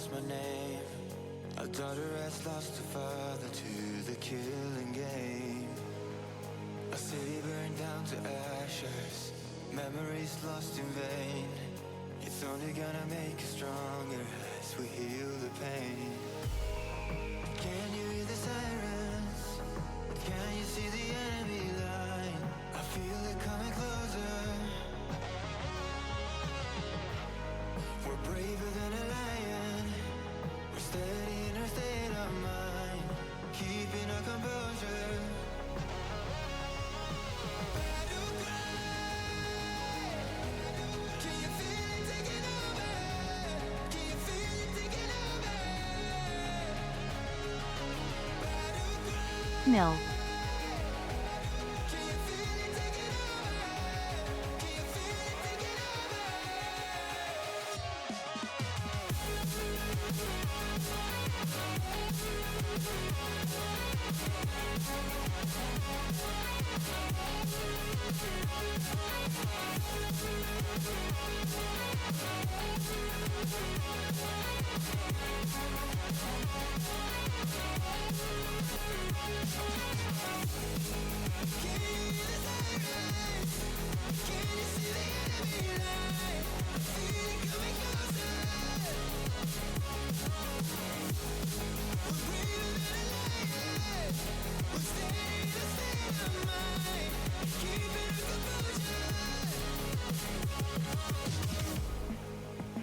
lost my name. A daughter has lost her father to the killing game. A city burned down to ashes, memories lost in vain. It's only gonna make us stronger as we heal the pain. Can you hear the sirens? Can you see the enemy line? I feel it coming closer. We're braver than a lion. We're steady in our state of mind, keeping our composure. Battle cry. Can you feel it taking over? Can you feel it taking over? Battle cry. No. Can you feel it taking over? Can you feel it taking over?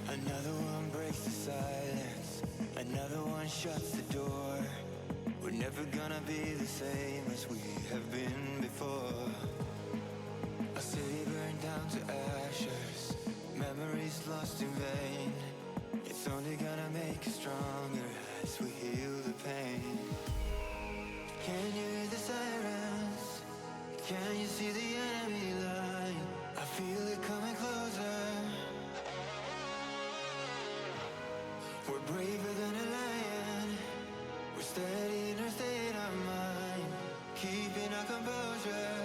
Another one breaks the silence, another one shuts the door. We're never gonna be the same as we have been before. A city burned down to ashes, memories lost in vain. It's only gonna make us stronger as we heal the pain. Can you hear the sirens? Can you see the enemy line? I feel it coming closer. We're braver than a lion. We're steady in our state of mind, keeping our composure.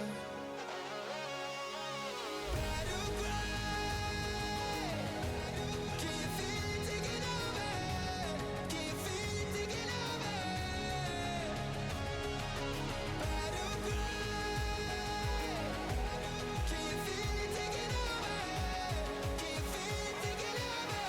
Battle cry. Can you feel it taking over? Can you feel it taking over? Battle cry. Can you feel it taking over? Can you feel it taking over?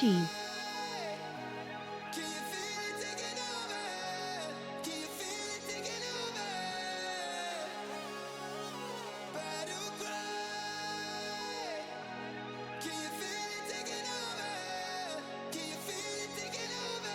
Cheese. Can you feel it taking over? Can you feel it taking over? Battle cry. Can you feel it taking over? Can you feel it taking over?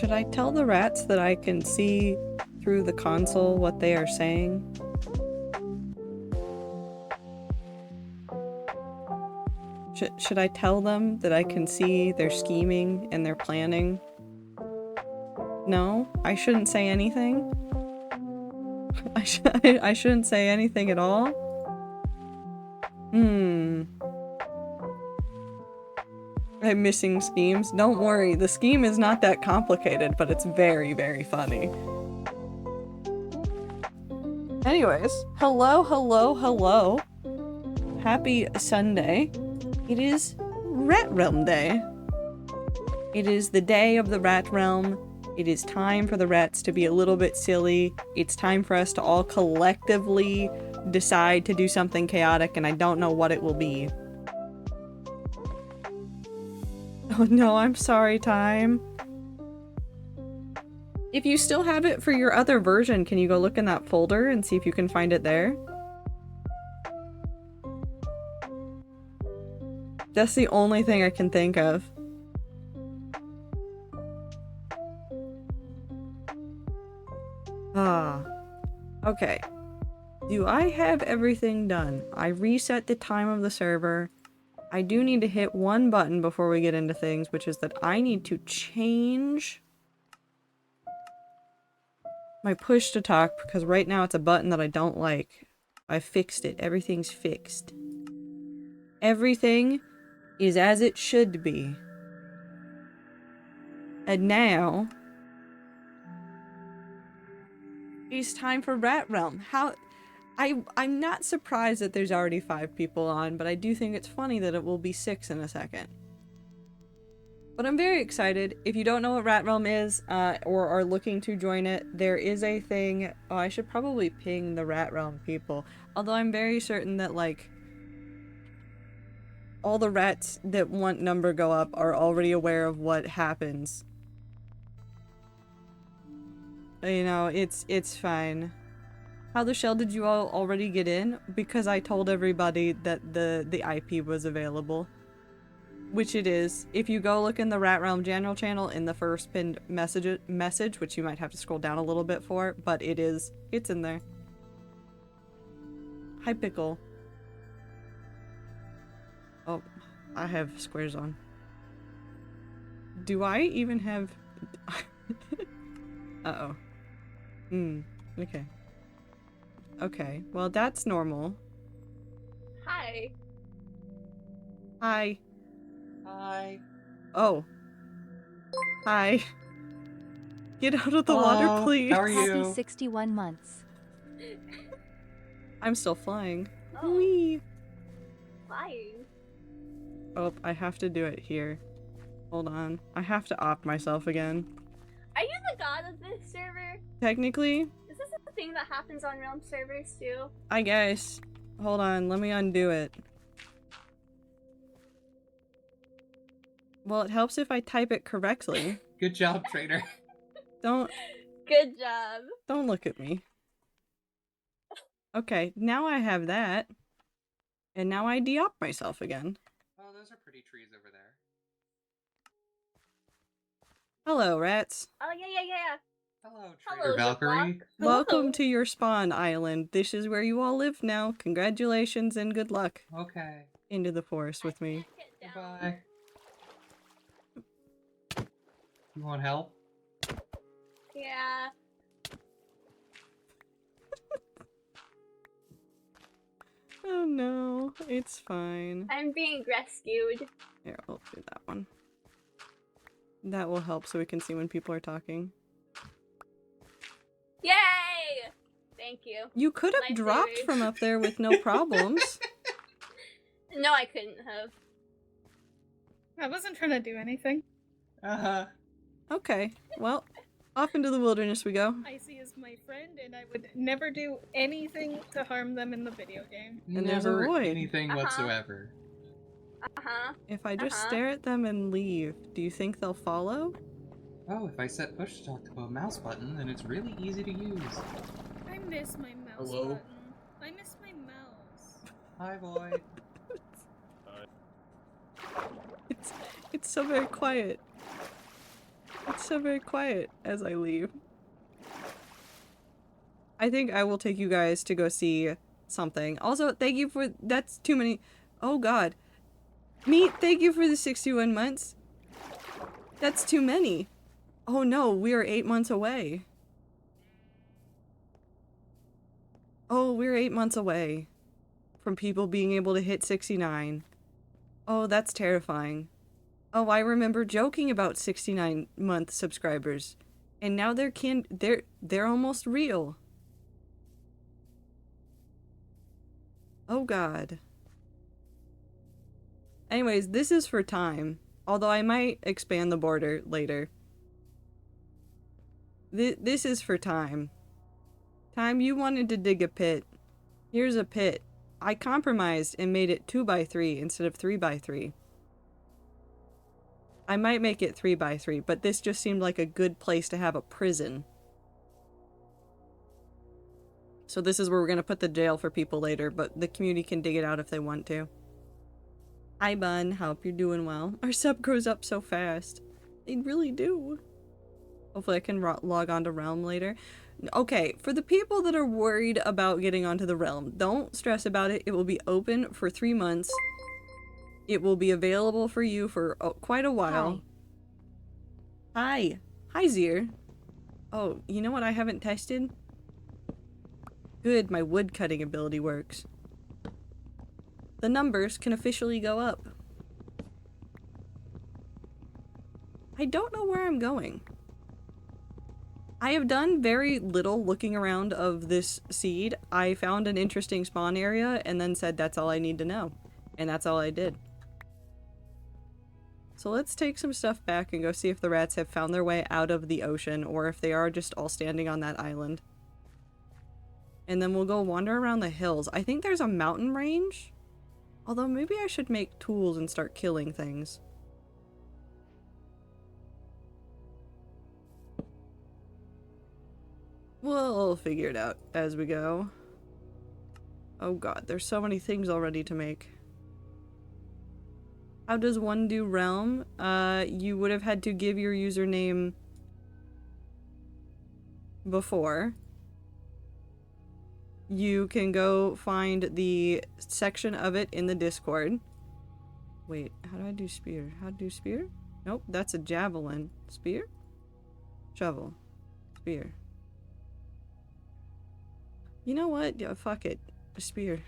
Should I tell the rats that I can see through the console what they are saying? Should I tell them that I can see their scheming and their planning? No? I shouldn't say anything? I shouldn't say anything at all? I'm missing schemes. Don't worry, the scheme is not that complicated, but it's very, very funny. Anyways, hello, hello, hello. Happy Sunday. It is Rat Realm Day. It is the day of the Rat Realm. It is time for the rats to be a little bit silly. It's time for us to all collectively decide to do something chaotic, and I don't know what it will be. Oh no, I'm sorry, Time. If you still have it for your other version, can you go look in that folder and see if you can find it there? That's the only thing I can think of. Okay. Do I have everything done? I reset the time of the server. I do need to hit one button before we get into things, which is that I need to change my push to talk, because right now it's a button that I don't like. I fixed it. Everything's fixed. Everything is as it should be. And now it's time for Rat Realm. I'm not surprised that there's already 5 people on, but I do think it's funny that it will be 6 in a second. But I'm very excited. If you don't know what Rat Realm is, or are looking to join it, there is a thing. Oh, I should probably ping the Rat Realm people. Although I'm very certain that, like, all the rats that want number go up are already aware of what happens. You know, it's fine. How the shell did you all already get in? Because I told everybody that the IP was available. Which it is. If you go look in the Rat Realm general channel in the first pinned message, which you might have to scroll down a little bit for, but it's in there. Hi, Pickle. Oh, I have squares on. Do I even have... Uh-oh. Okay. Okay, well that's normal. Hi. Hi. Hi. Oh. Hi. Get out of the Hello. water, please. How are you? Happy 61 months. I'm still flying. Oh. Whee! Flying. Oh, I have to do it here. Hold on. I have to opt myself again. Are you the god of this server? Technically, Is this a thing that happens on Realm servers too? I guess. Hold on, let me undo it. Well, it helps if I type it correctly. Good job, trainer. Don't Good job. look at me. Okay, now I have that. And now I de-opt myself again. Oh, those are pretty trees over there. Hello, rats. Oh yeah. Hello, Hello, Trader Valkyrie. Hello. Welcome to your spawn island. This is where you all live now. Congratulations and good luck. Okay. Into the forest with me. Get down. Goodbye. You want help? Yeah. Oh no, it's fine. I'm being rescued. Here, I'll do that one. That will help so we can see when people are talking. Yay! Thank you. You could have My dropped favorite. from up there with no problems. No, I couldn't have. I wasn't trying to do anything. Uh-huh. Okay, well, off into the wilderness we go. Icy is my friend, and I would never do anything to harm them in the video game. And there's a Never void. anything Uh-huh. whatsoever. Uh-huh. If I just Uh-huh. stare at them and leave, do you think they'll follow? Oh, if I set push to talk to a mouse button, then it's really easy to use. I miss my mouse Hello? button. I miss my mouse. Hi, Void. It's so very quiet. It's so very quiet as I leave. I think I will take you guys to go see something. Also, thank you for... That's too many... Oh god. Meat, thank you for the 61 months. That's too many. Oh no, we are 8 months away. Oh, we're 8 months away from people being able to hit 69. Oh, that's terrifying. Oh, I remember joking about 69-month subscribers. And now they're almost real. Oh god. Anyways, this is for time. Although I might expand the border later. This is for time. Time, you wanted to dig a pit. Here's a pit. I compromised and made it 2x3 instead of 3x3. I might make it 3x3, but this just seemed like a good place to have a prison. So this is where we're gonna put the jail for people later, but the community can dig it out if they want to. Hi Bun, hope you're doing well. Our sub grows up so fast. They really do. Hopefully I can log on to Realm later. Okay, for the people that are worried about getting onto the Realm, don't stress about it. It will be open for 3 months. It will be available for you for quite a while. Hi. Hi, Zier. Oh, you know what I haven't tested? Good, my wood cutting ability works. The numbers can officially go up. I don't know where I'm going. I have done very little looking around of this seed. I found an interesting spawn area and then said that's all I need to know. And that's all I did. So let's take some stuff back and go see if the rats have found their way out of the ocean or if they are just all standing on that island. And then we'll go wander around the hills. I think there's a mountain range. Although maybe I should make tools and start killing things. We'll figure it out as we go. Oh god, there's so many things already to make. How does one do Realm? You would have had to give your username before. You can go find the section of it in the Discord. Wait, how do I do spear? How to do spear? Nope, that's a javelin. Spear? Shovel. Spear. You know what? Yeah, fuck it. A spear.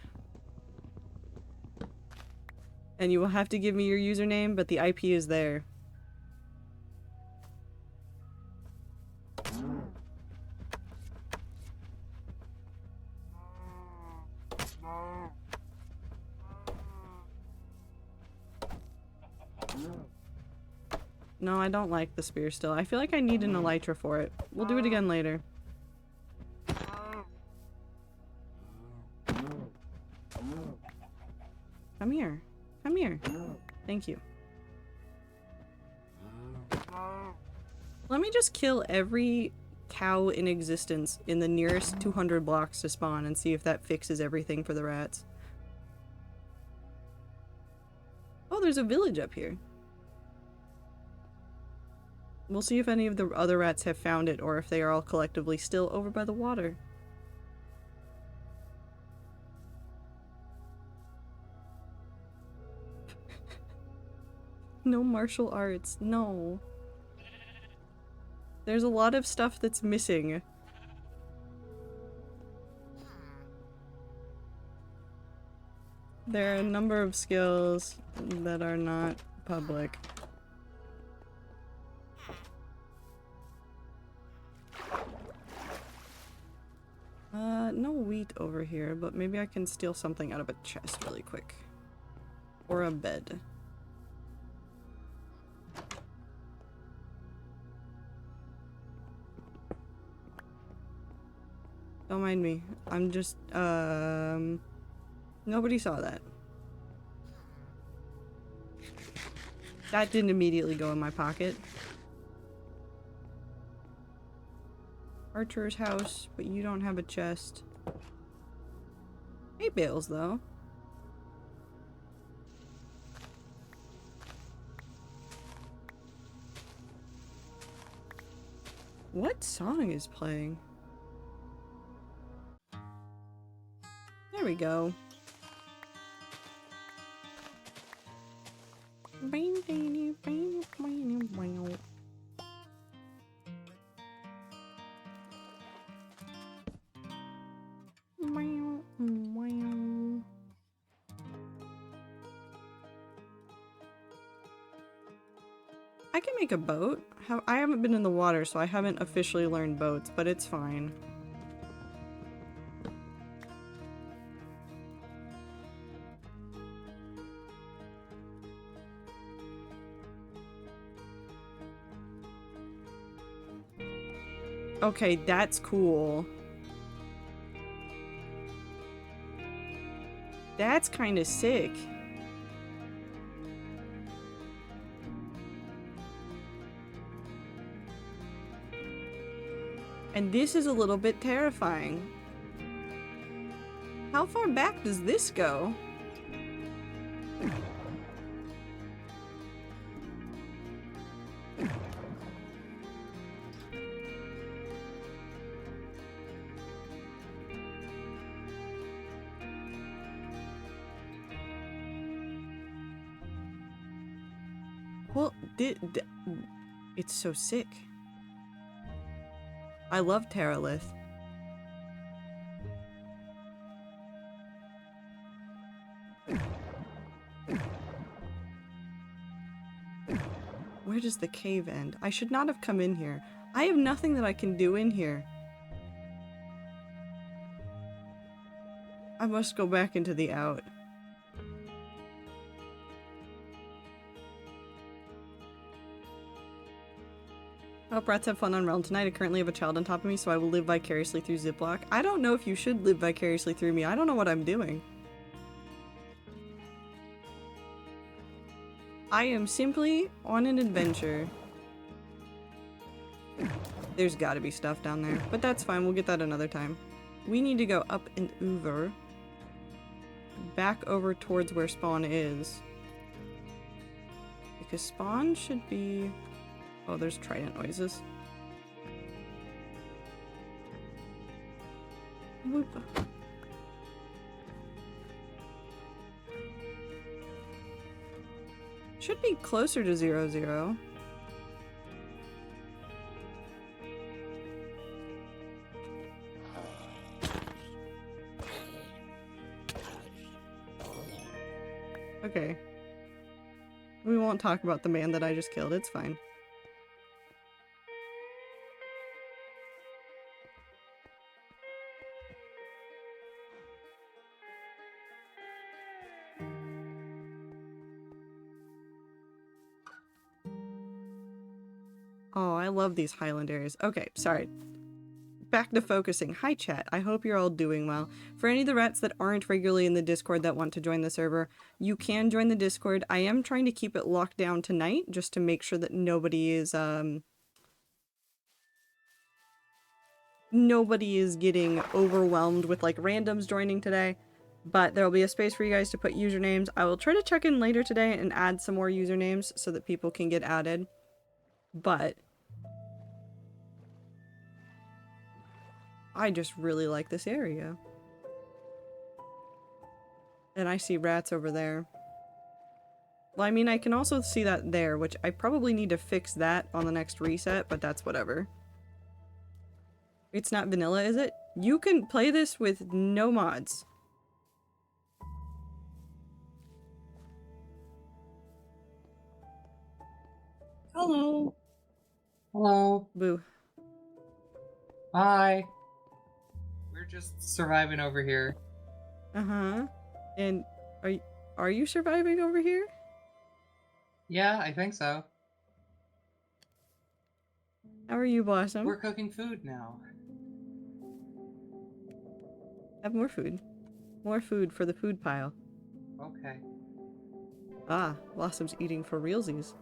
And you will have to give me your username, but the IP is there. No, I don't like the spear still. I feel like I need an elytra for it. We'll do it again later. Come here. Come here. Thank you. Let me just kill every cow in existence in the nearest 200 blocks to spawn and see if that fixes everything for the rats. Oh, there's a village up here. We'll see if any of the other rats have found it or if they are all collectively still over by the water. No martial arts. No. There's a lot of stuff that's missing. There are a number of skills that are not public. No wheat over here, but maybe I can steal something out of a chest really quick. Or a bed. Don't mind me. I'm just, nobody saw that. That didn't immediately go in my pocket. Archer's house, but you don't have a chest. Hay bales, though. What song is playing? There we go. I can make a boat. I haven't been in the water, so I haven't officially learned boats, but it's fine. Okay, that's cool. That's kind of sick. And this is a little bit terrifying. How far back does this go? Well, it's so sick. I love Terralith. Where does the cave end? I should not have come in here. I have nothing that I can do in here. I must go back into the out. I hope rats have fun on Realm tonight. I currently have a child on top of me, so I will live vicariously through Ziploc. I don't know if you should live vicariously through me. I don't know what I'm doing. I am simply on an adventure. There's gotta be stuff down there, but that's fine. We'll get that another time. We need to go up and over. Back over towards where spawn is. Because spawn should be... Oh, there's trident noises. Whoop. Should be closer to 0-0. Okay. We won't talk about the man that I just killed. It's fine. Oh, I love these Highland areas. Okay, sorry. Back to focusing. Hi chat, I hope you're all doing well. For any of the rats that aren't regularly in the Discord that want to join the server, you can join the Discord. I am trying to keep it locked down tonight, just to make sure that nobody is getting overwhelmed with like randoms joining today. But there will be a space for you guys to put usernames. I will try to check in later today and add some more usernames so that people can get added. But I just really like this area. And I see rats over there. Well, I mean, I can also see that there, which I probably need to fix that on the next reset, but that's whatever. It's not vanilla, is it? You can play this with no mods. Hello. Hello. Boo. Hi. We're just surviving over here. Uh-huh. And are you surviving over here? Yeah, I think so. How are you, Blossom? We're cooking food now. Have more food. More food for the food pile. Okay. Ah, Blossom's eating for realsies.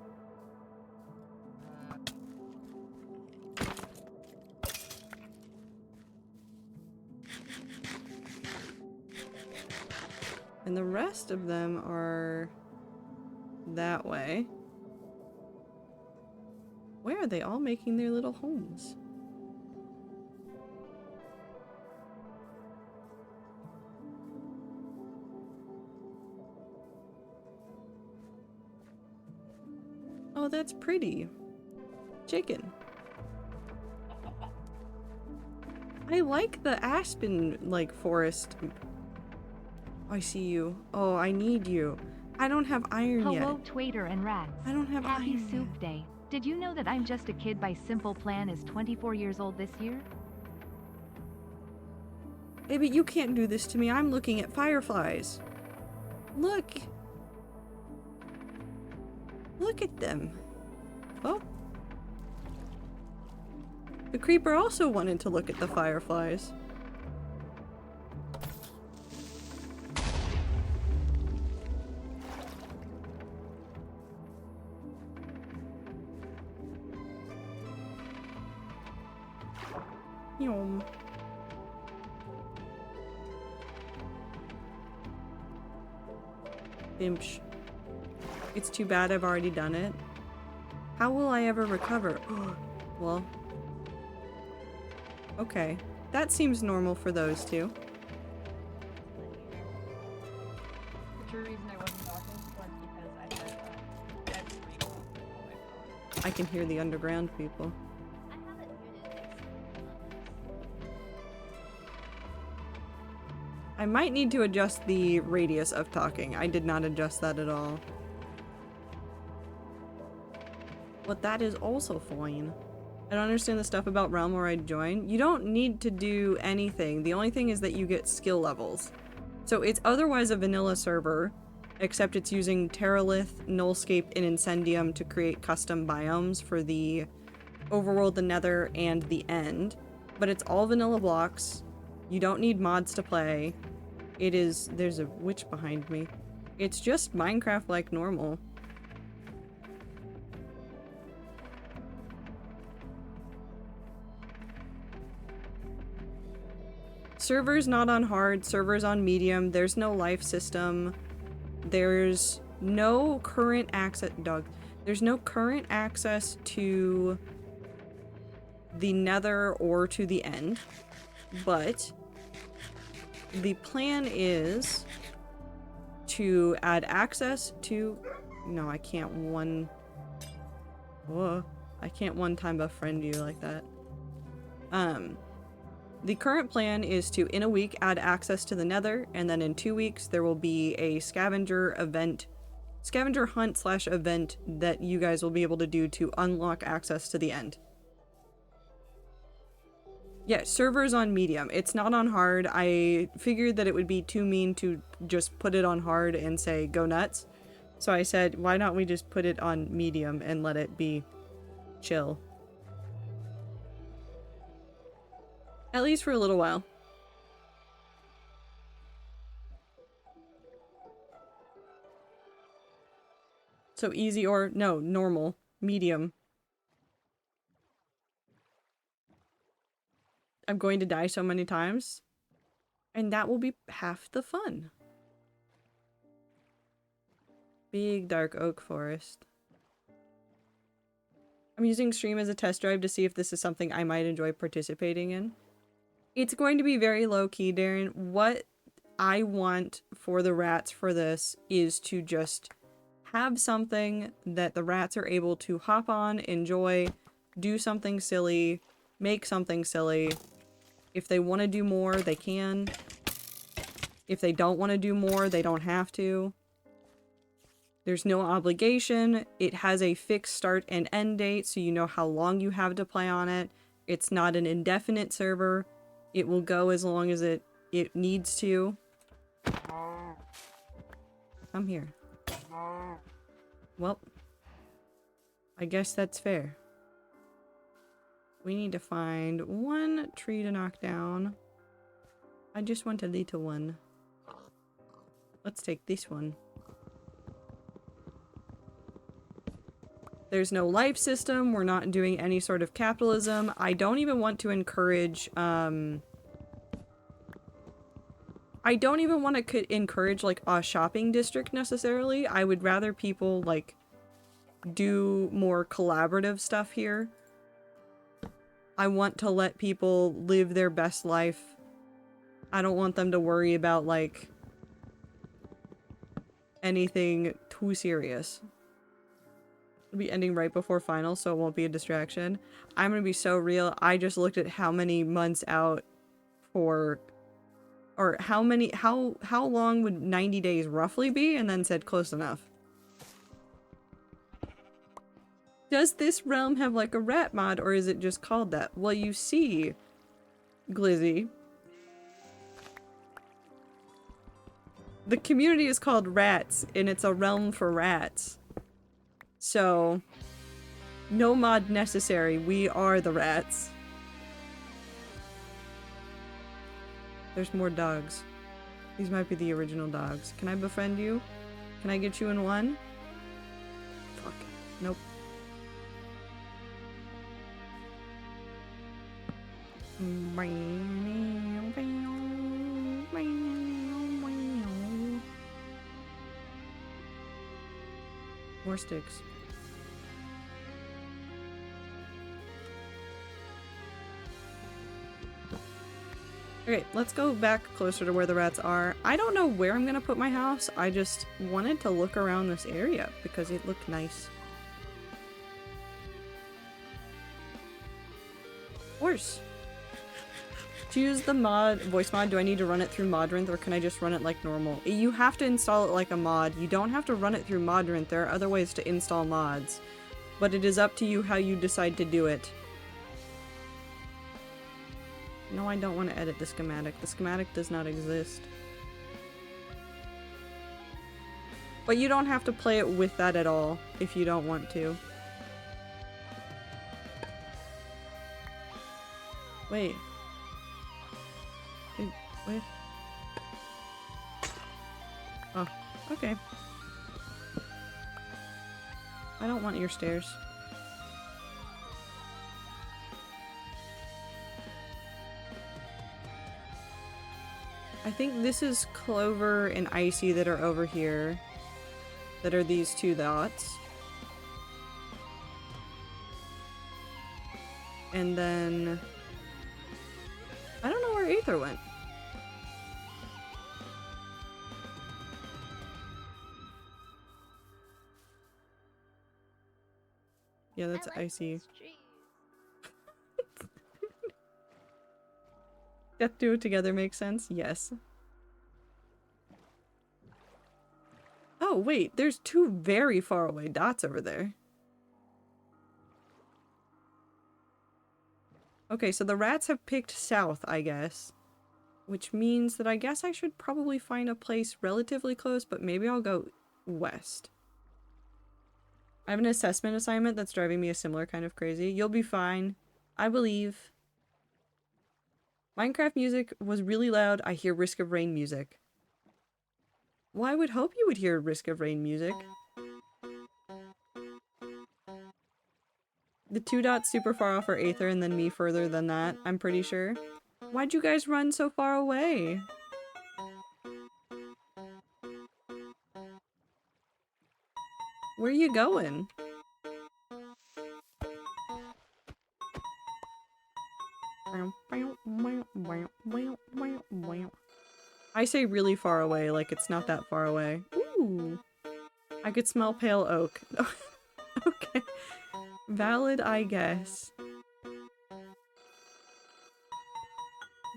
And the rest of them are that way. Where are they all making their little homes? that's pretty. Chicken. I like the aspen, like, forest. I see you. Oh, I need you. I don't have iron yet. Hello, Twaiter and Rats. I don't have Happy iron Soup yet. Day. Did you know that I'm just a kid by Simple Plan is 24 years old this year? Hey, but you can't do this to me. I'm looking at fireflies. Look. Look at them. Oh. The creeper also wanted to look at the fireflies. Yum. Imsh. It's too bad I've already done it. How will I ever recover? Well. Okay. That seems normal for those two. The true reason I wasn't talking was because I had every on my phone. I can hear the underground people. I have it muted. I might need to adjust the radius of talking. I did not adjust that at all. But that is also fine. I don't understand the stuff about Realm where I join. You don't need to do anything. The only thing is that you get skill levels. So it's otherwise a vanilla server, except it's using Terralith, Nullscape, and Incendium to create custom biomes for the Overworld, the Nether, and the End. But it's all vanilla blocks. You don't need mods to play. It is... There's a witch behind me. It's just Minecraft like normal. Server's not on hard, server's on medium, there's no life system, there's no current access- Doug. There's no current access to the Nether or to the End, but the plan is to add access to- No, I can't one- Whoa. I can't one-time befriend you like that. The current plan is to, in a week, add access to the Nether, and then in 2 weeks there will be a scavenger hunt / event that you guys will be able to do to unlock access to the End. Yeah, server's on medium. It's not on hard. I figured that it would be too mean to just put it on hard and say, go nuts. So I said, why not we just put it on medium and let it be chill. At least for a little while. So easy or, no, normal, medium. I'm going to die so many times. And that will be half the fun. Big dark oak forest. I'm using stream as a test drive to see if this is something I might enjoy participating in. It's going to be very low-key, Darren. What I want for the rats for this is to just have something that the rats are able to hop on, enjoy, do something silly, make something silly. If they want to do more, they can. If they don't want to do more, they don't have to. There's no obligation. It has a fixed start and end date, so you know how long you have to play on it. It's not an indefinite server. It will go as long as it needs to. Come here. Well, I guess that's fair. We need to find one tree to knock down. I just want a little one. Let's take this one. There's no life system. We're not doing any sort of capitalism. I don't even want to encourage, I don't even want to encourage, like, a shopping district necessarily. I would rather people, like, do more collaborative stuff here. I want to let people live their best life. I don't want them to worry about, like, anything too serious. It'll be ending right before final, so it won't be a distraction. I'm gonna be so real. I just looked at how many months out for, or how long would 90 days roughly be, and then said close enough. Does this realm have like a rat mod, or is it just called that? Well, you see, Glizzy, the community is called Rats, and it's a realm for rats. So, no mod necessary. We are the rats. There's more dogs. These might be the original dogs. Can I befriend you? Can I get you in one? Fuck. Nope. More sticks. Okay, let's go back closer to where the rats are. I don't know where I'm gonna put my house. I just wanted to look around this area because it looked nice. Horse. To use the voice mod, do I need to run it through Modrinth, or can I just run it like normal? You have to install it like a mod. You don't have to run it through Modrinth. There are other ways to install mods. But it is up to you how you decide to do it. No, I don't want to edit the schematic. The schematic does not exist. But you don't have to play it with that at all, if you don't want to. Wait. Wait. Oh, okay. I don't want your stairs. I think this is Clover and Icy that are over here. That are these two dots. And then... I don't know where Aether went. Yeah, that's I like Icy. these trees. Death do it together makes sense? Yes. Oh, wait, there's two very far away dots over there. Okay, so the rats have picked south, I guess. Which means that I guess I should probably find a place relatively close, but maybe I'll go west. I have an assessment assignment that's driving me a similar kind of crazy. You'll be fine. I believe. Minecraft music was really loud. I hear Risk of Rain music. Well, I would hope you would hear Risk of Rain music. The two dots super far off are Aether and then me further than that, I'm pretty sure. Why'd you guys run so far away? Where are you going? I say really far away, like it's not that far away. Ooh. I could smell pale oak. Okay. Valid, I guess.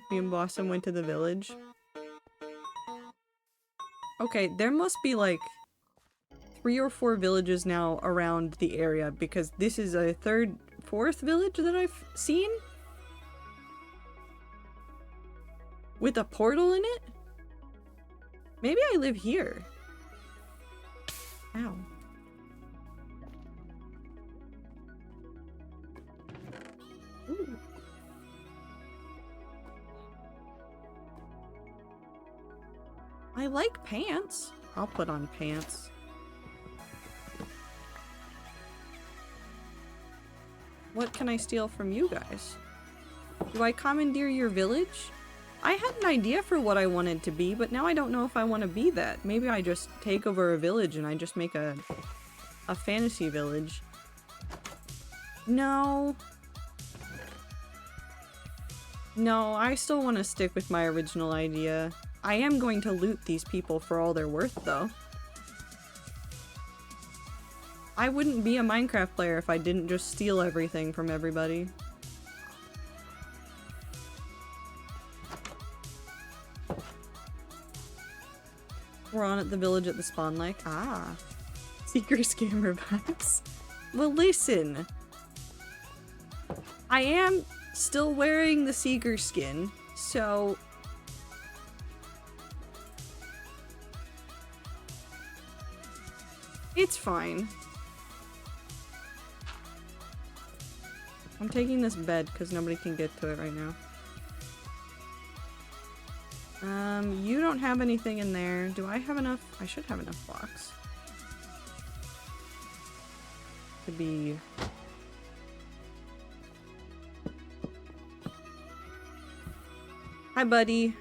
Me and Blossom went to the village. Okay, there must be like 3 or 4 villages now around the area because this is a fourth village that I've seen? With a portal in it? Maybe I live here. Ow. Ooh. I like pants. I'll put on pants. What can I steal from you guys? Do I commandeer your village? I had an idea for what I wanted to be, but now I don't know if I want to be that. Maybe I just take over a village and I just make a fantasy village. No. No, I still want to stick with my original idea. I am going to loot these people for all they're worth, though. I wouldn't be a Minecraft player if I didn't just steal everything from everybody. We're on at the village at the spawn lake. Ah. Seeker scammer vibes. Well, listen. I am still wearing the Seeker skin, so... it's fine. I'm taking this bed because nobody can get to it right now. You don't have anything in there. Do I have enough? I should have enough blocks. To be... hi, buddy.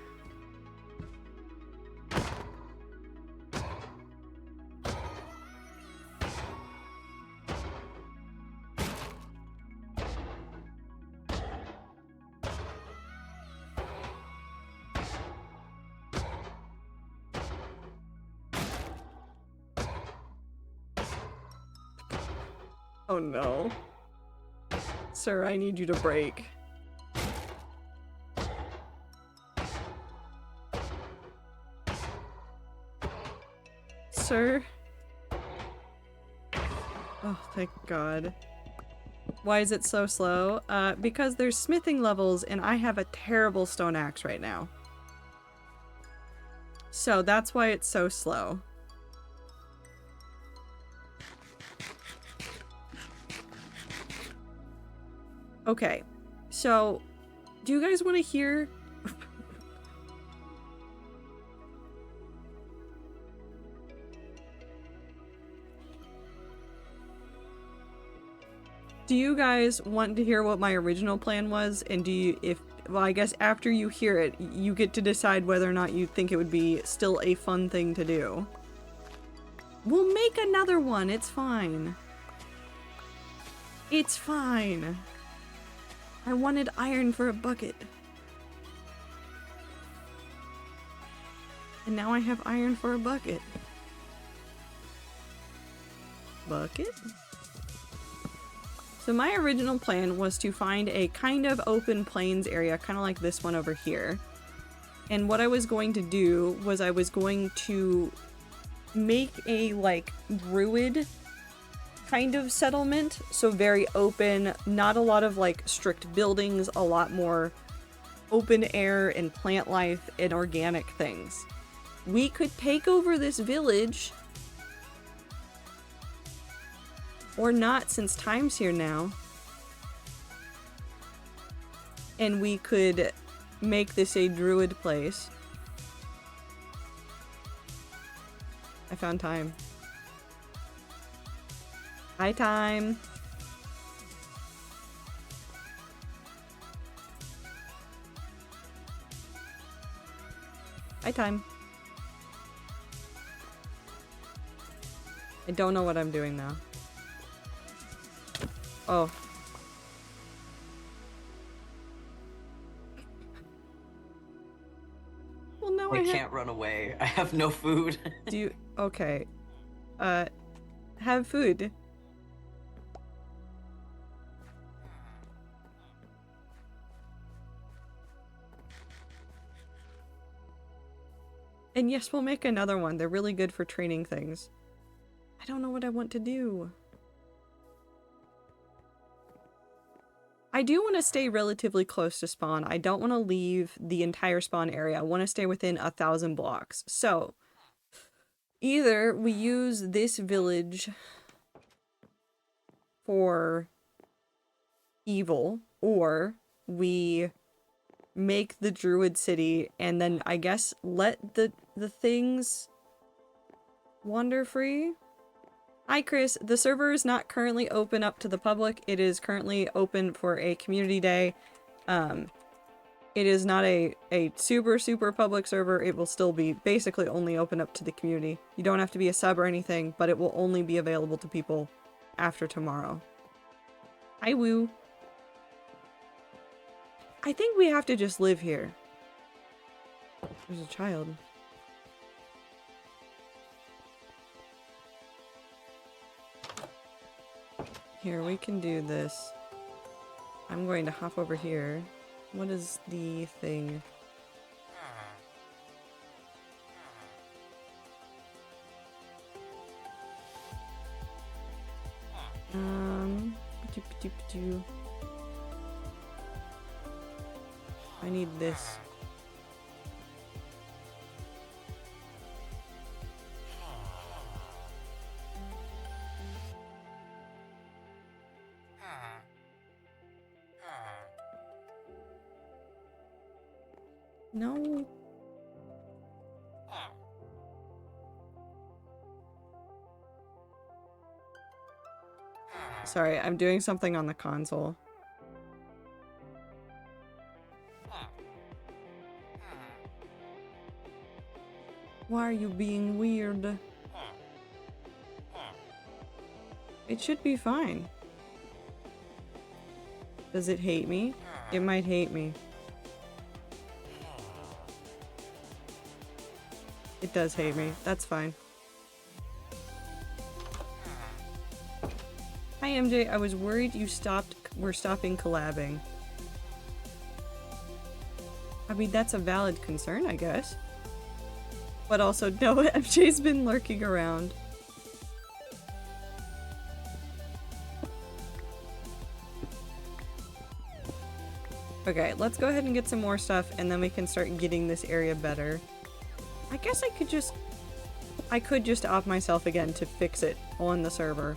Oh no. Sir, I need you to break. Sir? Oh, thank God. Why is it so slow? Because there's smithing levels and I have a terrible stone axe right now. So that's why it's so slow. Okay, so do you guys want to hear? Do you guys want to hear what my original plan was? And do you, well, I guess after you hear it, you get to decide whether or not you think it would be still a fun thing to do. We'll make another one, it's fine. It's fine. I wanted iron for a bucket. And now I have iron for a bucket. Bucket? So my original plan was to find a kind of open plains area, kind of like this one over here. And what I was going to do was I was going to make a, like, druid kind of settlement. So very open, not a lot of, like, strict buildings, a lot more open air and plant life and organic things. We could take over this village. Or not, since time's here now. And we could make this a druid place. I found time. Hi, time. Hi, time. I don't know what I'm doing now. Oh. Well, now I can't run away. I have no food. Do you... okay. Have food. And yes, we'll make another one. They're really good for training things. I don't know what I want to do. I do want to stay relatively close to spawn. I don't want to leave the entire spawn area. I want to stay within 1,000 blocks. So, either we use this village for evil, or we make the druid city and then I guess let the things wander free. Hi Chris, the server is not currently open up to the public. It is currently open for a community day. It is not a super public server. It will still be basically only open up to the community. You don't have to be a sub or anything, but it will only be available to people after tomorrow. Hi Woo. I think we have to just live here. There's a child. Here, we can do this. I'm going to hop over here. What is the thing? Ba-doo-ba-doo-ba-doo. I need this. No. Sorry, I'm doing something on the console. Why are you being weird? It should be fine. Does it hate me? It might hate me. It does hate me. That's fine. Hi MJ, I was worried you were stopping collabing. I mean, that's a valid concern, I guess. But also, no, MJ's been lurking around. Okay, let's go ahead and get some more stuff, and then we can start getting this area better. I guess I could just off myself again to fix it on the server.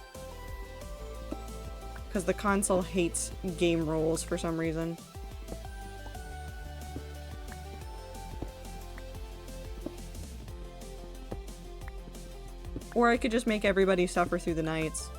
Because the console hates game rules for some reason. Or I could just make everybody suffer through the nights.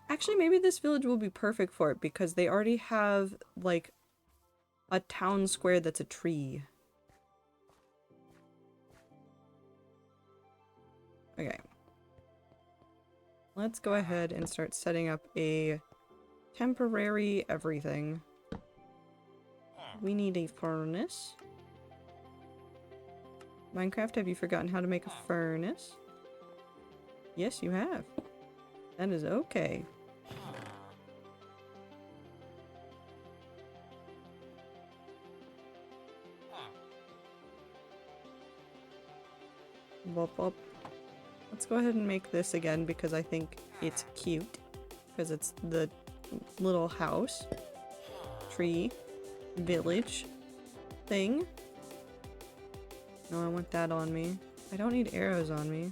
Actually, maybe this village will be perfect for it because they already have, like, a town square that's a tree. Okay. Let's go ahead and start setting up a temporary everything. We need a furnace. Minecraft, have you forgotten how to make a furnace? Yes, you have. That is okay. Wop wop. Let's go ahead and make this again because I think it's cute. Because it's the little house, tree, village thing. No, I want that on me. I don't need arrows on me.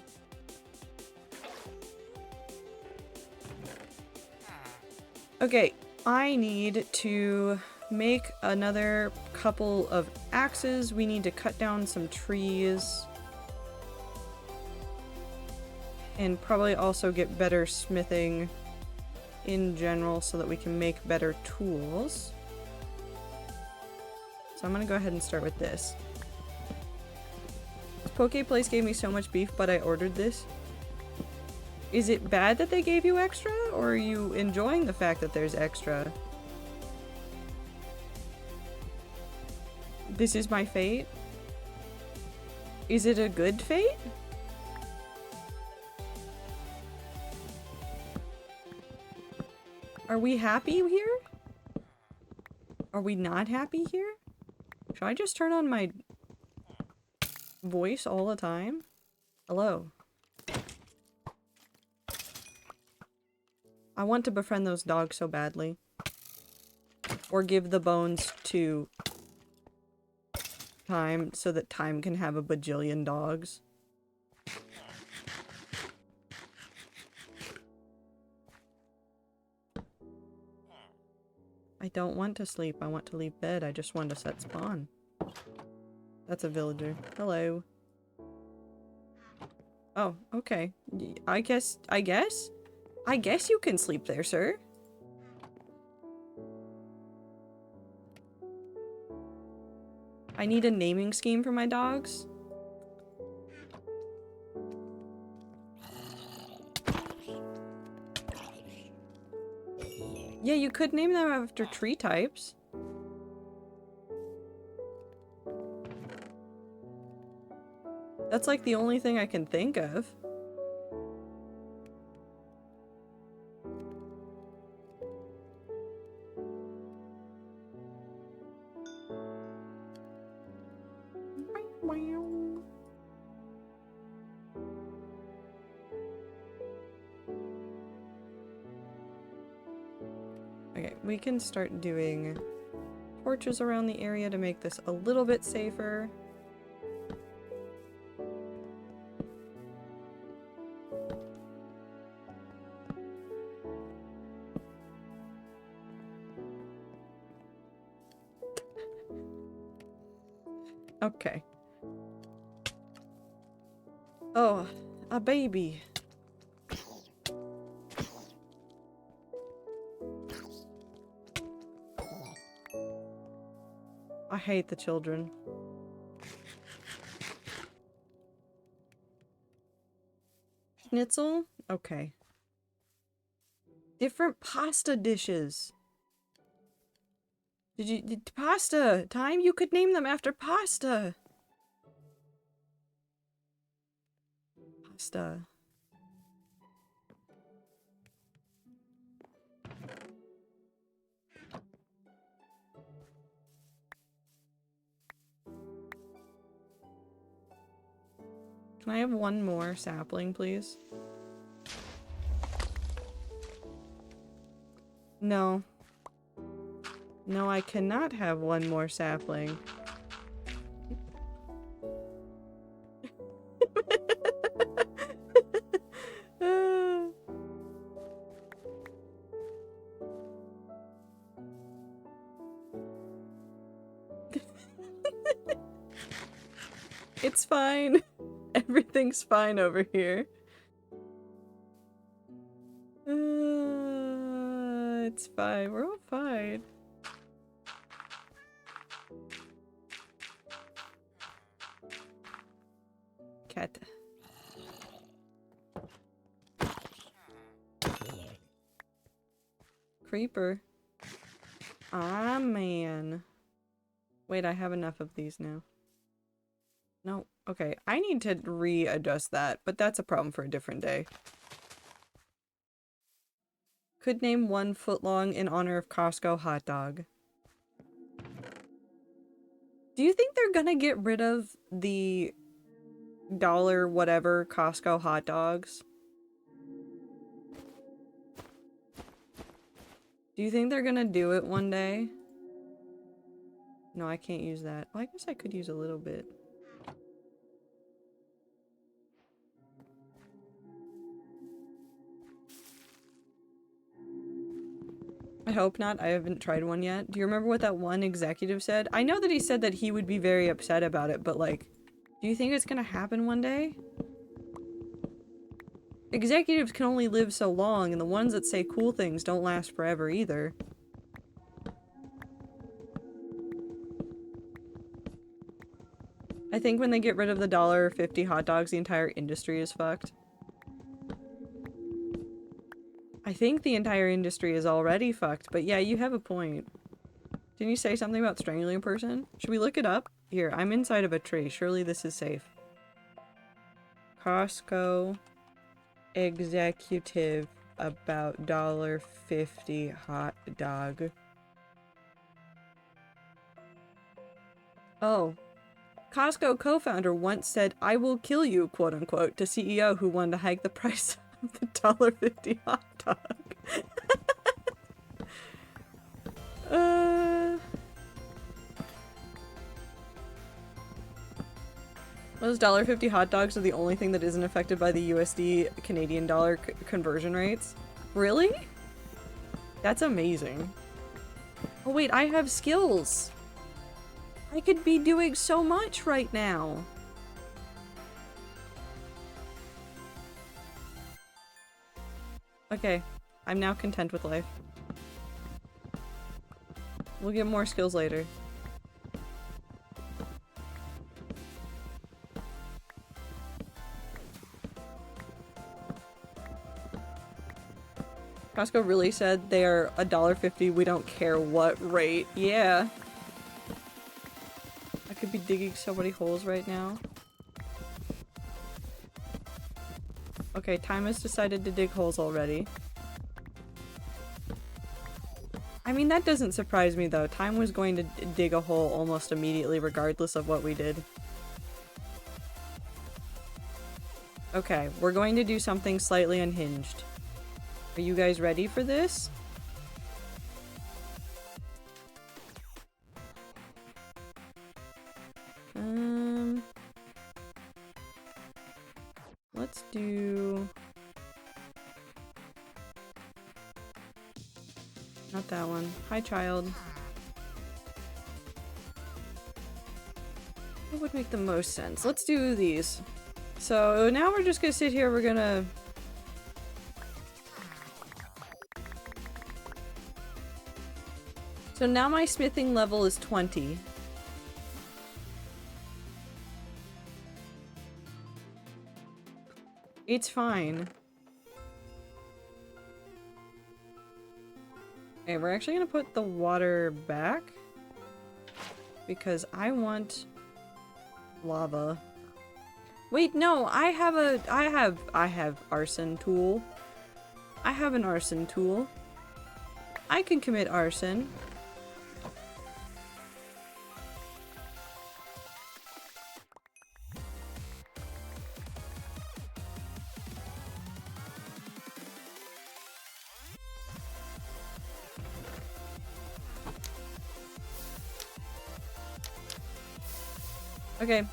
Okay, I need to make another couple of axes. We need to cut down some trees. And probably also get better smithing in general so that we can make better tools. So I'm gonna go ahead and start with this. Poke Place gave me so much beef, but I ordered this. Is it bad that they gave you extra, or are you enjoying the fact that there's extra? This is my fate? Is it a good fate? Are we happy here? Are we not happy here? Should I just turn on my voice all the time? Hello. I want to befriend those dogs so badly. Or give the bones to Time so that Time can have a bajillion dogs. I don't want to sleep. I want to leave bed. I just want to set spawn. That's a villager. Hello. Oh, okay. I guess you can sleep there, sir. I need a naming scheme for my dogs. Yeah, you could name them after tree types. That's like the only thing I can think of. Okay, we can start doing torches around the area to make this a little bit safer. Okay. Oh, a baby. I hate the children. Schnitzel? Okay. Different pasta dishes. Pasta! Time? You could name them after pasta! Pasta. Can I have one more sapling, please? No. No, I cannot have one more sapling. It's fine. Everything's fine over here. It's fine. We're all fine. Cat. Creeper. Ah, man. Wait, I have enough of these now. No. Okay, I need to readjust that, but that's a problem for a different day. Could name one footlong in honor of Costco hot dog. Do you think they're gonna get rid of the dollar whatever Costco hot dogs? Do you think they're gonna do it one day? No, I can't use that. Well, I guess I could use a little bit. I hope not. I haven't tried one yet. Do you remember what that one executive said? I know that he said that he would be very upset about it, but like, do you think it's gonna happen one day? Executives can only live so long, and the ones that say cool things don't last forever either. I think when they get rid of the $1.50 hot dogs, the entire industry is fucked. I think the entire industry is already fucked, but yeah, you have a point. Didn't you say something about strangling a person? Should we look it up? Here, I'm inside of a tree. Surely this is safe. Costco executive about $1.50 hot dog. Oh. Costco co-founder once said, "I will kill you," quote unquote, to CEO who wanted to hike the price of the $1.50 hot dog. Those $1.50 hot dogs are the only thing that isn't affected by the USD Canadian dollar conversion rates. Really? That's amazing. Oh wait, I have skills. I could be doing so much right now. Okay, I'm now content with life. We'll get more skills later. Costco really said they're $1.50, we don't care what rate. Yeah. I could be digging so many holes right now. Okay, Time has decided to dig holes already. I mean, that doesn't surprise me though. Time was going to dig a hole almost immediately regardless of what we did. Okay, we're going to do something slightly unhinged. Are you guys ready for this? Let's do... Not that one. Hi, child. What would make the most sense? Let's do these. So now we're just gonna sit here, we're gonna... So now my smithing level is 20. It's fine. Okay, we're actually gonna put the water back because I want lava. Wait, no, I have arson tool. I have an arson tool. I can commit arson. Okay.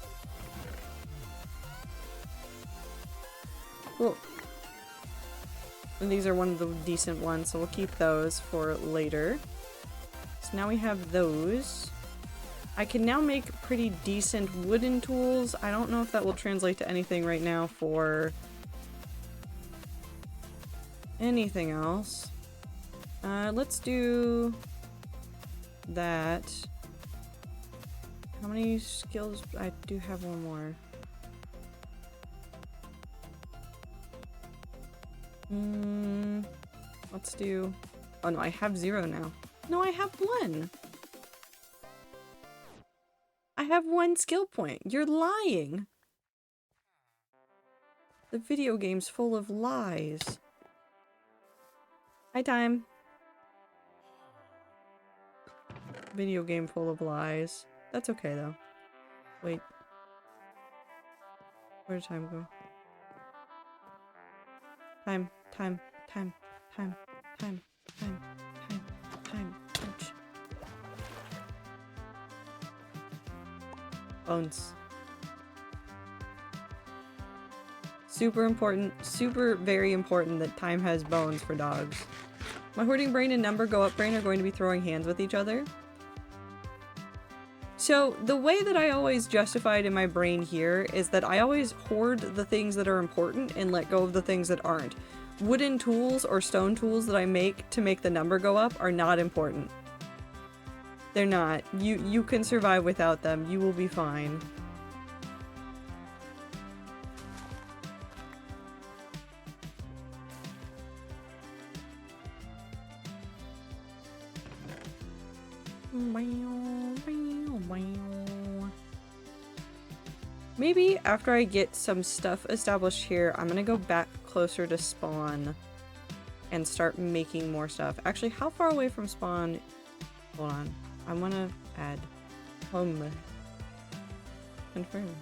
Cool. And these are one of the decent ones, so we'll keep those for later. So now we have those. I can now make pretty decent wooden tools. I don't know if that will translate to anything right now for anything else. Let's do that. How many skills? I do have one more. Let's do... Oh no, I have 0 now. No, I have 1! I have 1 skill point. You're lying! The video game's full of lies. Hi, Time. Video game full of lies. That's okay, though. Wait. Where did Time go? Time. Ouch. Bones. Super important, very important that Time has bones for dogs. My hoarding brain and number go up brain are going to be throwing hands with each other. So, the way that I always justify it in my brain here is that I always hoard the things that are important and let go of the things that aren't. Wooden tools or stone tools that I make to make the number go up are not important. They're not. You can survive without them. You will be fine. Maybe after I get some stuff established here, I'm gonna go back closer to spawn and start making more stuff. Actually, how far away from spawn? Hold on. I wanna add home. Confirm.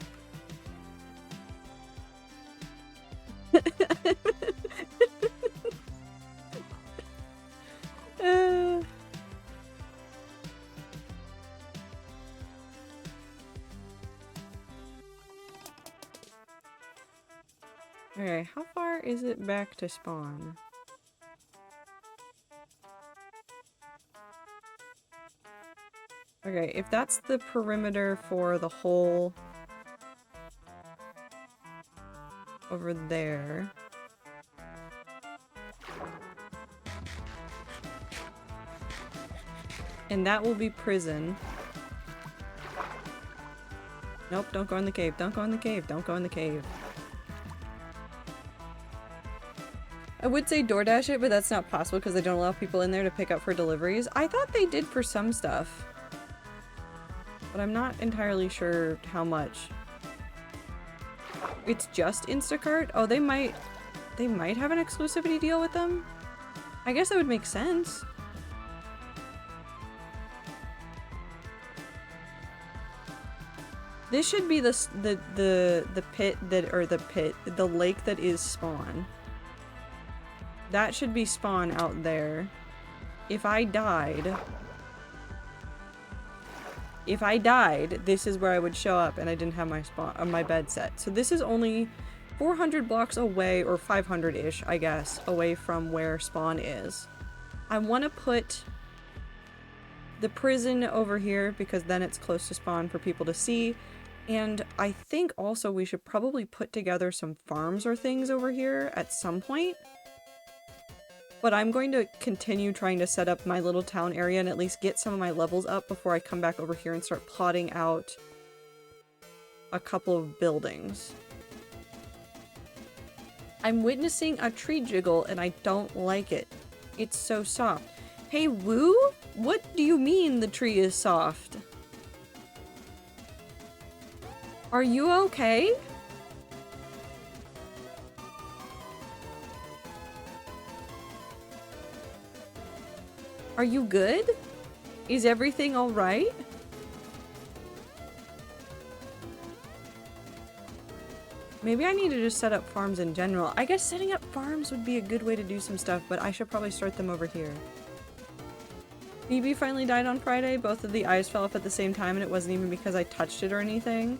Okay, how far is it back to spawn? Okay, if that's the perimeter for the hole over there. And that will be prison. Nope, don't go in the cave, don't go in the cave, don't go in the cave. I would say DoorDash it, but that's not possible because they don't allow people in there to pick up for deliveries. I thought they did for some stuff, but I'm not entirely sure how much. It's just Instacart? Oh, they might have an exclusivity deal with them? I guess that would make sense. This should be the pit that, or the lake that is spawn. That should be spawn out there. If I died, this is where I would show up and I didn't have my spawn, my bed set. So this is only 400 blocks away, or 500-ish, I guess, away from where spawn is. I want to put the prison over here because then it's close to spawn for people to see. And I think also we should probably put together some farms or things over here at some point. But I'm going to continue trying to set up my little town area and at least get some of my levels up before I come back over here and start plotting out a couple of buildings. I'm witnessing a tree jiggle and I don't like it. It's so soft. Hey, Woo? What do you mean the tree is soft? Are you okay? Are you good? Is everything alright? Maybe I need to just set up farms in general. I guess setting up farms would be a good way to do some stuff, but I should probably start them over here. Phoebe finally died on Friday. Both of the eyes fell off at the same time, and it wasn't even because I touched it or anything.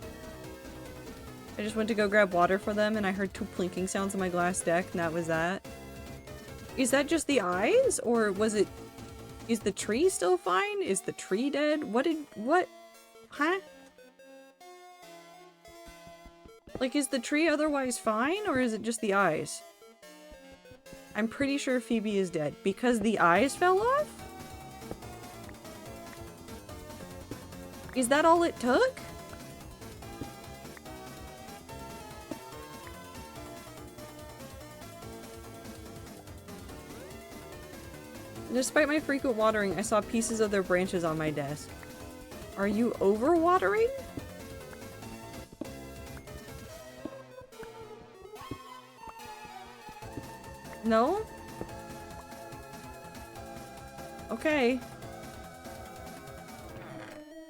I just went to go grab water for them, and I heard 2 plinking sounds on my glass deck, and that was that. Is that just the eyes? Or was it... Is the tree still fine? Is the tree dead? What? Huh? Like, is the tree otherwise fine, or is it just the eyes? I'm pretty sure Phoebe is dead. Because the eyes fell off? Is that all it took? Despite my frequent watering, I saw pieces of their branches on my desk. Are you overwatering? No? Okay.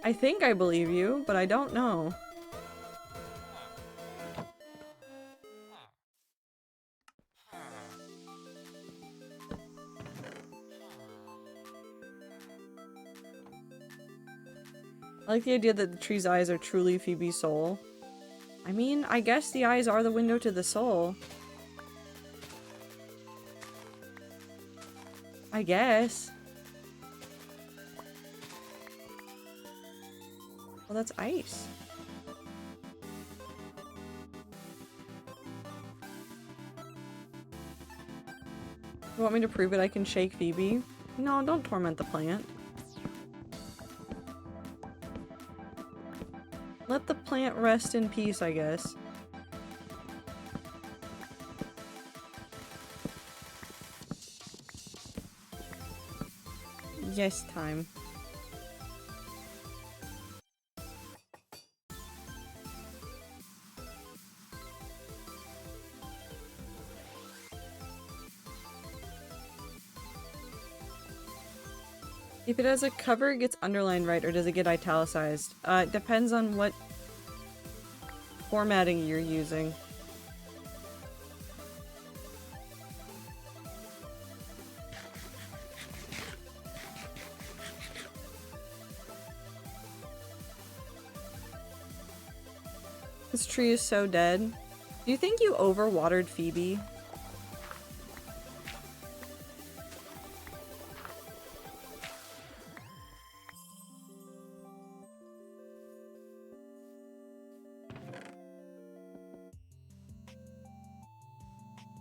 I think I believe you, but I don't know. I like the idea that the tree's eyes are truly Phoebe's soul. I mean, I guess the eyes are the window to the soul. I guess. Well, that's ice. You want me to prove it I can shake Phoebe? No, don't torment the plant. Let the plant rest in peace, I guess. Yes, time. If it has a cover, it gets underlined right, or does it get italicized? It depends on what formatting you're using. This tree is so dead. Do you think you overwatered Phoebe?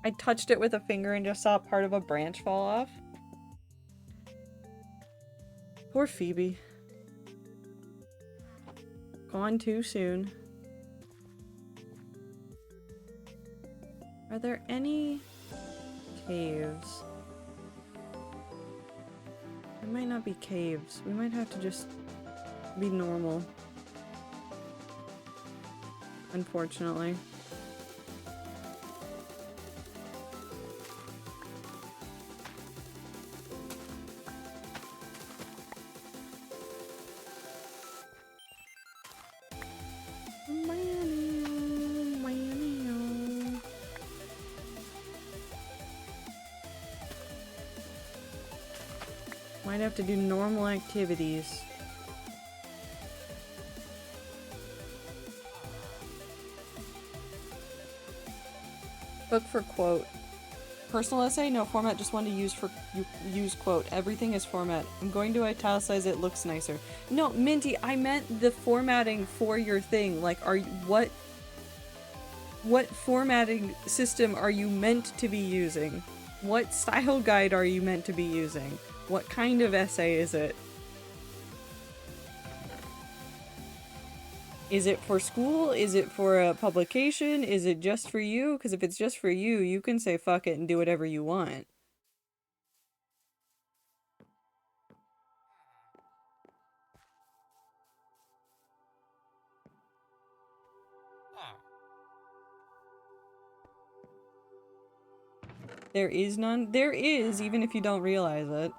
I touched it with a finger and just saw part of a branch fall off. Poor Phoebe. Gone too soon. Are there any caves. It might not be caves. We might have to just be normal. Unfortunately. Might have to do normal activities. Book for quote. Personal essay? No format, just one to use for use quote. Everything is format. I'm going to italicize it, looks nicer. No, Minty, I meant the formatting for your thing. Like, are you, what formatting system are you meant to be using? What style guide are you meant to be using? What kind of essay is it? Is it for school? Is it for a publication? Is it just for you? Because if it's just for you, you can say fuck it and do whatever you want. There is none? There is, even if you don't realize it.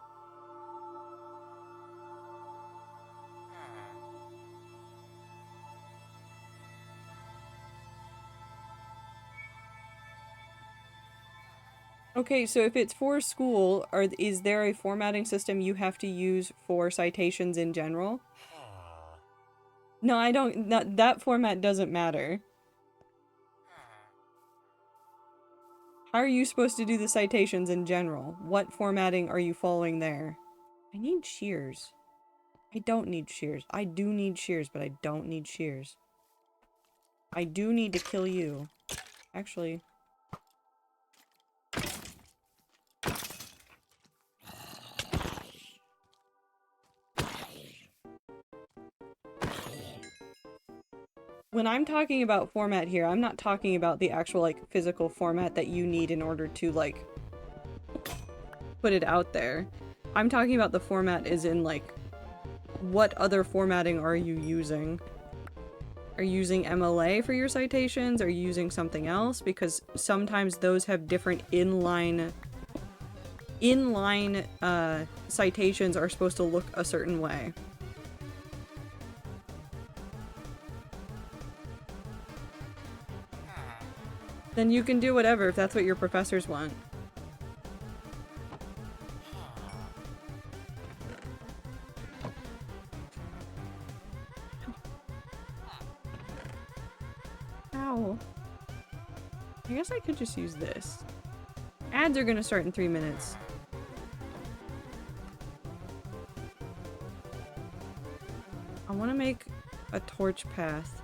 Okay, so if it's for school, is there a formatting system you have to use for citations in general? No, I don't. That format doesn't matter. How are you supposed to do the citations in general? What formatting are you following there? I need shears. I don't need shears. I do need shears, but I don't need shears. I do need to kill you. Actually. When I'm talking about format here, I'm not talking about the actual, like, physical format that you need in order to, like, put it out there. I'm talking about the format as in, like, what other formatting are you using? Are you using MLA for your citations? Are you using something else? Because sometimes those have different inline citations are supposed to look a certain way. Then you can do whatever if that's what your professors want. Ow. I guess I could just use this. Ads are gonna start in 3 minutes. I want to make a torch path.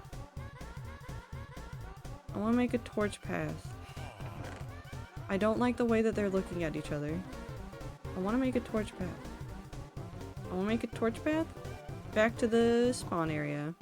I want to make a torch path. I don't like the way that they're looking at each other. I want to make a torch path. I want to make a torch path back to the spawn area.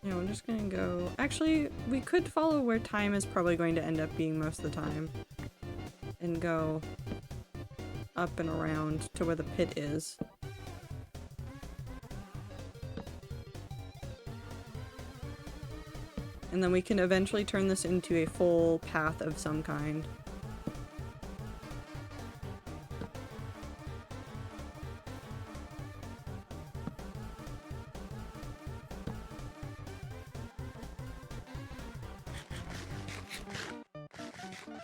Yeah, I'm just gonna go... Actually, we could follow where time is probably going to end up being most of the time. And go up and around to where the pit is. And then we can eventually turn this into a full path of some kind.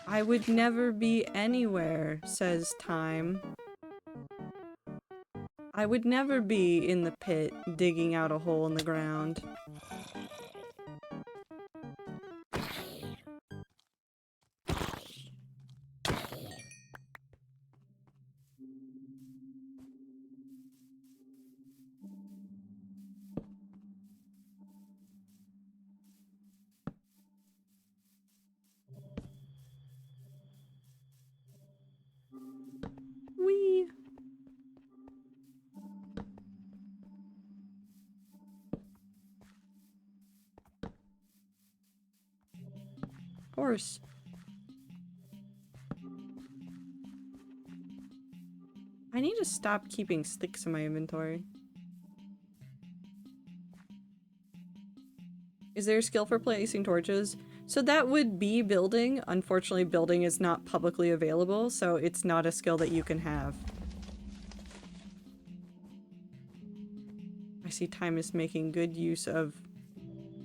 I would never be anywhere, says time. I would never be in the pit, digging out a hole in the ground. course. I need to stop keeping sticks in my inventory. Is there a skill for placing torches? So that would be building. Unfortunately, building is not publicly available, so it's not a skill that you can have. I see Time is making good use of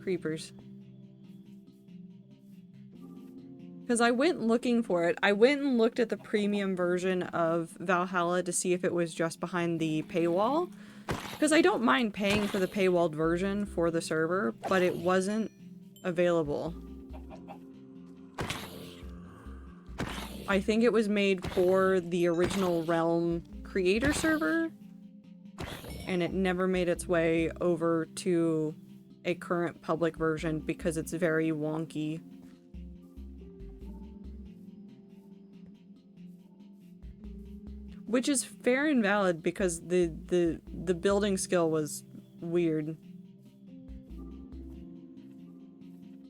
creepers. Because I went looking for it. I went and looked at the premium version of Valhalla to see if it was just behind the paywall. Because I don't mind paying for the paywalled version for the server, but it wasn't available. I think it was made for the original Realm creator server, and it never made its way over to a current public version because it's very wonky. Which is fair and valid because the building skill was weird.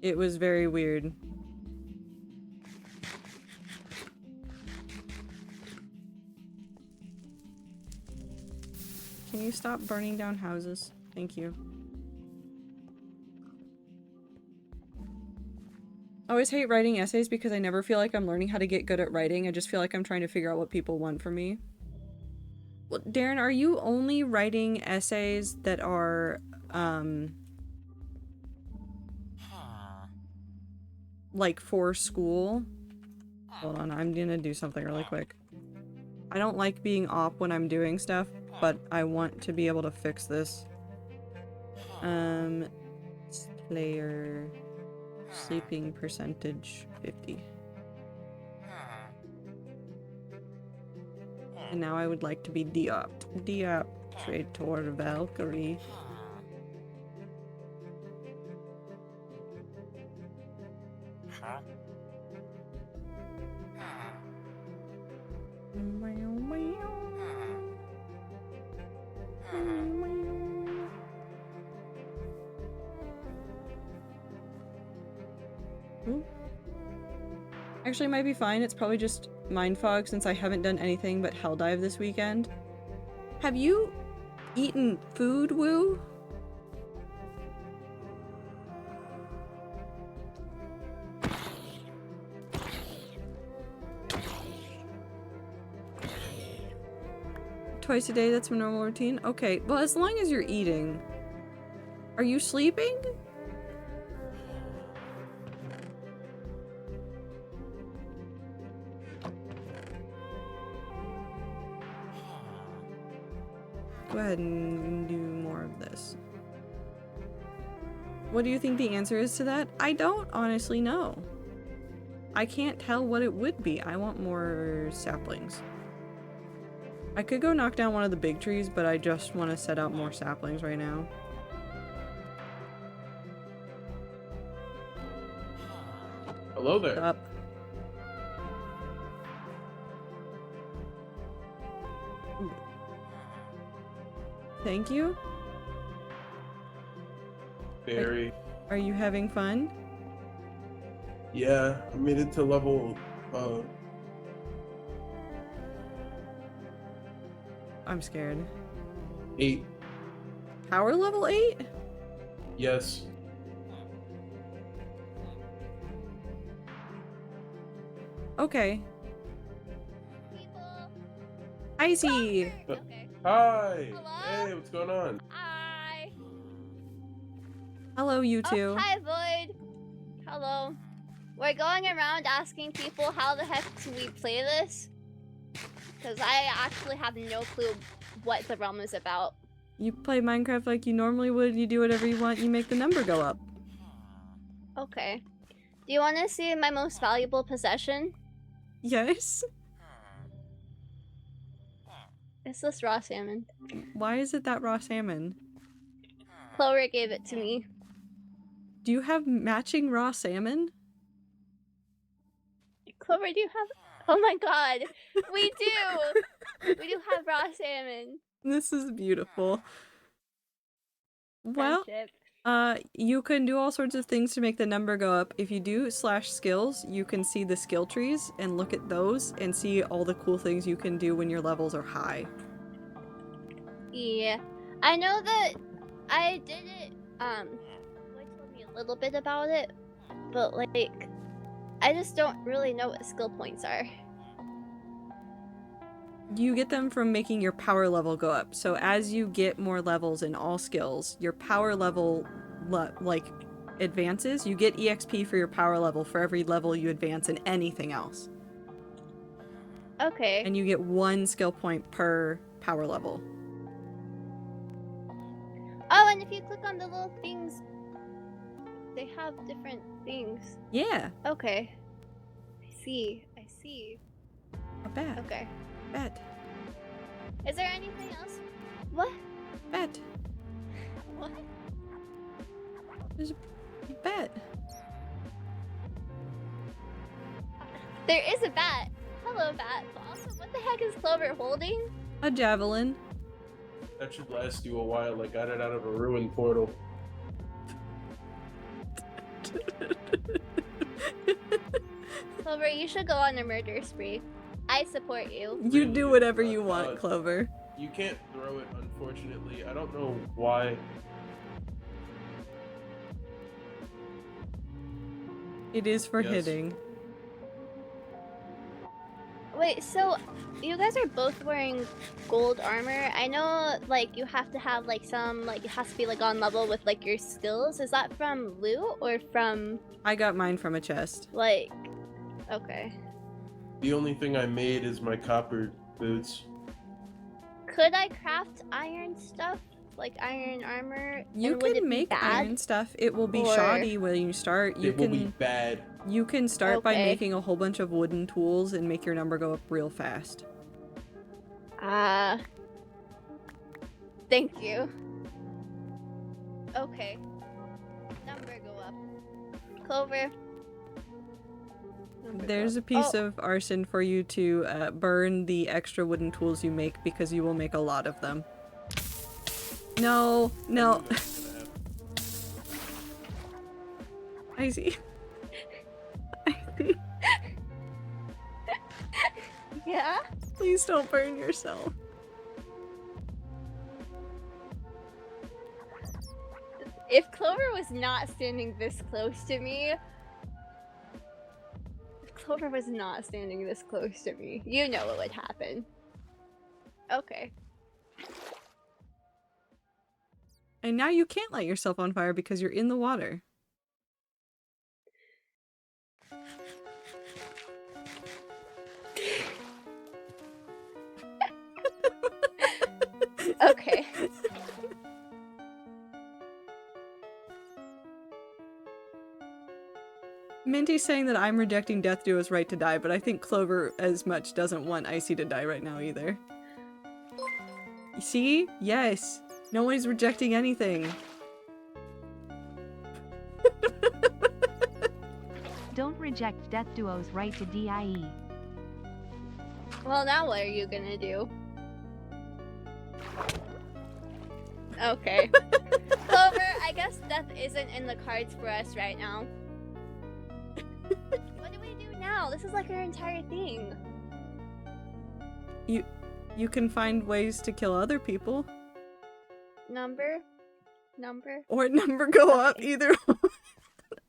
It was very weird. Can you stop burning down houses? Thank you. I always hate writing essays because I never feel like I'm learning how to get good at writing. I just feel like I'm trying to figure out what people want from me. Well, Darren, are you only writing essays that are, like for school? Hold on, I'm gonna do something really quick. I don't like being op when I'm doing stuff, but I want to be able to fix this. Player sleeping percentage 50. And now I would like to be de-opt. De-opt Traitor Valkyrie. Ooh. Actually, it might be fine. It's probably just mind fog since I haven't done anything but Helldive this weekend. Have you eaten food, Woo? Twice a day, that's my normal routine? Okay, well, as long as you're eating. Are you sleeping? Go ahead and do more of this. What do you think the answer is to that? I don't honestly know. I can't tell what it would be. I want more saplings. I could go knock down one of the big trees, but I just want to set out more saplings right now. Hello there. What's up? Thank you. Very. Are you having fun? Yeah, I made it to level, I'm scared. 8. Power level 8? Yes. Okay. People. I see. Okay. Hi. Hello? Hey, what's going on? Hi. Hello, you two. Oh, hi, Void. Hello. We're going around asking people how the heck do we play this? Because I actually have no clue what the realm is about. You play Minecraft like you normally would. You do whatever you want. You make the number go up. Okay. Do you want to see my most valuable possession? Yes. It's this raw salmon. Why is it that raw salmon? Clover gave it to me. Do you have matching raw salmon? Clover, do you have... Oh my god! We do! We do have raw salmon. This is beautiful. Well, Friendship. You can do all sorts of things to make the number go up. If you do /skills, you can see the skill trees and look at those and see all the cool things you can do when your levels are high. Yeah. I know that I did it, Boy told me a little bit about it, but like, I just don't really know what skill points are. You get them from making your power level go up. So as you get more levels in all skills, your power level like advances. You get EXP for your power level for every level you advance in anything else. Okay. And you get 1 skill point per power level. Oh, and if you click on the little things, they have different things. Yeah. Okay. I see. I see. Not bad. Okay. Bet. Is there anything else? What? Bet. What? There's a bet. There is a bat. Hello, bat. But also, what the heck is Clover holding? A javelin. That should last you a while. I got it out of a ruined portal. Clover, you should go on a murder spree. I support you. You Really? do whatever you want, Clover. You can't throw it, unfortunately. I don't know why. It is for Yes. hitting. Wait, so you guys are both wearing gold armor. I know, like, you have to have, like, some, like, it has to be, like, on level with, like, your skills. Is that from loot or from, I got mine from a chest. like, okay. The only thing I made is my copper boots. Could I craft iron stuff? Like iron armor? You and would it can be make bad? iron stuff. It will be Or- shoddy when you start. You It will be can bad. you can start by Okay. making a whole bunch of wooden tools and make your number go up real fast. Thank you. Okay. Number go up. Clover. Number There's go a up. piece Oh, of arson for you to burn the extra wooden tools you make because you will make a lot of them. No, no. I see. I see. yeah? Please don't burn yourself. If Clover was not standing this close to me... If Clover was not standing this close to me, you know what would happen. Okay. And now you can't light yourself on fire because you're in the water. Okay. Minty's saying that I'm rejecting Death Duo's right to die, but I think Clover as much doesn't want Icy to die right now either. See? Yes. No one's rejecting anything. Don't reject Death Duo's right to DIE. Well, now what are you gonna do? Okay. Clover, I guess death isn't in the cards for us right now. What do we do now? This is like our entire thing. You can find ways to kill other people. Number? Or number go up, Okay. either one.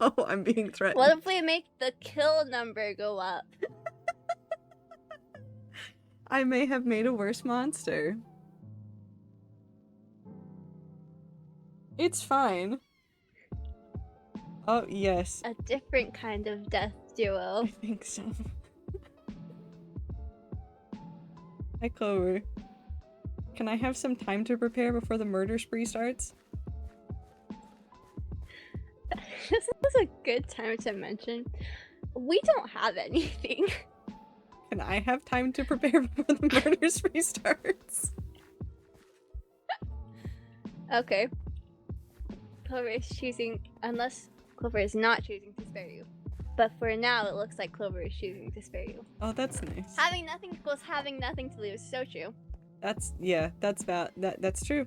Oh, I'm being threatened. What if we make the kill number go up? I may have made a worse monster. It's fine. Oh, yes. A different kind of death duo. I think so. Hi, Clover. Can I have some time to prepare before the murder spree starts? This is a good time to mention. We don't have anything. Can I have time to prepare before the murder spree starts? Okay. Clover is choosing, unless Clover is not choosing to spare you. But for now, it looks like Clover is choosing to spare you. Oh, that's nice. Having nothing equals having nothing to lose. So true. That's, yeah, that's true.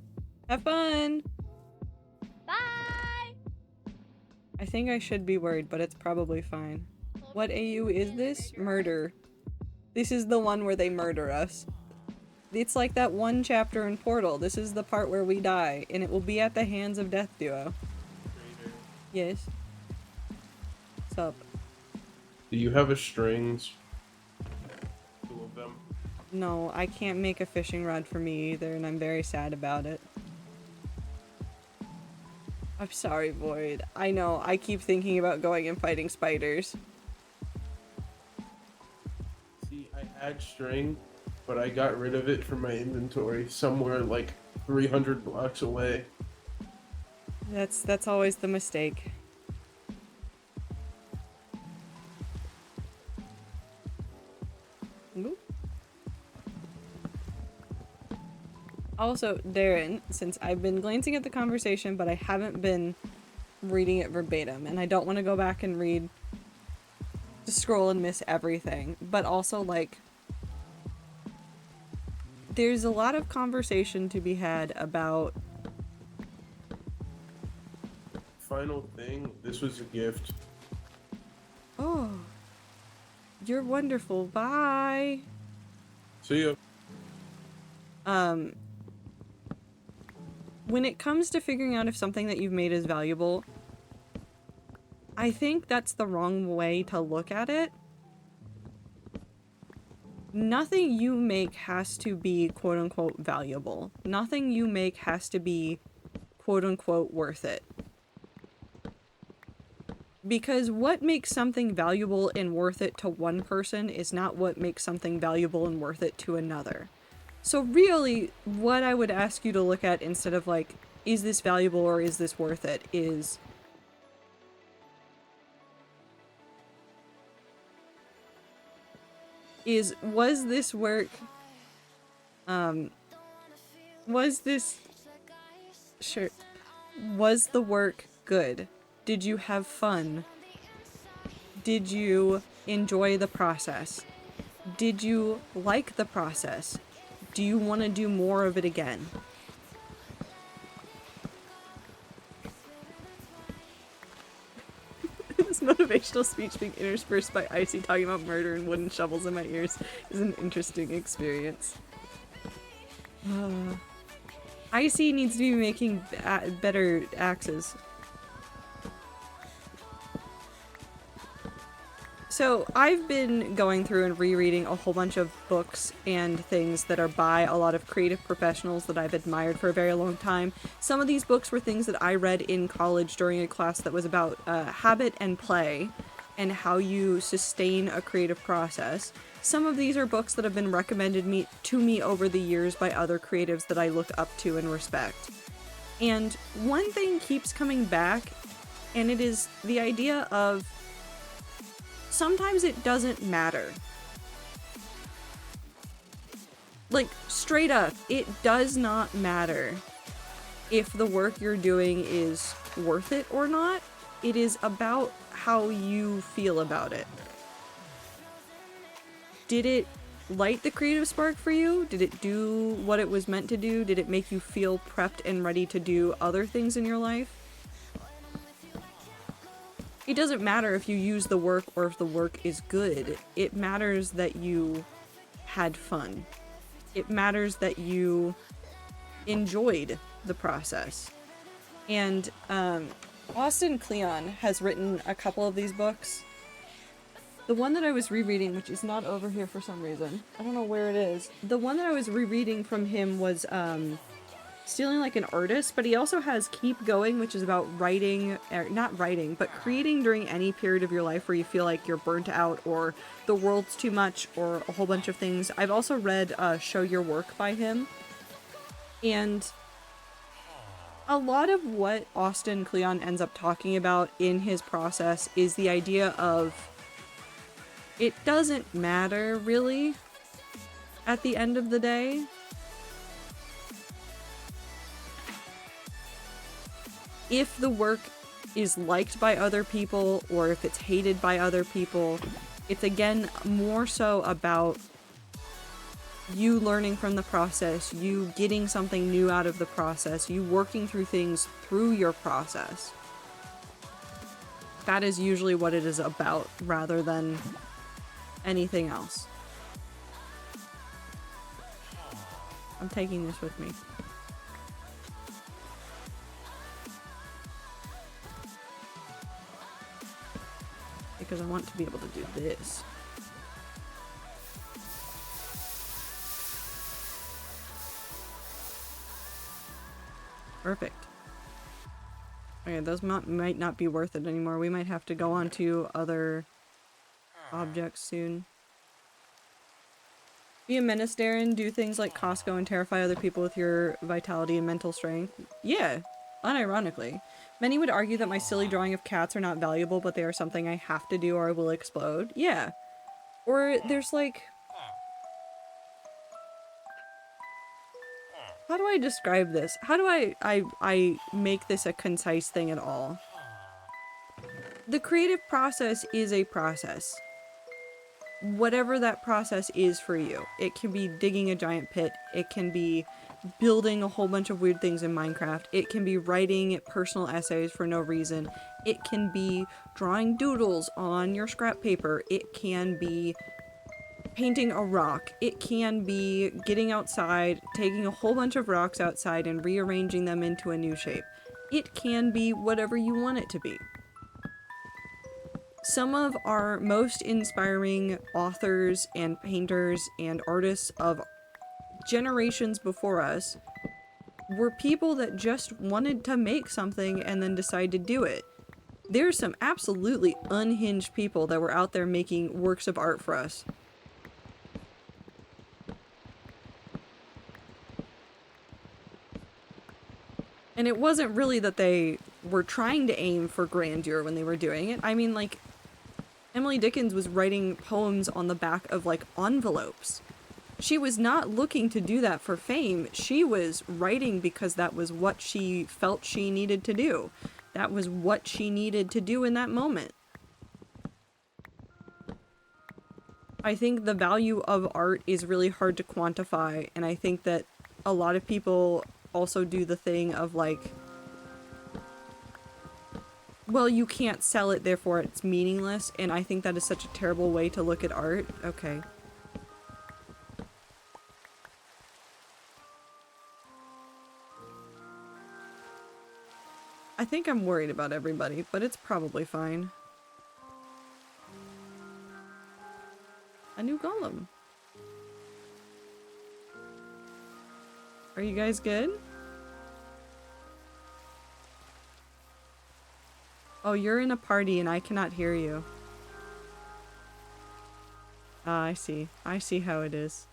Have fun! Bye! I think I should be worried, but it's probably fine. What AU is this? Murder. This is the one where they murder us. It's like that one chapter in Portal. This is the part where we die, and it will be at the hands of Death Duo. Yes. What's up? Do you have a strings? Two of them. No, I can't make a fishing rod for me either, and I'm very sad about it. I'm sorry, Void. I know, I keep thinking about going and fighting spiders. See, I had string, but I got rid of it from my inventory somewhere like 300 blocks away. That's always the mistake. Boop. Also, Darren, since I've been glancing at the conversation, but I haven't been reading it verbatim, and I don't want to go back and read to scroll and miss everything, but also, like, there's a lot of conversation to be had about... Final thing, this was a gift. Oh, you're wonderful. Bye. See ya. When it comes to figuring out if something that you've made is valuable, I think that's the wrong way to look at it. Nothing you make has to be quote-unquote valuable. Nothing you make has to be quote-unquote worth it. Because what makes something valuable and worth it to one person is not what makes something valuable and worth it to another. So really, what I would ask you to look at instead of like, is this valuable or is this worth it, is... was this work... was this... Sure. Was the work good? Did you have fun? Did you enjoy the process? Did you like the process? Do you want to do more of it again? This motivational speech being interspersed by Icy talking about murder and wooden shovels in my ears is an interesting experience. Icy needs to be making better axes. So I've been going through and rereading a whole bunch of books and things that are by a lot of creative professionals that I've admired for a very long time. Some of these books were things that I read in college during a class that was about habit and play and how you sustain a creative process. Some of these are books that have been recommended to me over the years by other creatives that I look up to and respect. And one thing keeps coming back, and it is the idea of sometimes it doesn't matter. Like, straight up, it does not matter if the work you're doing is worth it or not. It is about how you feel about it. Did it light the creative spark for you? Did it do what it was meant to do? Did it make you feel prepped and ready to do other things in your life? It doesn't matter if you use the work or if the work is good. It matters that you had fun. It matters that you enjoyed the process. And Austin Kleon has written a couple of these books. The one that I was rereading, which is not over here for some reason. I don't know where it is. The one that I was rereading from him was Stealing Like an Artist, but he also has Keep Going, which is about writing, not writing, but creating during any period of your life where you feel like you're burnt out or the world's too much or a whole bunch of things. I've also read Show Your Work by him. And a lot of what Austin Kleon ends up talking about in his process is the idea of it doesn't matter, really, at the end of the day. If the work is liked by other people or if it's hated by other people, it's again more so about you learning from the process, you getting something new out of the process, you working through things through your process. That is usually what it is about, rather than anything else. I'm taking this with me. Because I want to be able to do this. Perfect. Okay, those might not be worth it anymore. We might have to go on to other objects soon. Be a menace, Darren. Do things like Costco and terrify other people with your vitality and mental strength. Yeah, unironically. Many would argue that my silly drawing of cats are not valuable, but they are something I have to do or I will explode. Yeah. Or there's like... How do I describe this? How do I make this a concise thing at all? The creative process is a process. Whatever that process is for you. It can be digging a giant pit. It can be building a whole bunch of weird things in Minecraft. It can be writing personal essays for no reason. It can be drawing doodles on your scrap paper. It can be painting a rock. It can be getting outside, taking a whole bunch of rocks outside and rearranging them into a new shape. It can be whatever you want it to be. Some of our most inspiring authors and painters and artists of generations before us were people that just wanted to make something and then decide to do it. There's some absolutely unhinged people that were out there making works of art for us. And it wasn't really that they were trying to aim for grandeur when they were doing it. I mean, like, Emily Dickinson was writing poems on the back of, like, envelopes. She was not looking to do that for fame. She was writing because that was what she felt she needed to do. That was what she needed to do in that moment. I think the value of art is really hard to quantify, and I think that a lot of people also do the thing of, like, well, you can't sell it, therefore it's meaningless, and I think that is such a terrible way to look at art. Okay. I think I'm worried about everybody, but it's probably fine. A new golem. Are you guys good? Oh, you're in a party and I cannot hear you. Ah, I see. I see how it is.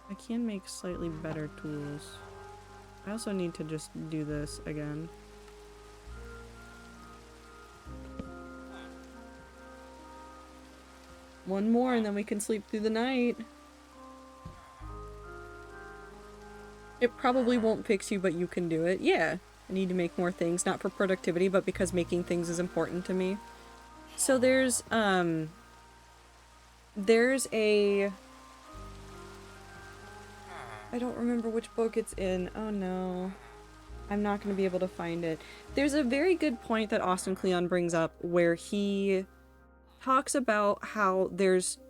I can make slightly better tools. I also need to just do this again. One more and then we can sleep through the night. It probably won't fix you, but you can do it. Yeah, I need to make more things, not for productivity, but because making things is important to me. So there's a... I don't remember which book it's in. Oh no. I'm not going to be able to find it. There's a very good point that Austin Kleon brings up where he talks about how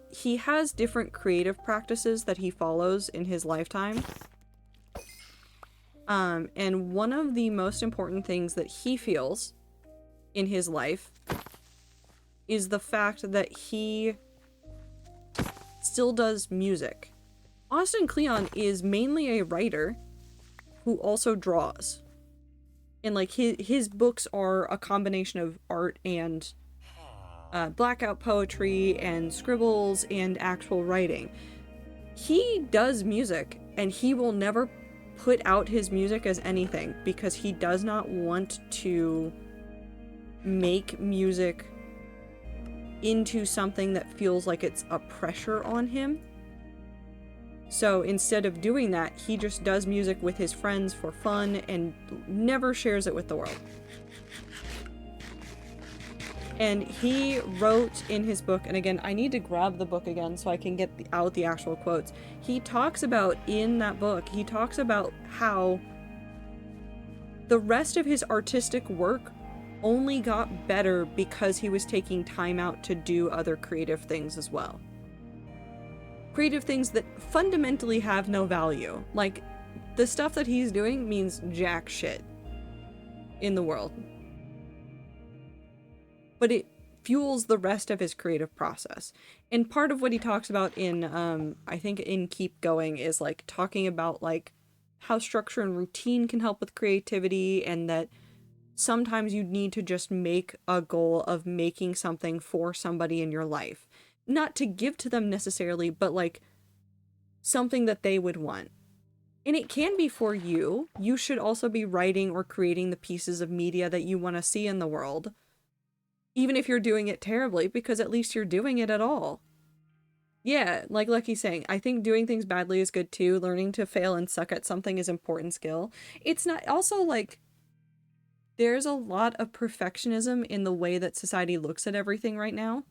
he has different creative practices that he follows in his lifetime. And one of the most important things that he feels in his life is the fact that he still does music. Austin Kleon is mainly a writer who also draws. And like his books are a combination of art and blackout poetry and scribbles and actual writing. He does music and he will never put out his music as anything because he does not want to make music into something that feels like it's a pressure on him. So instead of doing that, he just does music with his friends for fun and never shares it with the world. And he wrote in his book, and again, I need to grab the book again so I can get out the actual quotes. He talks about, in that book, he talks about how the rest of his artistic work only got better because he was taking time out to do other creative things as well. Creative things that fundamentally have no value. Like, the stuff that he's doing means jack shit in the world. But it fuels the rest of his creative process. And part of what he talks about in, I think in Keep Going is like talking about like how structure and routine can help with creativity, and that sometimes you need to just make a goal of making something for somebody in your life. Not to give to them necessarily, but like something that they would want. And it can be for you. You should also be writing or creating the pieces of media that you want to see in the world. Even if you're doing it terribly, because at least you're doing it at all. Yeah, like Lucky's saying, I think doing things badly is good too. Learning to fail and suck at something is important skill. It's not also like there's a lot of perfectionism in the way that society looks at everything right now.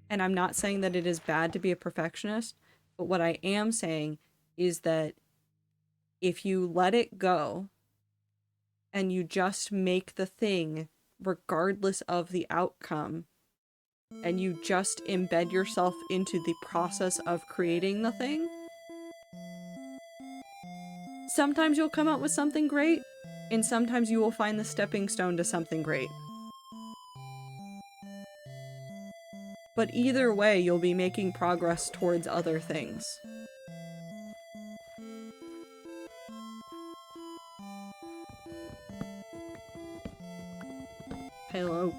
And I'm not saying that it is bad to be a perfectionist, but what I am saying is that if you let it go and you just make the thing regardless of the outcome, and you just embed yourself into the process of creating the thing, sometimes you'll come out with something great, and sometimes you will find the stepping stone to something great. But either way, you'll be making progress towards other things. Pale oak.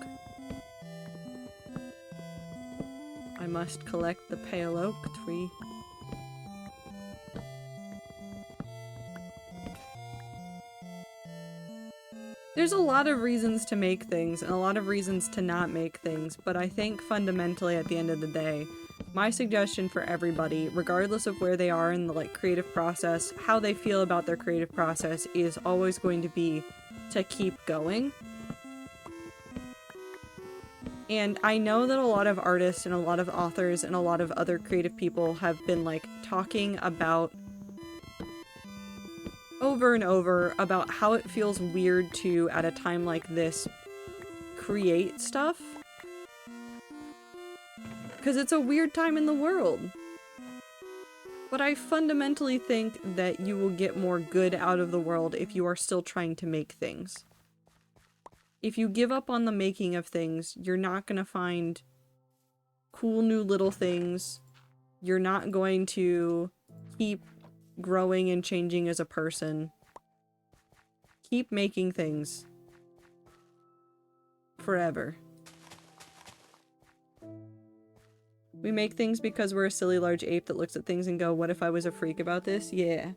I must collect the pale oak tree. There's a lot of reasons to make things and a lot of reasons to not make things, but I think fundamentally at the end of the day, my suggestion for everybody, regardless of where they are in the like creative process, how they feel about their creative process, is always going to be to keep going. And I know that a lot of artists and a lot of authors and a lot of other creative people have been like talking about over and over about how it feels weird to, at a time like this, create stuff. Because it's a weird time in the world. But I fundamentally think that you will get more good out of the world if you are still trying to make things. If you give up on the making of things, you're not going to find cool new little things. You're not going to keep growing and changing as a person. Keep making things. Forever. We make things because we're a silly large ape that looks at things and go, what if I was a freak about this? Yeah.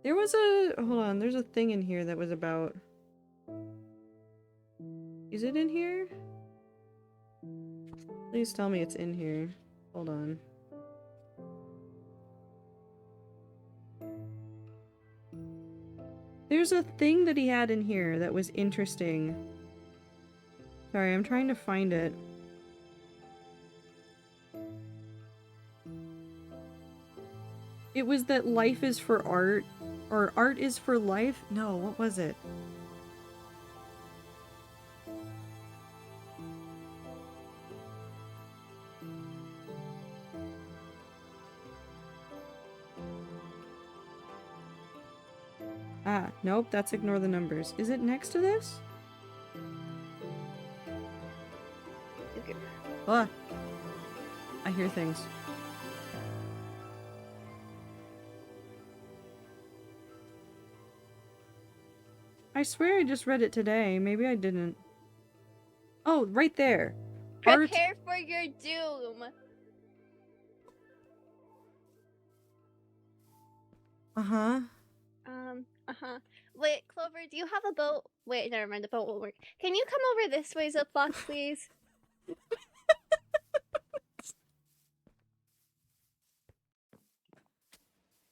There was a... hold on, there's a thing in here that was about... is it in here? Please tell me it's in here. Hold on. There's a thing that he had in here that was interesting. Sorry, I'm trying to find it. It was that life is for art, or art is for life? No, what was it? Ah, nope, that's ignore the numbers. Is it next to this? Okay. Ah, I hear things. I swear I just read it today. Maybe I didn't. Oh, right there. Art. Prepare for your doom. Uh-huh. Wait, Clover, do you have a boat? Wait, never mind, the boat won't work. Can you come over this way, Ziploc, please?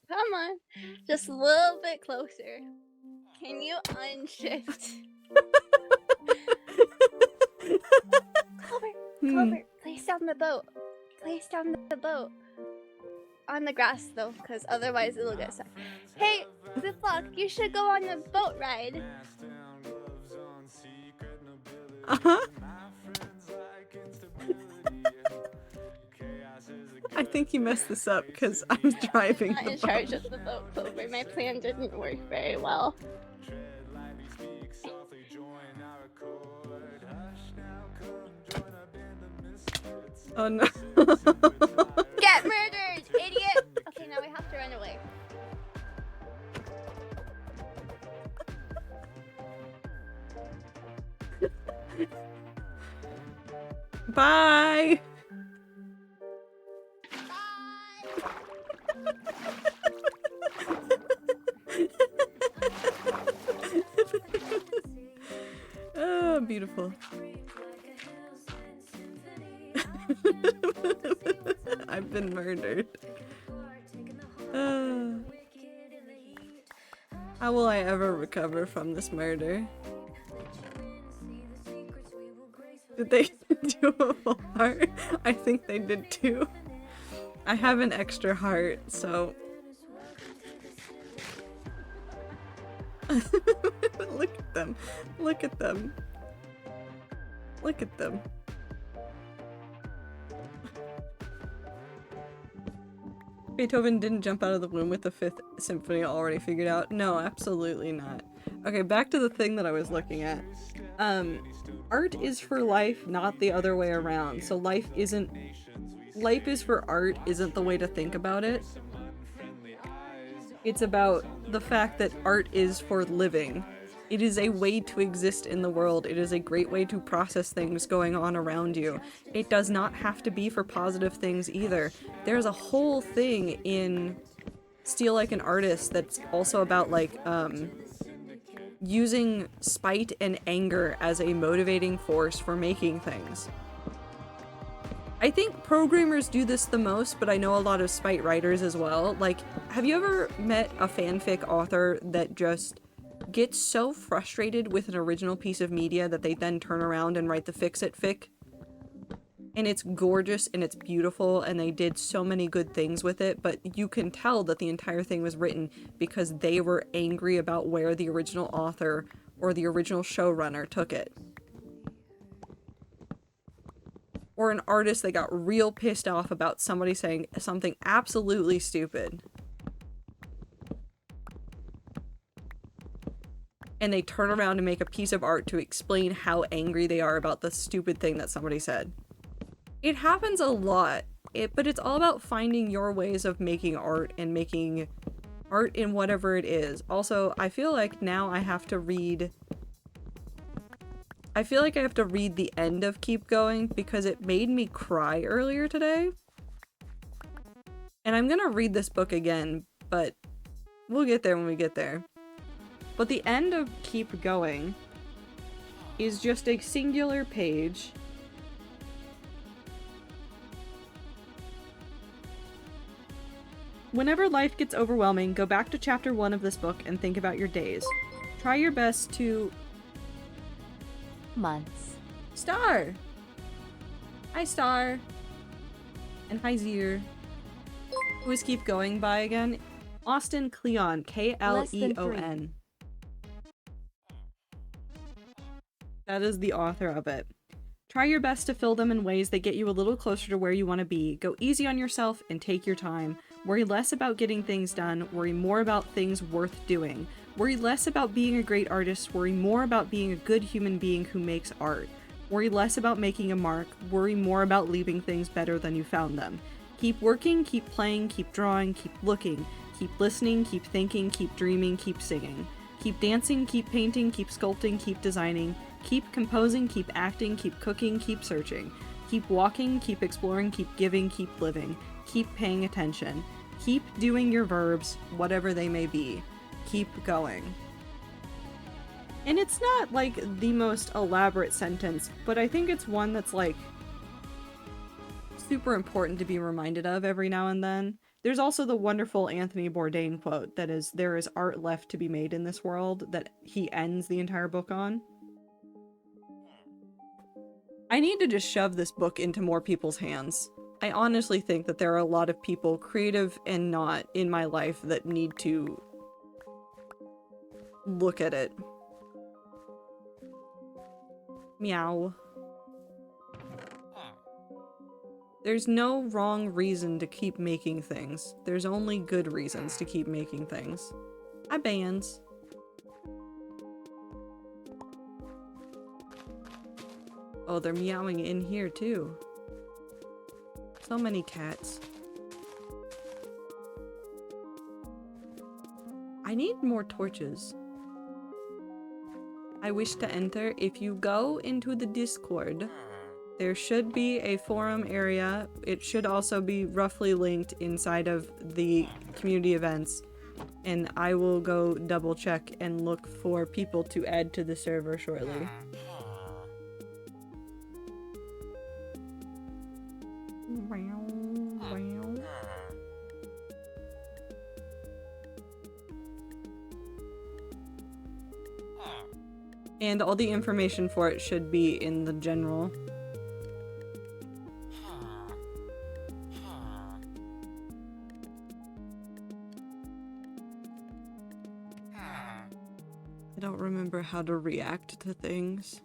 Come on. Just a little bit closer. Can you unshift? Clover, place down the boat. Place down the boat. On the grass, though, because otherwise it'll get stuck. Hey, Ziploc, you should go on a boat ride. Uh-huh. I think you messed this up because I was driving I'm the not in boat. charge of the boat, Clover. My plan didn't work very well. Oh no. Get murdered, idiot! Okay, now we have to run away. Bye. Oh, beautiful. I've been murdered. How will I ever recover from this murder? Did they do a full heart? I think they did too. I have an extra heart, so... Look at them. Look at them. Look at them. Beethoven didn't jump out of the womb with the Fifth Symphony already figured out. No, absolutely not. Okay, back to the thing that I was looking at. Art is for life, not the other way around. So life is for art isn't the way to think about it. It's about the fact that art is for living. It is a way to exist in the world. It is a great way to process things going on around you. It does not have to be for positive things either. There's a whole thing in Steal Like an Artist that's also about like using spite and anger as a motivating force for making things. I think programmers do this the most, but I know a lot of spite writers as well. Like, have you ever met a fanfic author that just gets so frustrated with an original piece of media that they then turn around and write the fix-it fic? And it's gorgeous and it's beautiful and they did so many good things with it, but you can tell that the entire thing was written because they were angry about where the original author or the original showrunner took it. Or an artist that got real pissed off about somebody saying something absolutely stupid. And they turn around and make a piece of art to explain how angry they are about the stupid thing that somebody said. It happens a lot, but it's all about finding your ways of making art and making art in whatever it is. Also, I feel like now I have to read the end of Keep Going because it made me cry earlier today. And I'm gonna read this book again, but we'll get there when we get there. But the end of Keep Going is just a singular page. Whenever life gets overwhelming, go back to chapter 1 of this book and think about your days. Try your best to... Months. Star! Hi, Star. And hi, Zier. Who is Keep Going by again? Austin Kleon. Kleon. That is the author of it. Try your best to fill them in ways that get you a little closer to where you want to be. Go easy on yourself and take your time. Worry less about getting things done. Worry more about things worth doing. Worry less about being a great artist. Worry more about being a good human being who makes art. Worry less about making a mark. Worry more about leaving things better than you found them. Keep working, keep playing, keep drawing, keep looking, keep listening, keep thinking, keep dreaming, keep singing. Keep dancing, keep painting, keep sculpting, keep designing. Keep composing, keep acting, keep cooking, keep searching. Keep walking, keep exploring, keep giving, keep living. Keep paying attention. Keep doing your verbs, whatever they may be. Keep going. And it's not like the most elaborate sentence, but I think it's one that's like super important to be reminded of every now and then. There's also the wonderful Anthony Bourdain quote that is, "There is art left to be made in this world," that he ends the entire book on. I need to just shove this book into more people's hands. I honestly think that there are a lot of people, creative and not, in my life that need to look at it. Meow. There's no wrong reason to keep making things. There's only good reasons to keep making things. Hi, bands. Oh, they're meowing in here too. So many cats. I need more torches. I wish to enter. If you go into the Discord, there should be a forum area. It should also be roughly linked inside of the community events. And I will go double check and look for people to add to the server shortly. And all the information for it should be in the general. I don't remember how to react to things.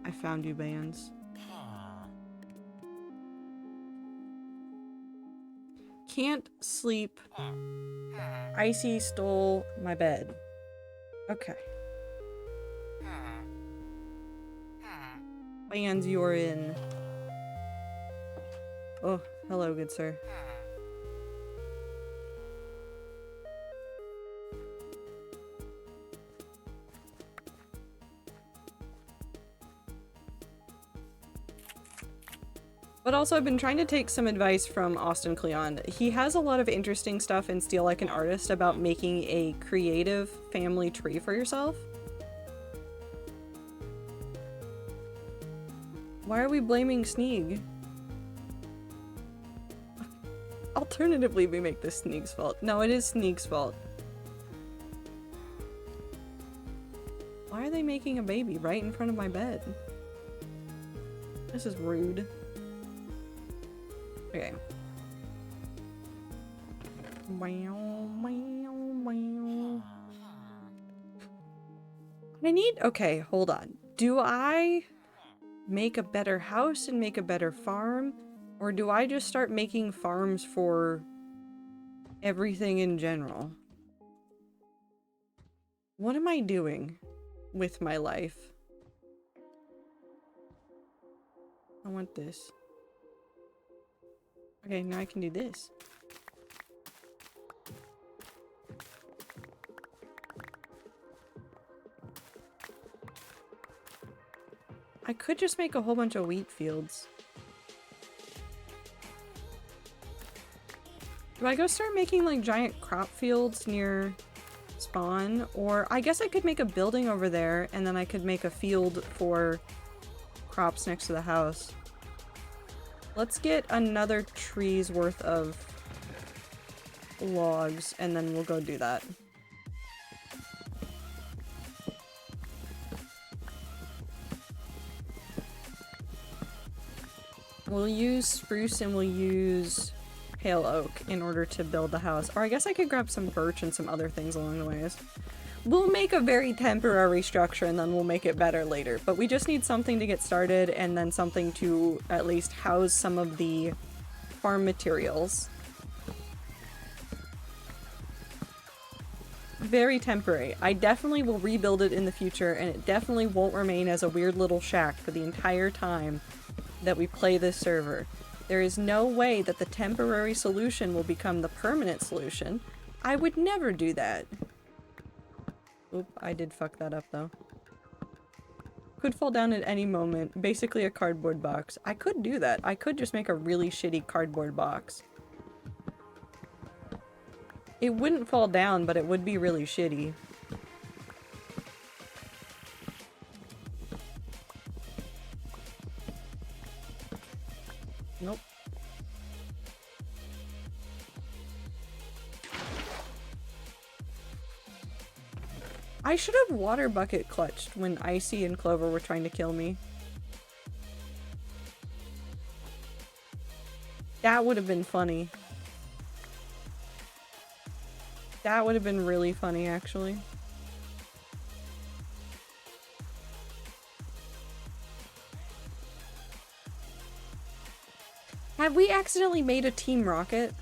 I found you, bands. Can't sleep. Icy stole my bed. Okay. Bands, you're in. Oh, hello, good sir. But also, I've been trying to take some advice from Austin Kleon. He has a lot of interesting stuff in Steal Like an Artist about making a creative family tree for yourself. Why are we blaming Sneeg? Alternatively, we make this Sneeg's fault. No, it is Sneeg's fault. Why are they making a baby right in front of my bed? This is rude. Okay. I need- okay, hold on. Do I make a better house and make a better farm? Or do I just start making farms for everything in general? What am I doing with my life? I want this. Okay, now I can do this. I could just make a whole bunch of wheat fields. Do I go start making like giant crop fields near spawn? Or I guess I could make a building over there and then I could make a field for crops next to the house. Let's get another tree's worth of logs and then we'll go do that. We'll use spruce and we'll use pale oak in order to build the house. Or I guess I could grab some birch and some other things along the ways. We'll make a very temporary structure and then we'll make it better later. But we just need something to get started and then something to at least house some of the farm materials. Very temporary. I definitely will rebuild it in the future and it definitely won't remain as a weird little shack for the entire time that we play this server. There is no way that the temporary solution will become the permanent solution. I would never do that. Oop, I did fuck that up though. Could fall down at any moment. Basically a cardboard box. I could do that. I could just make a really shitty cardboard box. It wouldn't fall down, but it would be really shitty. Nope. I should have water bucket clutched when Icy and Clover were trying to kill me. That would have been funny. That would have been really funny, actually. Have we accidentally made a Team Rocket?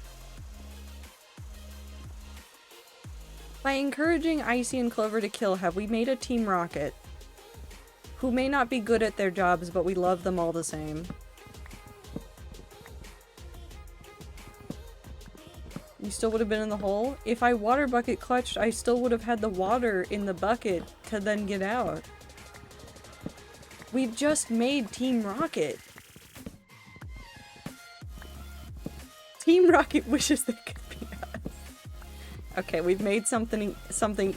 By encouraging Icy and Clover to kill, have we made a Team Rocket? Who may not be good at their jobs, but we love them all the same. You still would have been in the hole? If I water bucket clutched, I still would have had the water in the bucket to then get out. We've just made Team Rocket. Team Rocket wishes they could be us. Okay, we've made something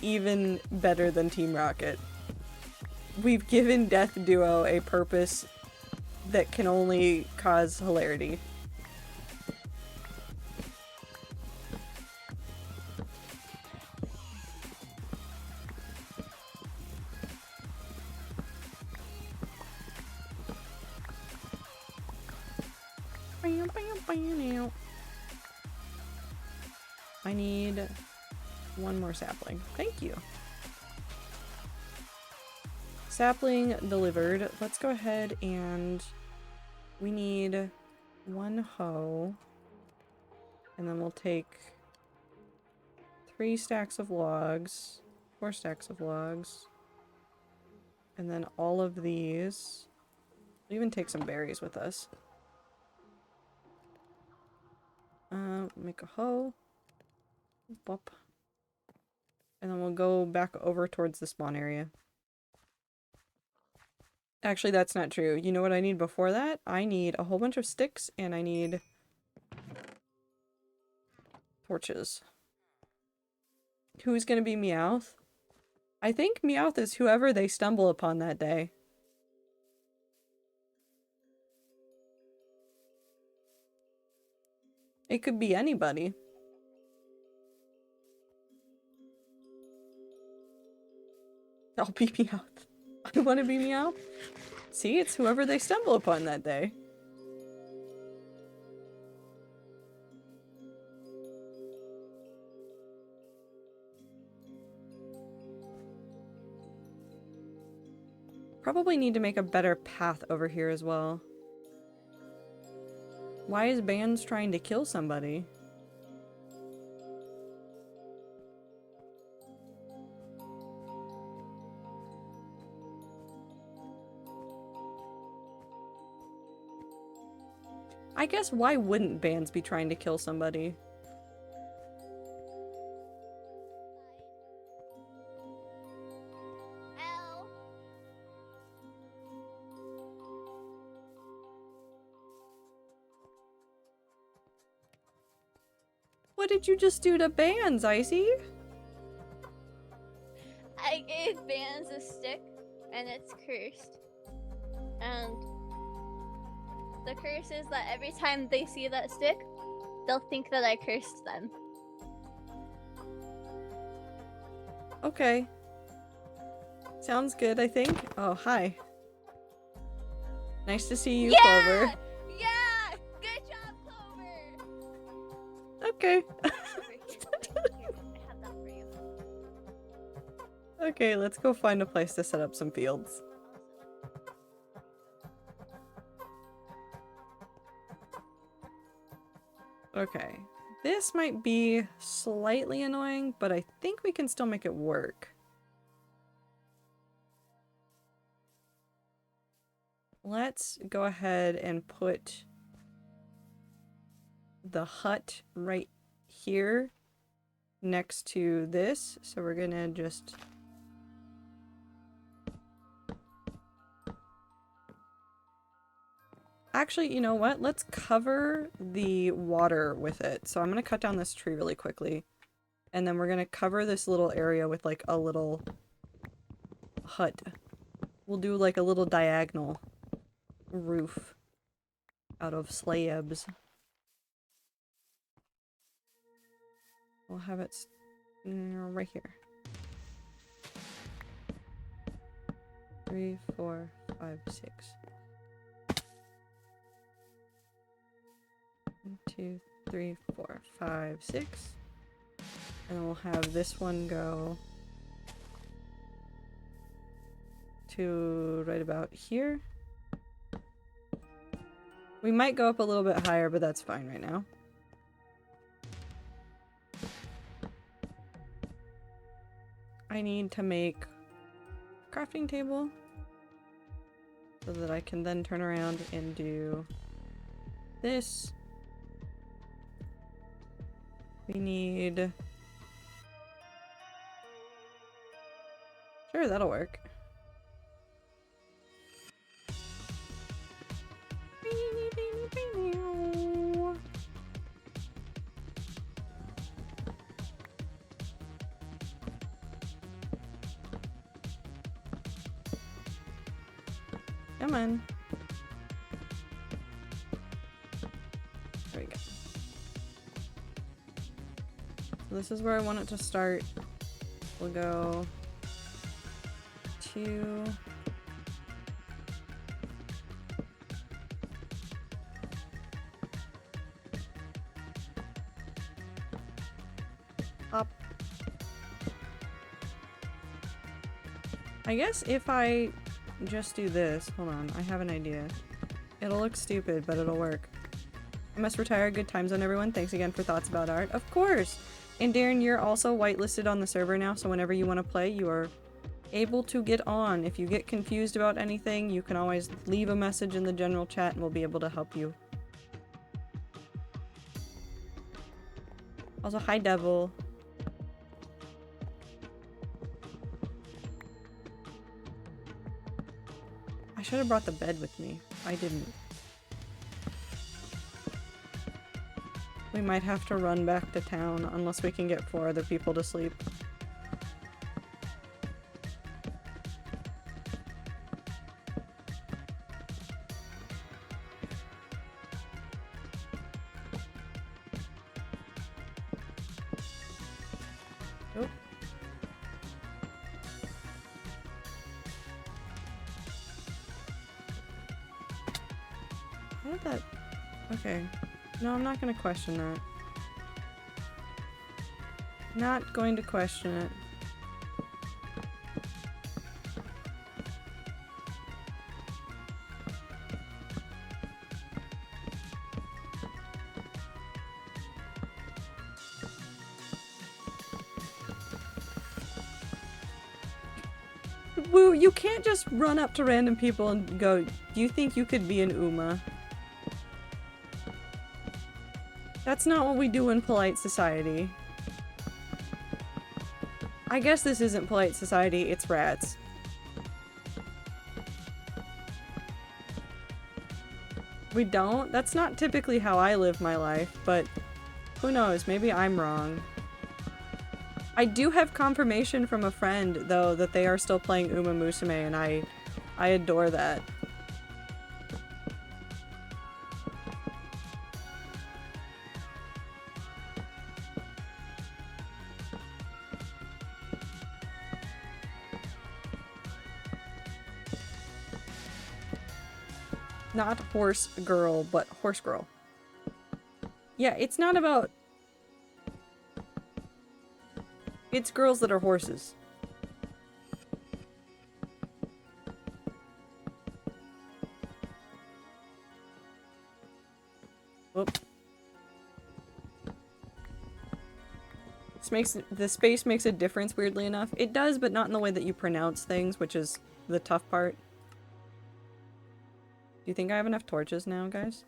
even better than Team Rocket. We've given Death Duo a purpose that can only cause hilarity. I need one more sapling. Thank you. Sapling delivered. Let's go ahead and we need one hoe. And then we'll take 3 stacks of logs, 4 stacks of logs. And then all of these. We'll even take some berries with us. Make a hoe. Bop. And then we'll go back over towards the spawn area. Actually, that's not true. You know what I need before that? I need a whole bunch of sticks and I need torches. Who's gonna be Meowth? I think Meowth is whoever they stumble upon that day. It could be anybody. I'll be Meowth. I want to be Meowth. See, it's whoever they stumble upon that day. Probably need to make a better path over here as well. Why is Bands trying to kill somebody? I guess why wouldn't Bands be trying to kill somebody? Ow. What did you just do to Bands, Icy? I gave Vans a stick, and it's cursed. And the curse is that every time they see that stick, they'll think that I cursed them. Okay. Sounds good, I think. Oh, hi. Nice to see you, Clover. Yeah! Good job, Clover! Okay. Over here. I have that for you. Okay, let's go find a place to set up some fields. Okay. This might be slightly annoying, but I think we can still make it work. Let's go ahead and put the hut right here next to this. So we're gonna just... Actually, you know what? Let's cover the water with it. So I'm gonna cut down this tree really quickly. And then we're gonna cover this little area with like a little hut. We'll do like a little diagonal roof out of slabs. We'll have it right here. 3, 4, 5, 6. 1, 2, 3, 4, 5, 6. And then we'll have this one go to right about here. We might go up a little bit higher, but that's fine right now. I need to make a crafting table so that I can then turn around and do this. We need... Sure, that'll work. Come on. There we go. So this is where I want it to start. We'll go 2. Up. I guess if I just do this, hold on, I have an idea. It'll look stupid, but it'll work. I must retire. Good times on everyone. Thanks again for thoughts about art. Of course! And Darren, you're also whitelisted on the server now, so whenever you want to play, you are able to get on. If you get confused about anything, you can always leave a message in the general chat and we'll be able to help you. Also, hi Devil. I should have brought the bed with me. I didn't. We might have to run back to town unless we can get 4 other people to sleep. Nope. How did that... Okay. No, I'm not going to question that. Not going to question it. Woo, you can't just run up to random people and go, do you think you could be an Uma? That's not what we do in polite society. I guess this isn't polite society, it's rats. We don't? That's not typically how I live my life, but who knows, maybe I'm wrong. I do have confirmation from a friend, though, that they are still playing Uma Musume, and I adore that. Not horse girl, but horse girl. Yeah, it's not about... It's girls that are horses. Whoop. The space makes a difference, weirdly enough. It does, but not in the way that you pronounce things, which is the tough part. Do you think I have enough torches now, guys?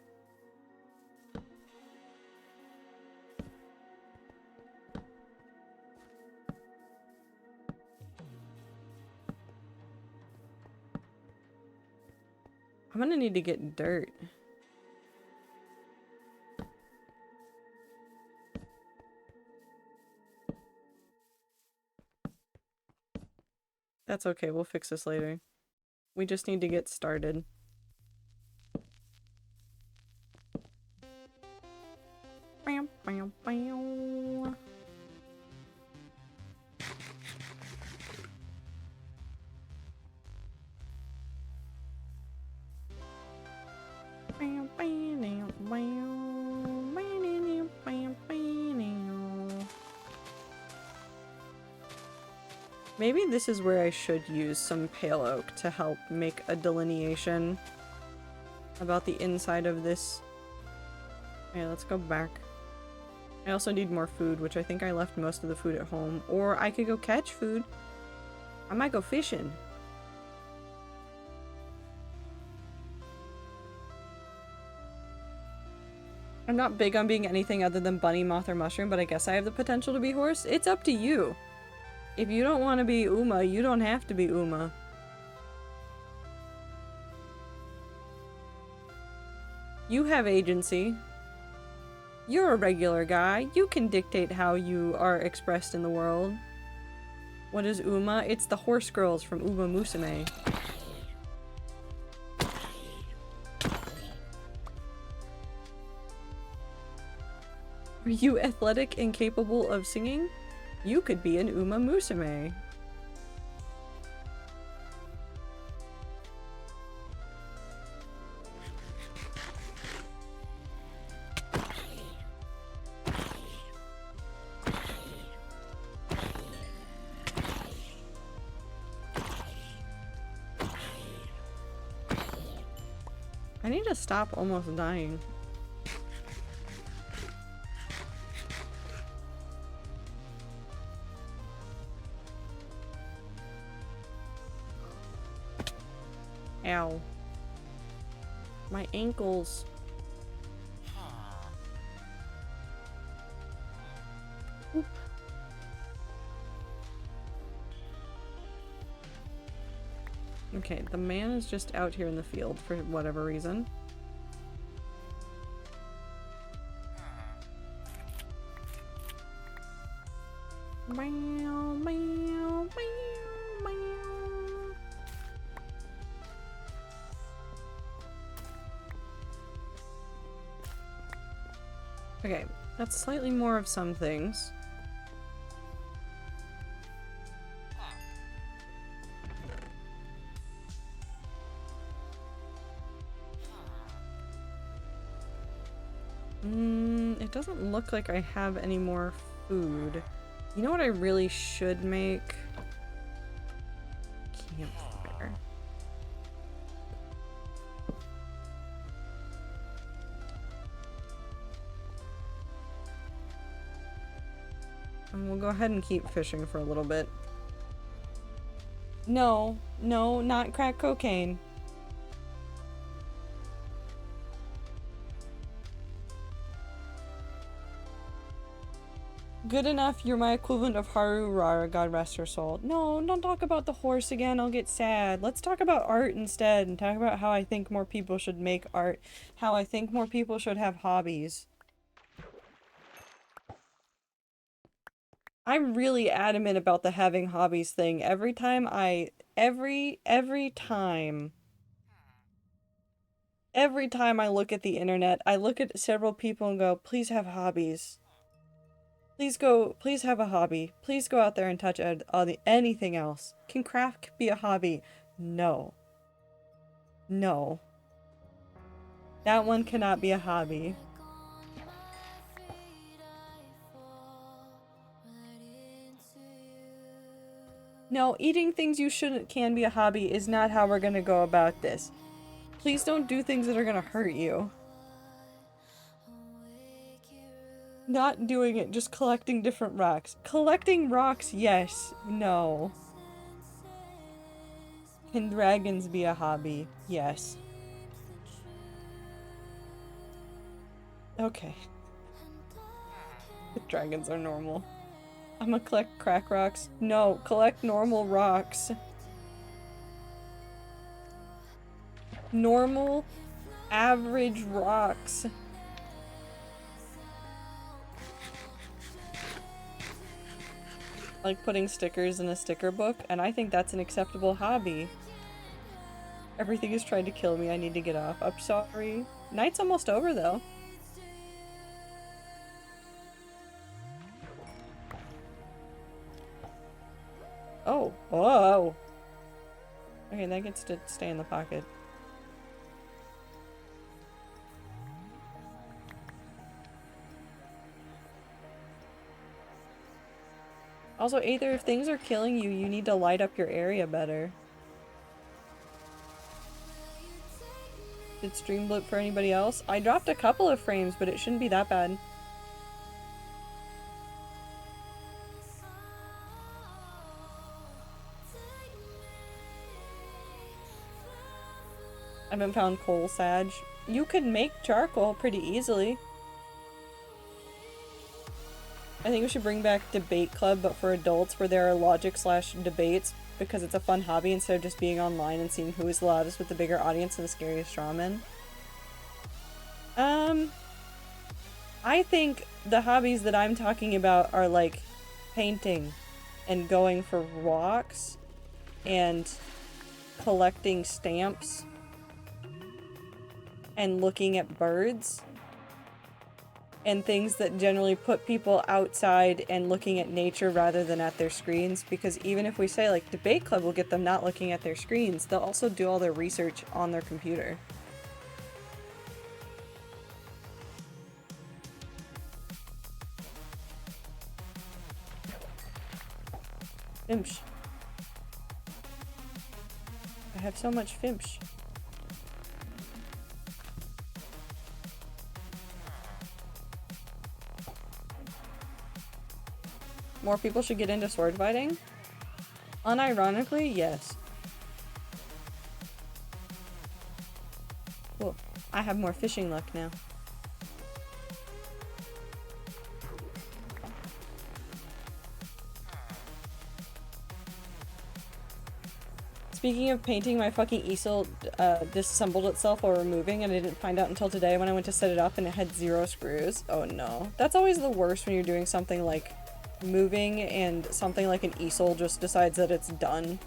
I'm gonna need to get dirt. That's okay, we'll fix this later. We just need to get started. Bam, bam, bam. Maybe this is where I should use some pale oak to help make a delineation about the inside of this. Okay, let's go back. I also need more food, which I think I left most of the food at home. Or I could go catch food. I might go fishing. I'm not big on being anything other than bunny, moth, or mushroom, but I guess I have the potential to be horse. It's up to you. If you don't want to be Uma, you don't have to be Uma. You have agency. You're a regular guy. You can dictate how you are expressed in the world. What is Uma? It's the horse girls from Uma Musume. Are you athletic and capable of singing? You could be an Uma Musume. I need to stop almost dying. Ow. My ankles. Oop. Okay, the man is just out here in the field for whatever reason. Meow, meow, meow, meow. Okay, that's slightly more of some things. It doesn't look like I have any more food. You know what I really should make? Campfire. And we'll go ahead and keep fishing for a little bit. No, no, not crack cocaine. Good enough, you're my equivalent of Haru Rara, God rest her soul. No, don't talk about the horse again, I'll get sad. Let's talk about art instead, and talk about how I think more people should make art. How I think more people should have hobbies. I'm really adamant about the having hobbies thing. Every time I look at the internet, I look at several people and go, please have hobbies. Please have a hobby. Please go out there and touch anything else. Can craft be a hobby? No. No. That one cannot be a hobby. No, eating things you shouldn't can be a hobby is not how we're gonna go about this. Please don't do things that are gonna hurt you. Not doing it, just collecting different rocks. Collecting rocks, yes. No. Can dragons be a hobby? Yes. Okay. The dragons are normal. I'm gonna collect crack rocks. No, collect normal rocks. Normal, average rocks. Like putting stickers in a sticker book, and I think that's an acceptable hobby. Everything is trying to kill me, I need to get off. I'm sorry. Night's almost over, though. Oh, whoa! Okay, that gets to stay in the pocket. Also, Aether, if things are killing you, you need to light up your area better. Did stream blip for anybody else? I dropped a couple of frames, but it shouldn't be that bad. I haven't found coal, Sag. You could make charcoal pretty easily. I think we should bring back debate club, but for adults, where there are logic/debates, because it's a fun hobby instead of just being online and seeing who is the loudest with the bigger audience and the scariest strawman. I think the hobbies that I'm talking about are like painting and going for walks and collecting stamps and looking at birds and things that generally put people outside and looking at nature rather than at their screens, because even if we say like debate club will get them not looking at their screens, they'll also do all their research on their computer. Fimsh. I have so much fimsh. More people should get into sword fighting? Unironically, yes. Cool. I have more fishing luck now. Speaking of painting, my fucking easel disassembled itself while removing, and I didn't find out until today when I went to set it up and it had 0 screws. Oh no. That's always the worst when you're doing something like moving and something like an easel just decides that it's done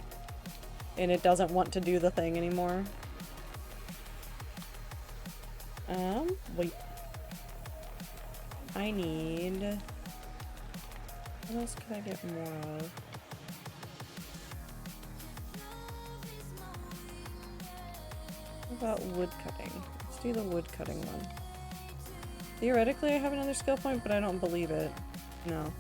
and it doesn't want to do the thing anymore. Wait. I need... What else could I get more of? What about wood cutting? Let's do the wood cutting one. Theoretically, I have another skill point, but I don't believe it. No.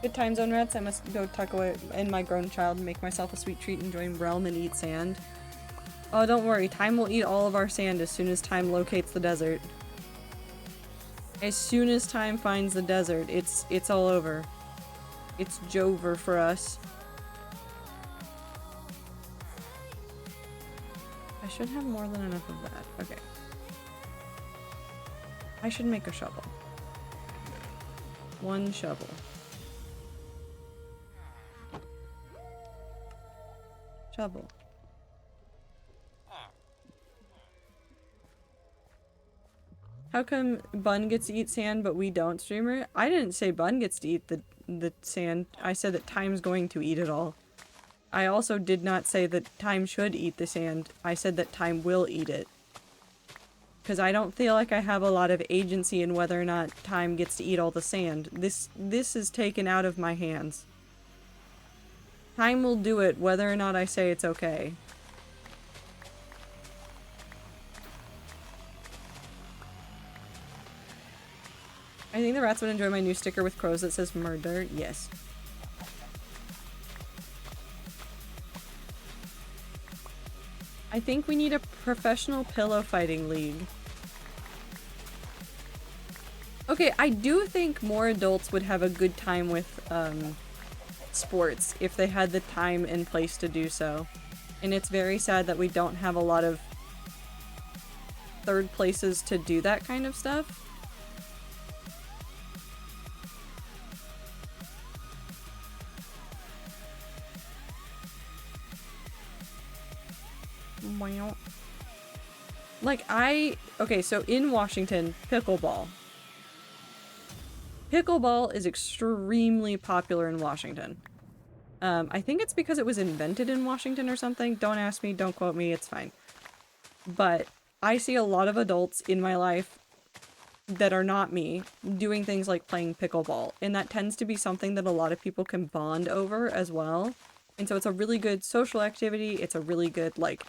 Good time zone, rats. I must go tuck away in my grown child and make myself a sweet treat and join Realm and eat sand. Oh, don't worry. Time will eat all of our sand as soon as time locates the desert. As soon as time finds the desert, it's all over. It's Jover for us. I should have more than enough of that. Okay. I should make a shovel. 1 shovel. Shovel. How come Bun gets to eat sand but we don't, streamer? I didn't say Bun gets to eat the sand. I said that Time's going to eat it all. I also did not say that Time should eat the sand. I said that Time will eat it. Because I don't feel like I have a lot of agency in whether or not Time gets to eat all the sand. This is taken out of my hands. Time will do it whether or not I say it's okay. I think the rats would enjoy my new sticker with crows that says murder. Yes. I think we need a professional pillow fighting league. Okay, I do think more adults would have a good time with sports if they had the time and place to do so. And it's very sad that we don't have a lot of third places to do that kind of stuff. Like, okay, so in Washington, pickleball. Pickleball is extremely popular in Washington. I think it's because it was invented in Washington or something. Don't ask me, don't quote me, it's fine. But I see a lot of adults in my life that are not me doing things like playing pickleball. And that tends to be something that a lot of people can bond over as well. And so it's a really good social activity. It's a really good, like,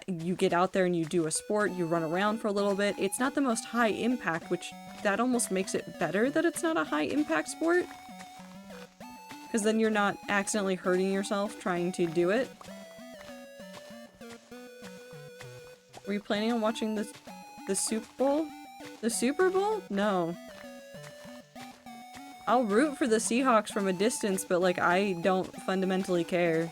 you get out there and you do a sport, you run around for a little bit. It's not the most high impact, which that almost makes it better that it's not a high impact sport. Because then you're not accidentally hurting yourself trying to do it. Were you planning on watching the Super Bowl? The Super Bowl? No. I'll root for the Seahawks from a distance, but like I don't fundamentally care.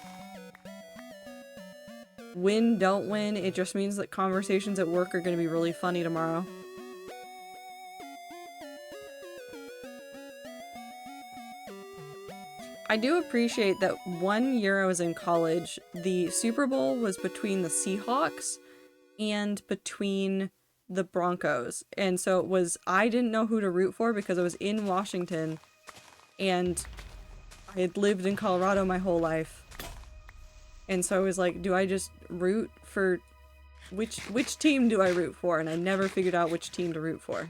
Win, don't win, it just means that conversations at work are going to be really funny tomorrow. I do appreciate that 1 year I was in college, the Super Bowl was between the Seahawks and between the Broncos. And so it was, I didn't know who to root for because I was in Washington and I had lived in Colorado my whole life. And so I was like, do I just root for which team do I root for? And I never figured out which team to root for.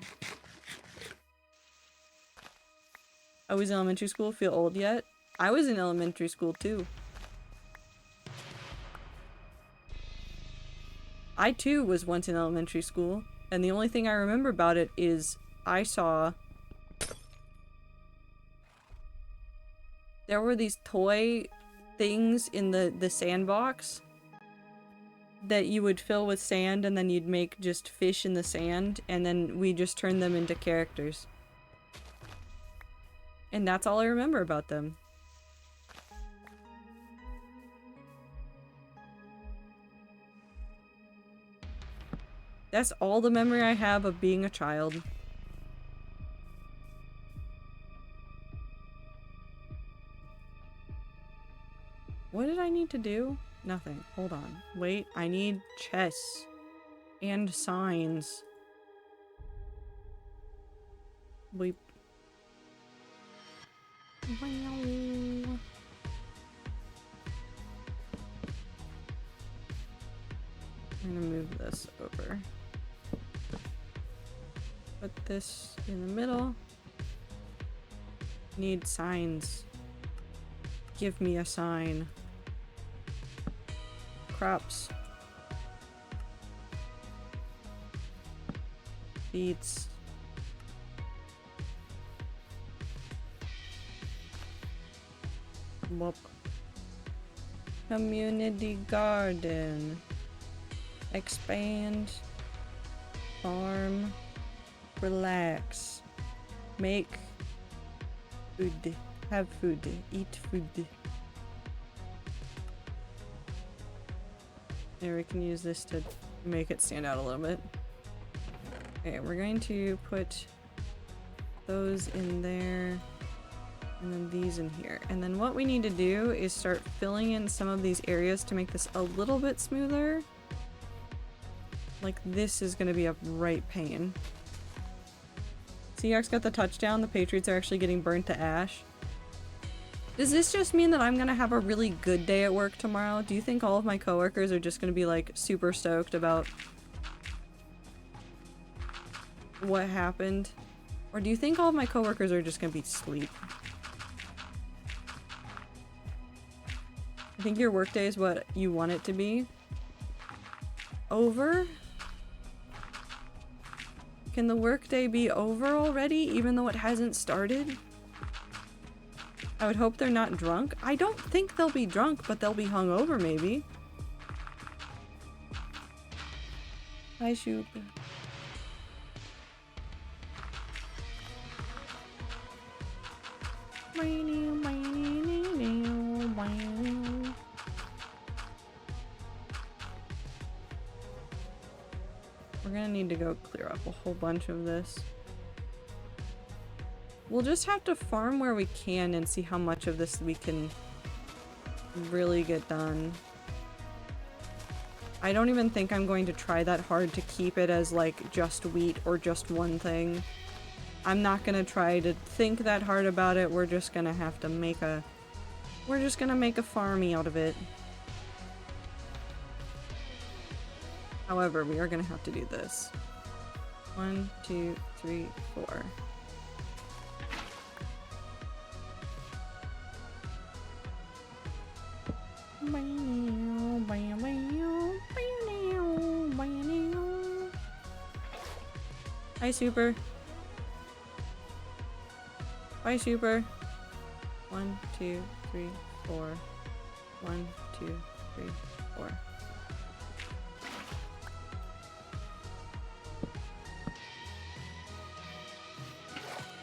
I was in elementary school, feel old yet? I was in elementary school too. I too was once in elementary school, and the only thing I remember about it is I saw there were these toy things in the sandbox that you would fill with sand and then you'd make just fish in the sand and then we just turned them into characters. And that's all I remember about them. That's all the memory I have of being a child. What did I need to do? Nothing. Hold on. Wait, I need chess. And signs. Weep. I'm gonna move this over. Put this in the middle. Need signs. Give me a sign. Crops. Beets. Whoop. Community garden. Expand. Farm. Relax. Make food. Have food. Eat food. There, we can use this to make it stand out a little bit. Okay, we're going to put those in there. And then these in here. And then what we need to do is start filling in some of these areas to make this a little bit smoother. Like this is gonna be a right pain. Seahawks got the touchdown. The Patriots are actually getting burnt to ash. Does this just mean that I'm gonna have a really good day at work tomorrow? Do you think all of my coworkers are just gonna be like super stoked about what happened? Or do you think all of my coworkers are just gonna be asleep? I think your workday is what you want it to be. Over? Can the workday be over already, even though it hasn't started? I would hope they're not drunk. I don't think they'll be drunk, but they'll be hungover, maybe. Hi, Shoop. We're gonna need to go clear up a whole bunch of this. We'll just have to farm where we can and see how much of this we can really get done. I don't even think I'm going to try that hard to keep it as like just wheat or just one thing. I'm not gonna try to think that hard about it. We're just gonna have to make a... We're just gonna make a farmy out of it. However, we are gonna have to do this. 1, 2, 3, 4. Hi, Super. Bye, Super. 1, 2, 3, 4. 1, 2, 3, 4.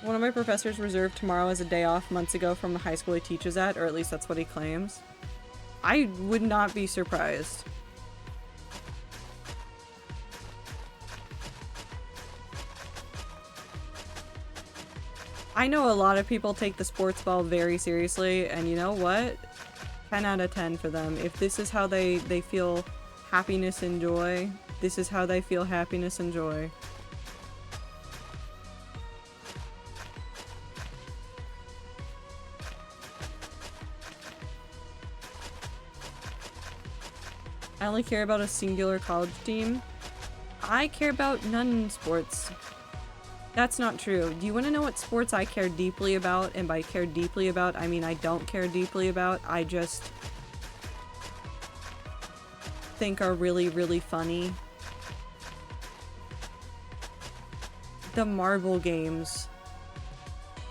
One of my professors reserved tomorrow as a day off months ago from the high school he teaches at, or at least that's what he claims. I would not be surprised. I know a lot of people take the sports ball very seriously, and you know what? 10 out of 10 for them. If this is how they feel happiness and joy, this is how they feel happiness and joy. I only care about a singular college team. I care about none in sports. That's not true. Do you want to know what sports I care deeply about? And by care deeply about, I mean I don't care deeply about. I just think are really, really funny. The marble games.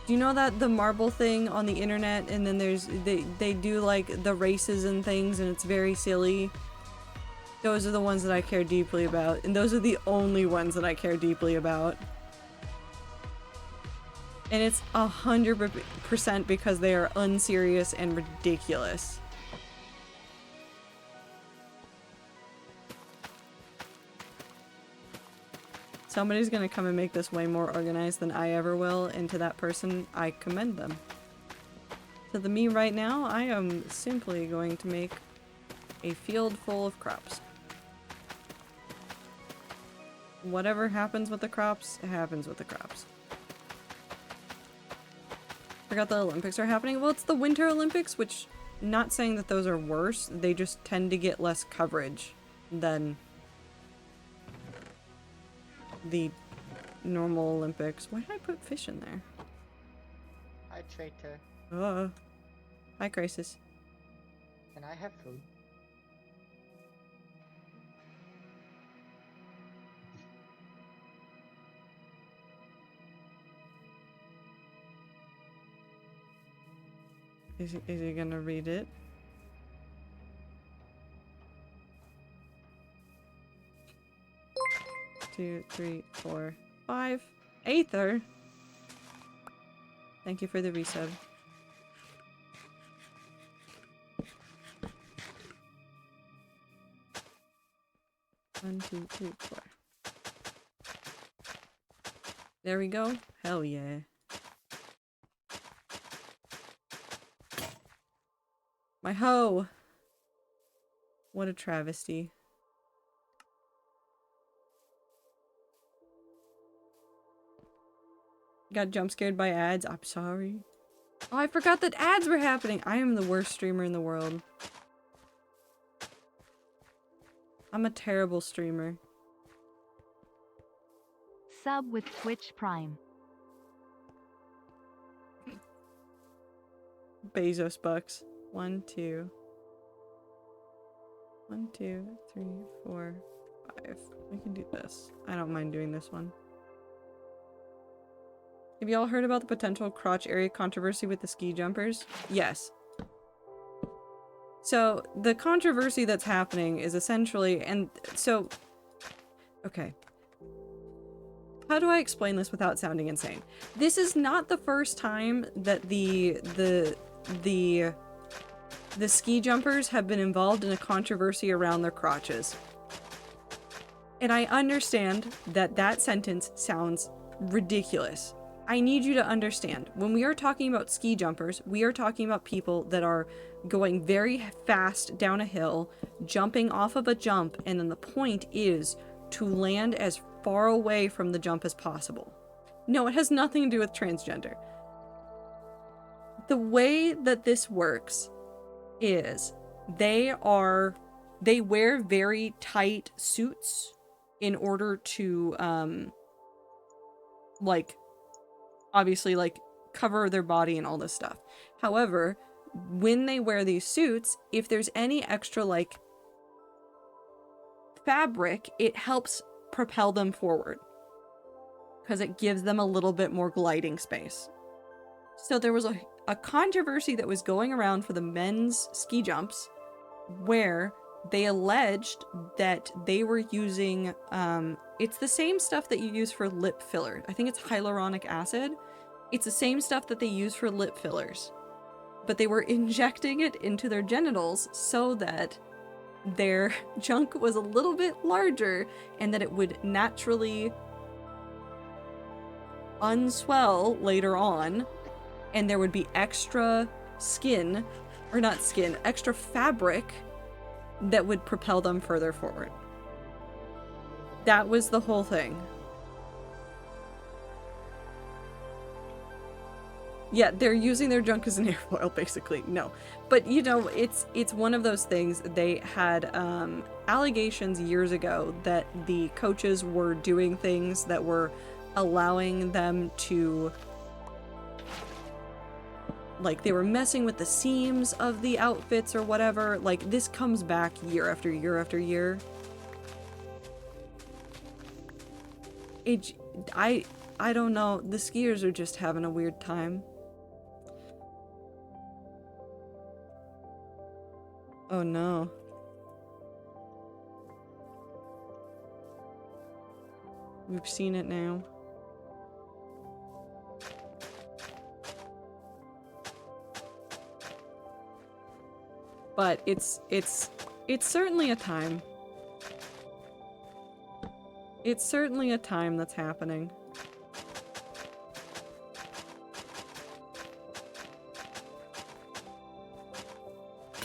Do you know that the marble thing on the internet, and then there's they do like the races and things, and it's very silly? Those are the ones that I care deeply about, and those are the only ones that I care deeply about. And it's 100% because they are unserious and ridiculous. Somebody's gonna come and make this way more organized than I ever will, and to that person, I commend them. To the me right now, I am simply going to make a field full of crops. Whatever happens with the crops, it happens with the crops. Forgot the Olympics are happening. Well, it's the Winter Olympics, which, not saying that those are worse, they just tend to get less coverage than the normal Olympics. Why did I put fish in there? Hi, traitor. Hi, Crisis. Can I have food? Is he gonna read it? Two, three, four, five. Aether! Thank you for the resub. One, two, three, four. There we go. Hell yeah. My hoe! What a travesty. Got jump scared by ads. I'm sorry. Oh, I forgot that ads were happening. I am the worst streamer in the world. I'm a terrible streamer. Sub with Twitch Prime. Bezos bucks. 1, 2. 1, 2, 3, 4, 5. We can do this. I don't mind doing this one. Have y'all heard about the potential crotch area controversy with the ski jumpers? Yes. So, the controversy that's happening is essentially, and so, okay. How do I explain this without sounding insane? This is not the first time that the ski jumpers have been involved in a controversy around their crotches. And I understand that that sentence sounds ridiculous. I need you to understand, when we are talking about ski jumpers, we are talking about people that are going very fast down a hill, jumping off of a jump, and then the point is to land as far away from the jump as possible. No, it has nothing to do with transgender. The way that this works is they wear very tight suits in order to like obviously like cover their body and all this stuff. However, when they wear these suits, if there's any extra like fabric, it helps propel them forward. because it gives them a little bit more gliding space. So there was a controversy that was going around for the men's ski jumps where they alleged that they were using, it's the same stuff that you use for lip filler. I think it's hyaluronic acid. It's the same stuff that they use for lip fillers. But they were injecting it into their genitals so that their junk was a little bit larger and that it would naturally unswell later on, and there would be extra skin, or not skin, extra fabric that would propel them further forward. That was the whole thing. Yeah, they're using their junk as an airfoil, basically. No. But, you know, it's one of those things. They had allegations years ago that the coaches were doing things that were allowing them to... Like, they were messing with the seams of the outfits or whatever. Like, this comes back year after year after year. I don't know. The skiers are just having a weird time. Oh no. We've seen it now. But it's certainly a time. It's certainly a time that's happening.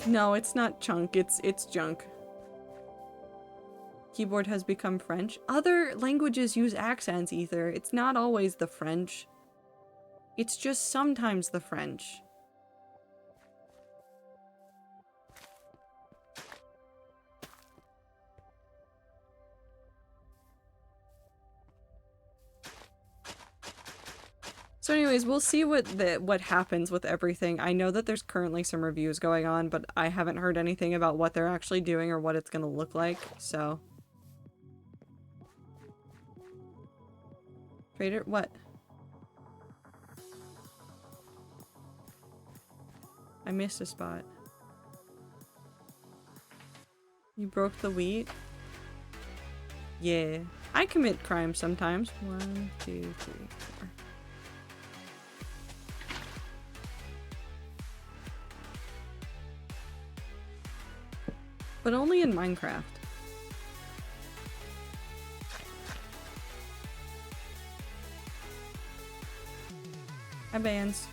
No, it's not chunk, it's junk. Keyboard has become French. Other languages use accents, Ether. It's not always the French. It's just sometimes the French. So anyways, we'll see what happens with everything. I know that there's currently some reviews going on, but I haven't heard anything about what they're actually doing or what it's gonna look like, so. Trader, what? I missed a spot. You broke the wheat? Yeah. I commit crimes sometimes. 1, 2, 3, 4. But only in Minecraft. Hi, Bands.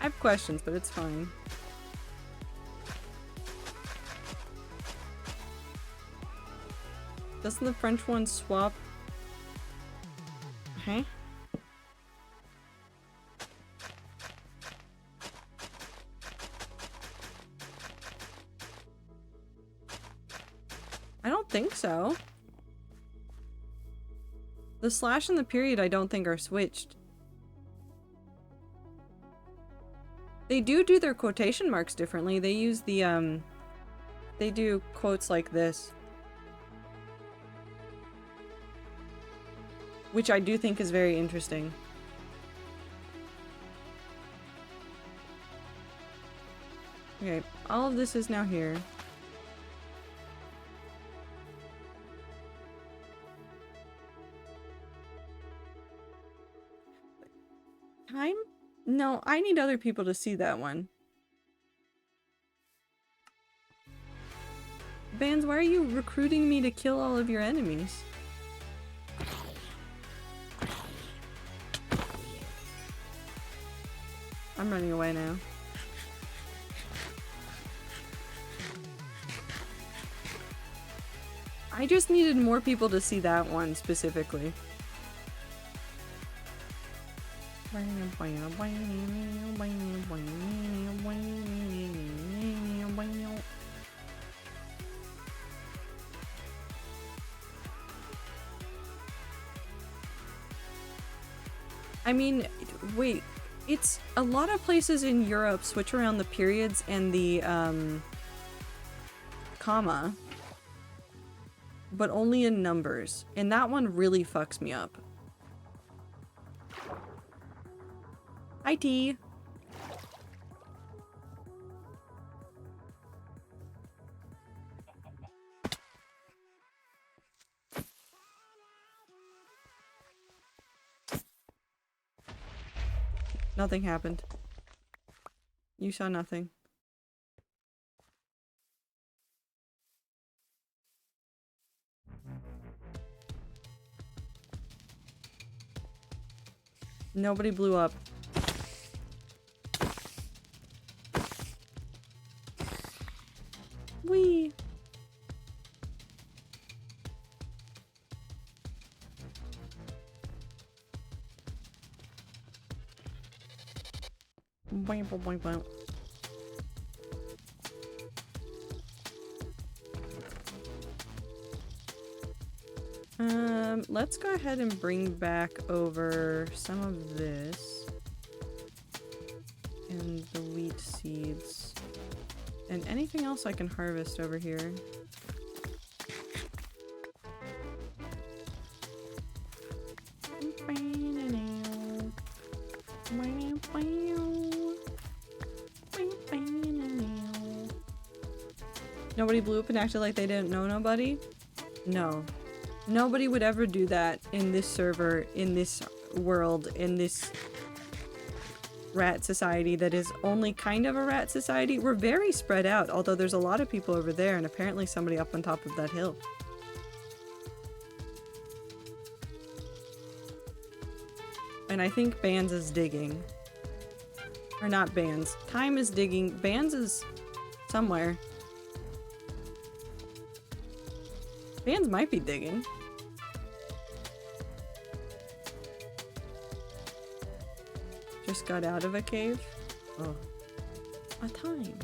I have questions, but it's fine. Doesn't the French one swap? Okay. I don't think so. The slash and the period I don't think are switched. They do their quotation marks differently. They use the, they do quotes like this. Which I do think is very interesting. Okay, all of this is now here. Time? No, I need other people to see that one. Bands, why are you recruiting me to kill all of your enemies? I'm running away now. I just needed more people to see that one specifically. I mean, wait. It's a lot of places in Europe switch around the periods and the, comma. But only in numbers. And that one really fucks me up. Hi, T. Nothing happened. You saw nothing. Nobody blew up. Whee! Boing, boing, boing, boing. Let's go ahead and bring back over some of this. And the wheat seeds. And anything else I can harvest over here. Nobody blew up and acted like they didn't know nobody? No. Nobody would ever do that in this server, in this world, in this rat society that is only kind of a rat society. We're very spread out, although there's a lot of people over there and apparently somebody up on top of that hill. And I think Bands is digging. Or not Bands. Time is digging. Bands is somewhere. Bands might be digging. Just got out of a cave. Oh. A time.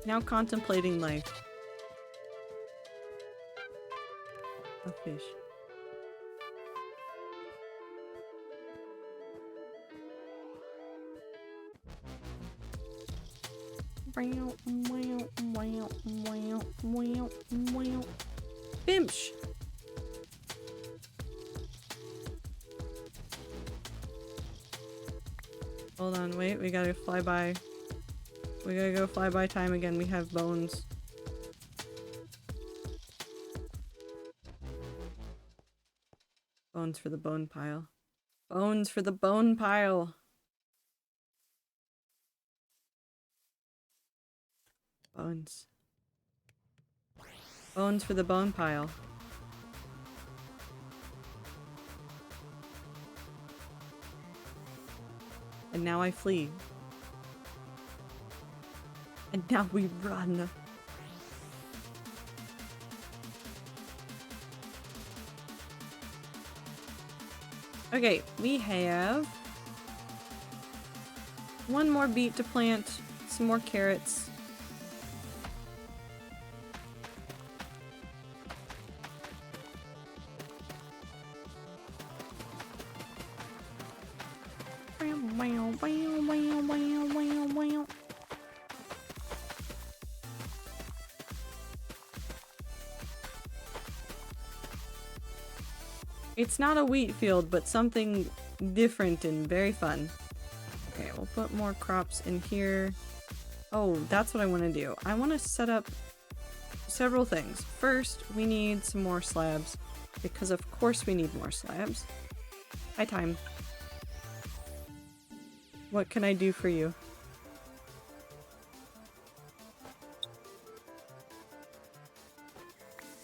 Now contemplating life. A fish. Bimsh! Hold on, wait, we gotta fly by. We gotta go fly by time again, we have bones. Bones for the bone pile. Bones for the bone pile! Bones. Bones for the bone pile. And now I flee. And now we run. Okay, we have one more beet to plant, some more carrots. It's not a wheat field, but something different and very fun. Okay, we'll put more crops in here. Oh, that's what I want to do. I want to set up several things. First, we need some more slabs, because of course we need more slabs. Hi, time. What can I do for you?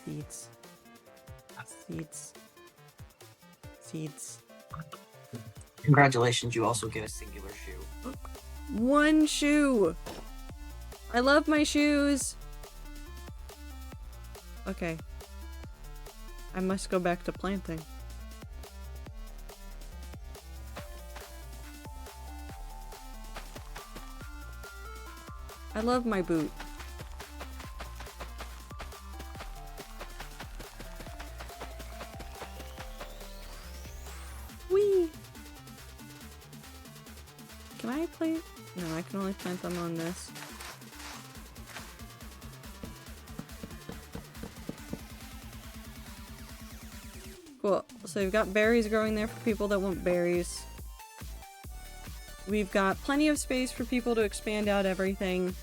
Seeds. Seeds. Seeds. Congratulations, you also get a singular shoe. One shoe! I love my shoes! Okay. I must go back to planting. I love my boot. Whee! plant them on this. Cool. So we've got berries growing there for people that want berries. We've got plenty of space for people to expand out everything.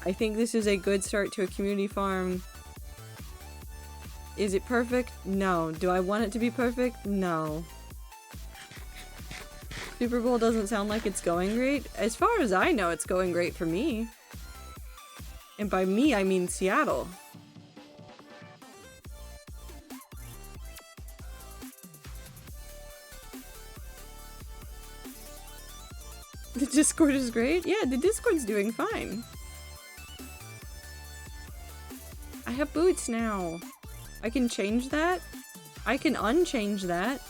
I think this is a good start to a community farm. Is it perfect? No. Do I want it to be perfect? No. Super Bowl doesn't sound like it's going great. As far as I know, it's going great for me. And by me, I mean Seattle. The Discord is great? Yeah, the Discord's doing fine. I have boots now. I can change that? I can unchange that.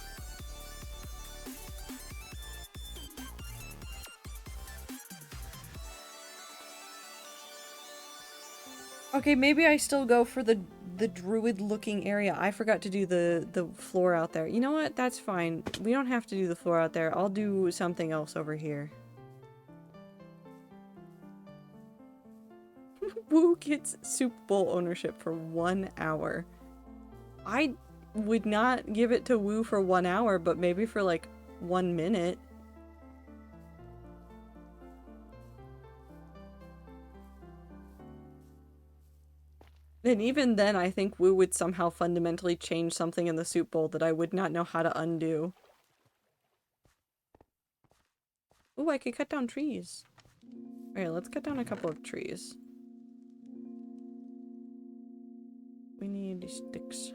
Okay, maybe I still go for the druid looking area. I forgot to do the floor out there. You know what? That's fine. We don't have to do the floor out there. I'll do something else over here. Woo gets Soup Bowl ownership for 1 hour. I would not give it to Woo for 1 hour, but maybe for like 1 minute. And even then, I think Woo would somehow fundamentally change something in the Soup Bowl that I would not know how to undo. Ooh, I could cut down trees. Okay, let's cut down a couple of trees. We need sticks.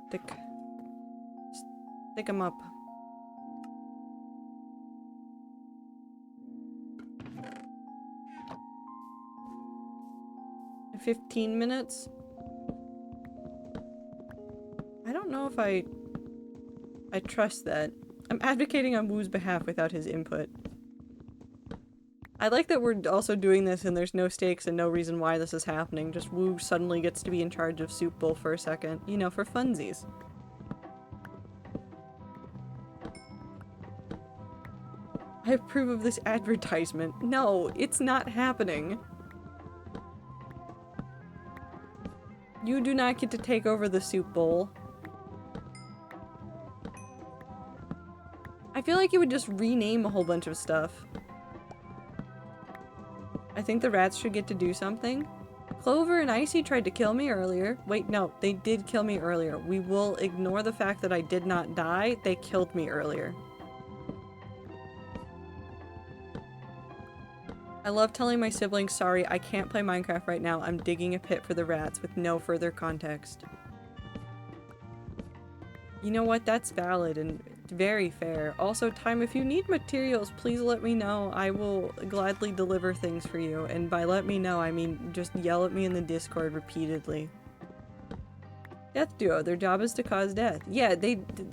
Stick them up. In 15 minutes? I don't know if I trust that. I'm advocating on Woo's behalf without his input. I like that we're also doing this and there's no stakes and no reason why this is happening. Just Woo suddenly gets to be in charge of Soup Bowl for a second. You know, for funsies. I approve of this advertisement. No, it's not happening. You do not get to take over the Soup Bowl. I feel like you would just rename a whole bunch of stuff. I think the rats should get to do something. Clover and Icy tried to kill me earlier. Wait, no, they did kill me earlier. We will ignore the fact that I did not die. They killed me earlier. I love telling my siblings, sorry, I can't play Minecraft right now. I'm digging a pit for the rats with no further context. You know what? That's valid and very fair. Also, Time, if you need materials, please let me know. I will gladly deliver things for you. And by let me know, I mean just yell at me in the Discord repeatedly. Death Duo, their job is to cause death. Yeah,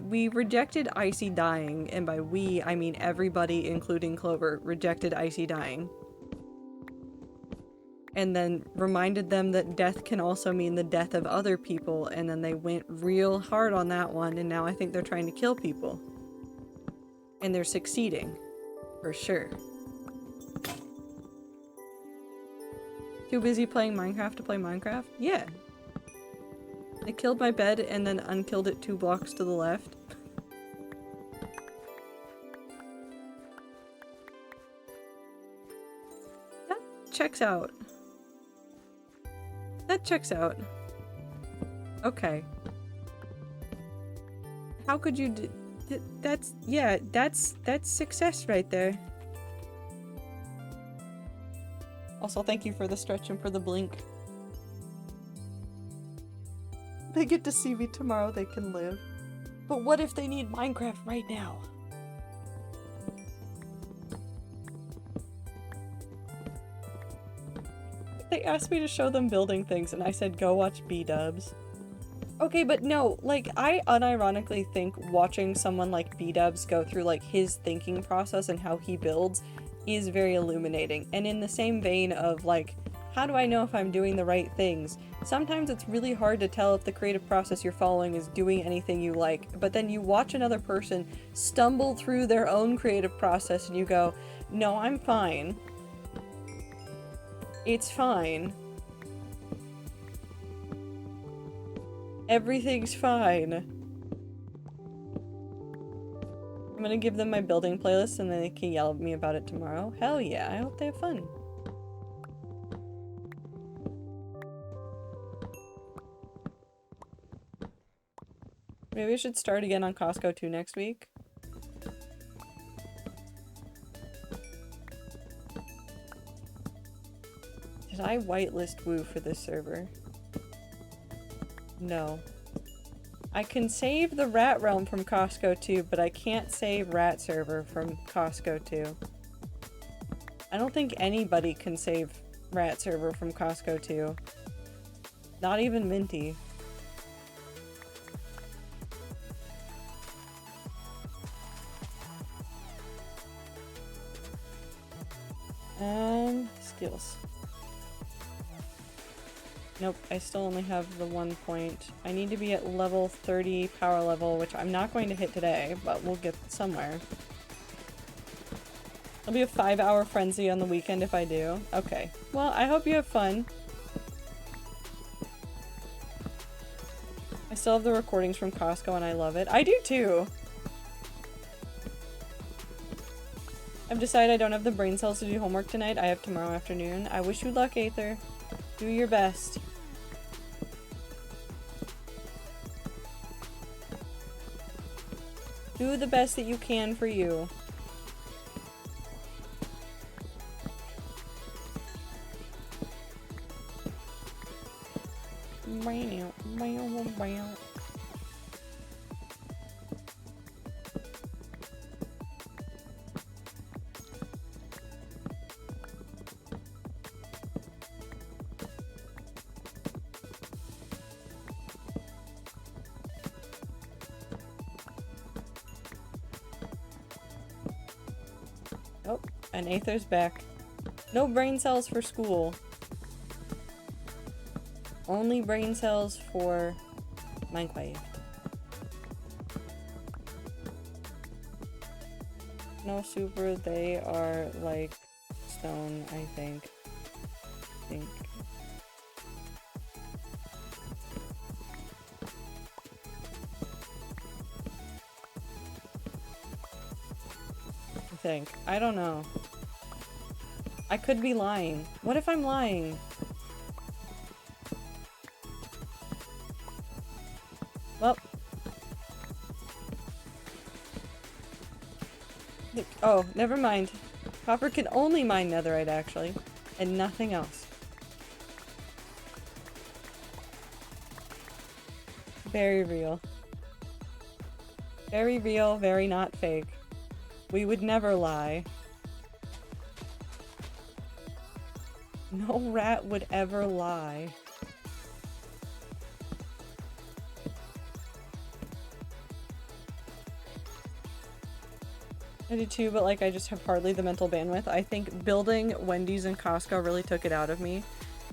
we rejected Icy dying, and by we, I mean everybody, including Clover, rejected Icy dying. And then reminded them that death can also mean the death of other people, and then they went real hard on that one, and now I think they're trying to kill people. And they're succeeding. For sure. Too busy playing Minecraft to play Minecraft? Yeah. They killed my bed and then unkilled it 2 blocks to the left. That checks out. That checks out. Okay. How could you do... That's... Yeah, that's success right there. Also, thank you for the stretch and for the blink. They get to see me tomorrow, they can live. But what if they need Minecraft right now? They asked me to show them building things and I said go watch B-dubs. Okay, but no, like, I unironically think watching someone like B-dubs go through, like, his thinking process and how he builds is very illuminating. And in the same vein of, like, how do I know if I'm doing the right things? Sometimes it's really hard to tell if the creative process you're following is doing anything you like, but then you watch another person stumble through their own creative process and you go, No, I'm fine. It's fine. Everything's fine. I'm gonna give them my building playlist and then they can yell at me about it tomorrow. Hell yeah, I hope they have fun. Maybe I should start again on Costco 2 next week. Did I whitelist Woo for this server? No. I can save the Rat Realm from Costco 2, but I can't save Rat Server from Costco 2. I don't think anybody can save Rat Server from Costco 2. Not even Minty. Skills. Nope, I still only have the 1 point. I need to be at level 30 power level, which I'm not going to hit today, but we'll get somewhere. It'll be a 5-hour frenzy on the weekend if I do. Okay. Well, I hope you have fun. I still have the recordings from Costco and I love it. I do too! I've decided I don't have the brain cells to do homework tonight. I have tomorrow afternoon. I wish you luck, Aether. Do your best. Do the best that you can for you. Oh, and Aether's back. No brain cells for school. Only brain cells for Minecraft. No super, they are like stone, I think. I don't know. I could be lying. What if I'm lying? Well. Oh, never mind. Copper can only mine netherite, actually. And nothing else. Very real. Very real, very not fake. We would never lie. No rat would ever lie. I do too, but like I just have hardly the mental bandwidth. I think building Wendy's and Costco really took it out of me.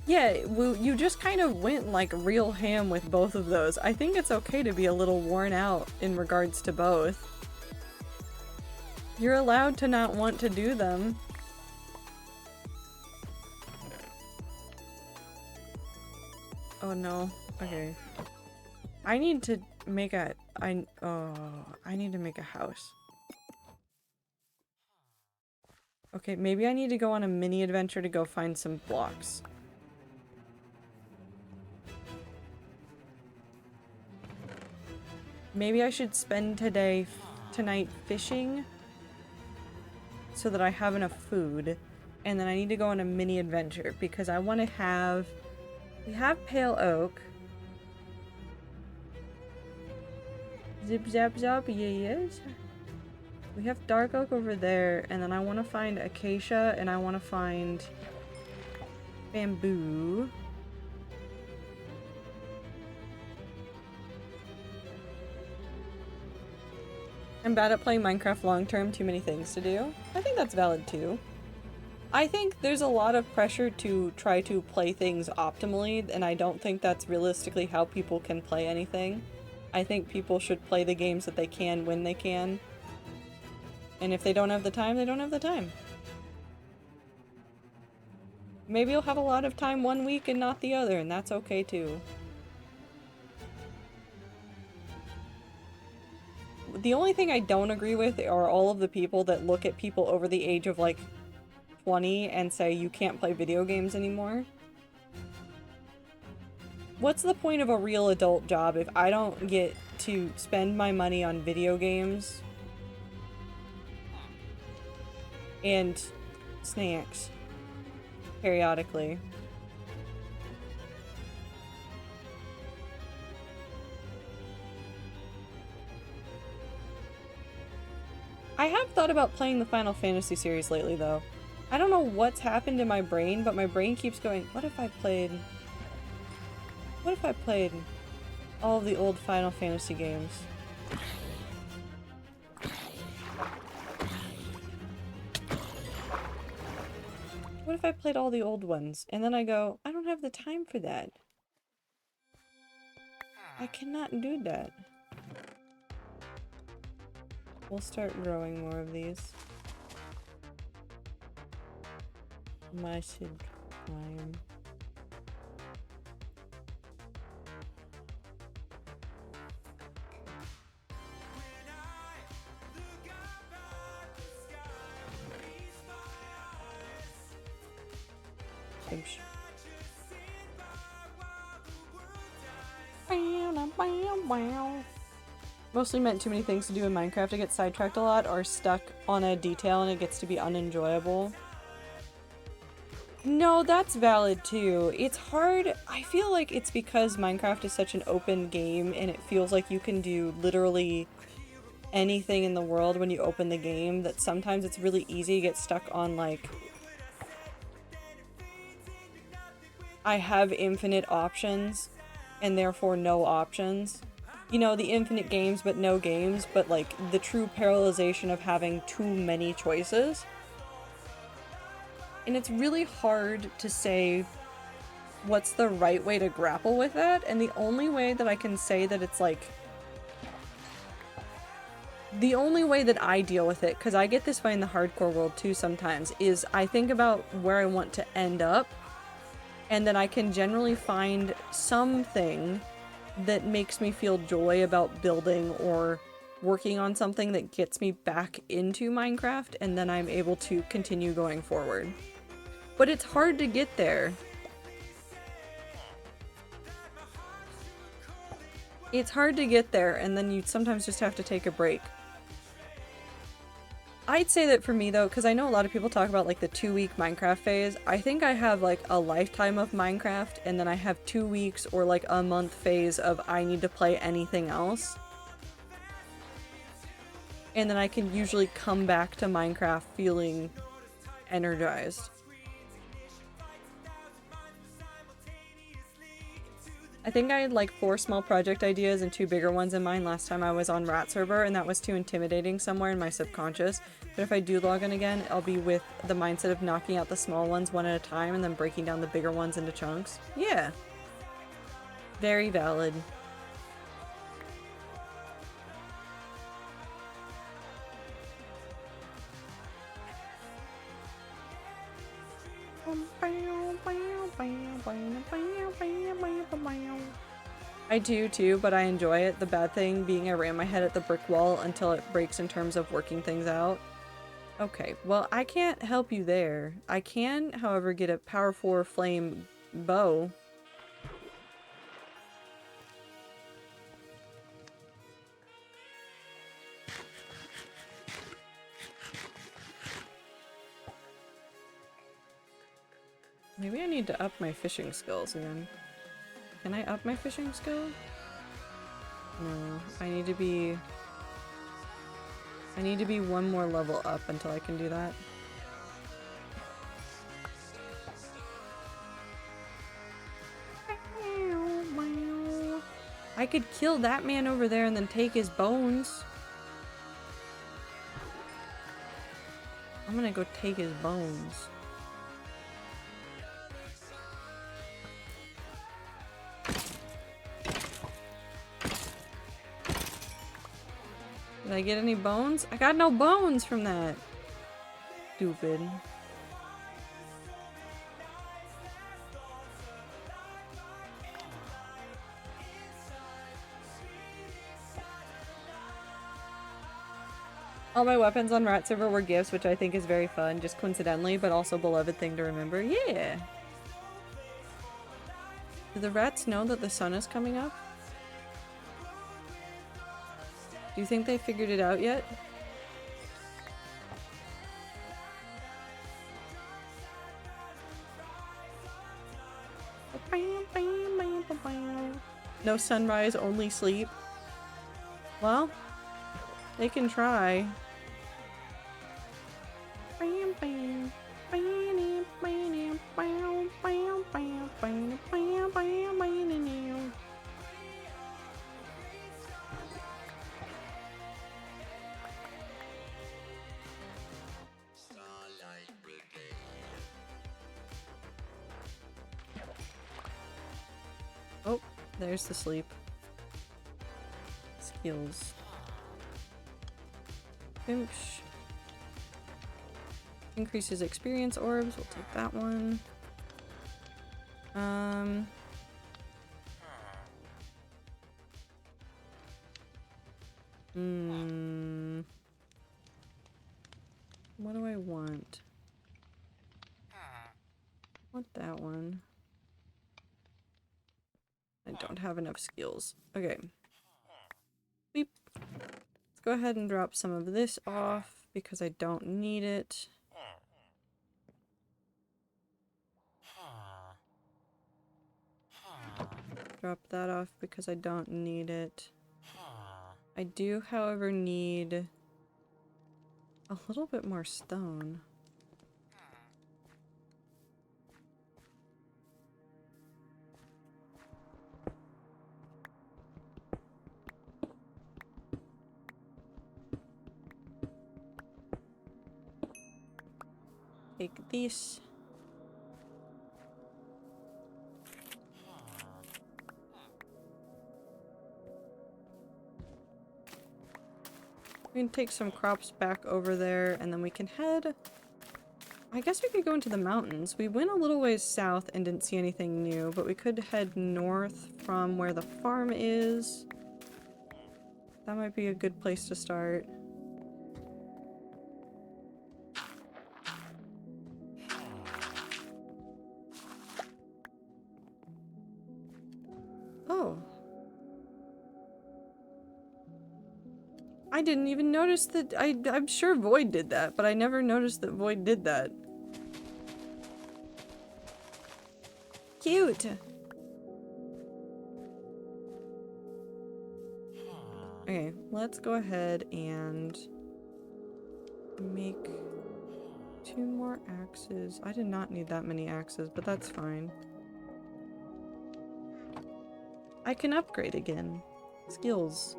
Yeah, you just kind of went like real ham with both of those. I think it's okay to be a little worn out in regards to both. You're allowed to not want to do them. Oh no. Okay. I need to make a... I need to make a house. Okay, maybe I need to go on a mini adventure to go find some blocks. Maybe I should spend tonight fishing so that I have enough food, and then I need to go on a mini adventure because I want to have... We have pale oak. Zip zap zap, yes. We have dark oak over there, and then I want to find acacia, and I want to find bamboo. I'm bad at playing Minecraft long term, too many things to do. I think that's valid too. I think there's a lot of pressure to try to play things optimally, and I don't think that's realistically how people can play anything. I think people should play the games that they can when they can. And if they don't have the time, they don't have the time. Maybe you'll have a lot of time one week and not the other, and that's okay too. The only thing I don't agree with are all of the people that look at people over the age of like 20 and say you can't play video games anymore. What's the point of a real adult job if I don't get to spend my money on video games and snacks periodically? I have thought about playing the Final Fantasy series lately, though. I don't know what's happened in my brain, but my brain keeps going, what if I played all of the old Final Fantasy games? What if I played all the old ones? And then I go, I don't have the time for that. I cannot do that. We'll start growing more of these. Massive time. Oops. Mostly meant too many things to do in Minecraft to get sidetracked a lot or stuck on a detail and it gets to be unenjoyable. No, that's valid too. It's hard. I feel like it's because Minecraft is such an open game and it feels like you can do literally anything in the world when you open the game that sometimes it's really easy to get stuck on like I have infinite options and therefore no options. You know, the infinite games but no games, but like the true parallelization of having too many choices. And it's really hard to say what's the right way to grapple with that, and the only way that I can say that it's like the only way that I deal with it, because I get this way in the hardcore world too sometimes, is I think about where I want to end up, and then I can generally find something that makes me feel joy about building or working on something that gets me back into Minecraft, and then I'm able to continue going forward. But it's hard to get there. It's hard to get there, and then you sometimes just have to take a break. I'd say that for me though, because I know a lot of people talk about like the 2-week Minecraft phase, I think I have like a lifetime of Minecraft, and then I have 2 weeks or like a month phase of I need to play anything else. And then I can usually come back to Minecraft feeling energized. I think I had like 4 small project ideas and 2 bigger ones in mind last time I was on Rat Server, and that was too intimidating somewhere in my subconscious. But if I do log in again, I'll be with the mindset of knocking out the small ones one at a time and then breaking down the bigger ones into chunks. Yeah. Very valid. I do too, but I enjoy it. The bad thing being I ran my head at the brick wall until it breaks in terms of working things out. Okay, well I can't help you there. I can, however, get a power 4 flame bow. Maybe I need to up my fishing skills again. Can I up my fishing skill? No, I need to be 1 more level up until I can do that. I could kill that man over there and then take his bones. I'm gonna go take his bones. Did I get any bones? I got no bones from that. Stupid. All my weapons on Rat Server were gifts, which I think is very fun, just coincidentally, but also beloved thing to remember. Yeah! Do the rats know that the sun is coming up? Do you think they figured it out yet? No sunrise, only sleep. Well, they can try. Oh, there's the sleep. Skills. Pinch. Increases experience orbs. We'll take that one. What do I want? Want that one. I don't have enough skills. Okay. Beep. Let's go ahead and drop some of this off because I don't need it. Drop that off because I don't need it. I do, however, need a little bit more stone. Take this. We can take some crops back over there, and then we can head... I guess we could go into the mountains. We went a little ways south and didn't see anything new, but we could head north from where the farm is. That might be a good place to start. Oh. I didn't even notice that. I'm sure Void did that, but I never noticed that Void did that. Cute! Okay, let's go ahead and make 2 more axes. I did not need that many axes, but that's fine. I can upgrade again. Skills.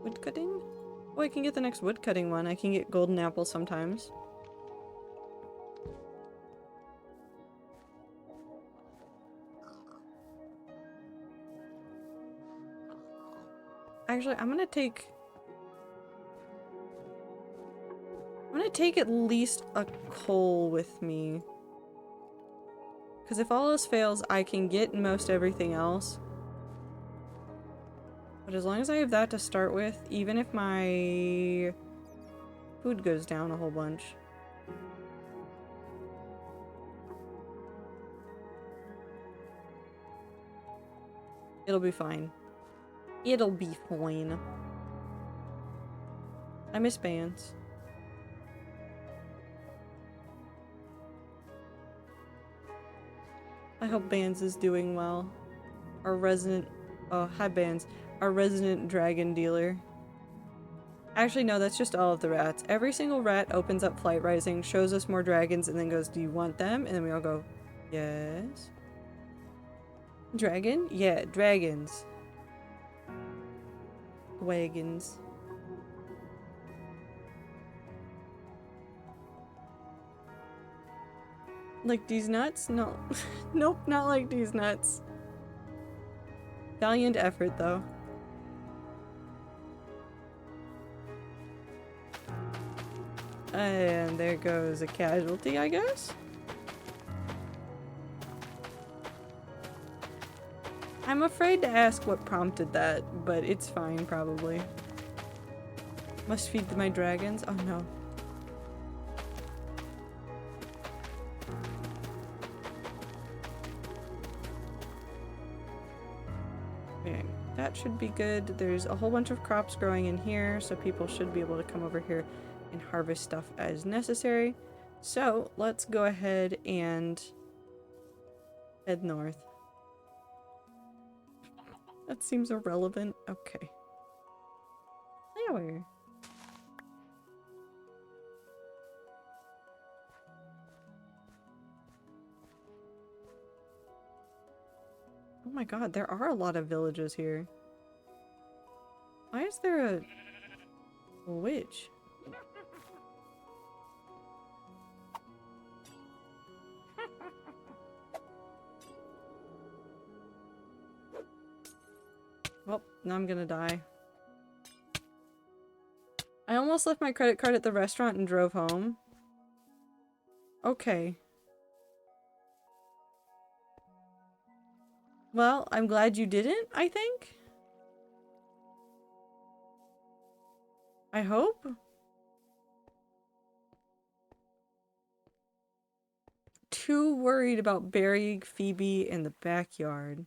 Woodcutting? Oh, I can get the next woodcutting one. I can get golden apples sometimes. Actually, I'm gonna take at least a coal with me. Because if all else fails, I can get most everything else. But as long as I have that to start with, even if my food goes down a whole bunch. It'll be fine. It'll be fine. I miss bands. I hope Bands is doing well. Our resident... Oh, hi Bands. Our resident dragon dealer. Actually, no, that's just all of the rats. Every single rat opens up Flight Rising, shows us more dragons, and then goes, "Do you want them?" And then we all go, "Yes." Dragon? Yeah, dragons. Wagons. Like these nuts? No. Nope, not like these nuts. Valiant effort, though. And there goes a casualty, I guess? I'm afraid to ask what prompted that, but it's fine, probably. Must feed my dragons. Oh no. Okay, that should be good. There's a whole bunch of crops growing in here, so people should be able to come over here and harvest stuff as necessary. So let's go ahead and head north. That seems irrelevant. Okay. Flower. Oh my god, there are a lot of villages here. Why is there a witch? Well, now I'm gonna die. I almost left my credit card at the restaurant and drove home. Okay. Well, I'm glad you didn't, I think? I hope? Too worried about burying Phoebe in the backyard.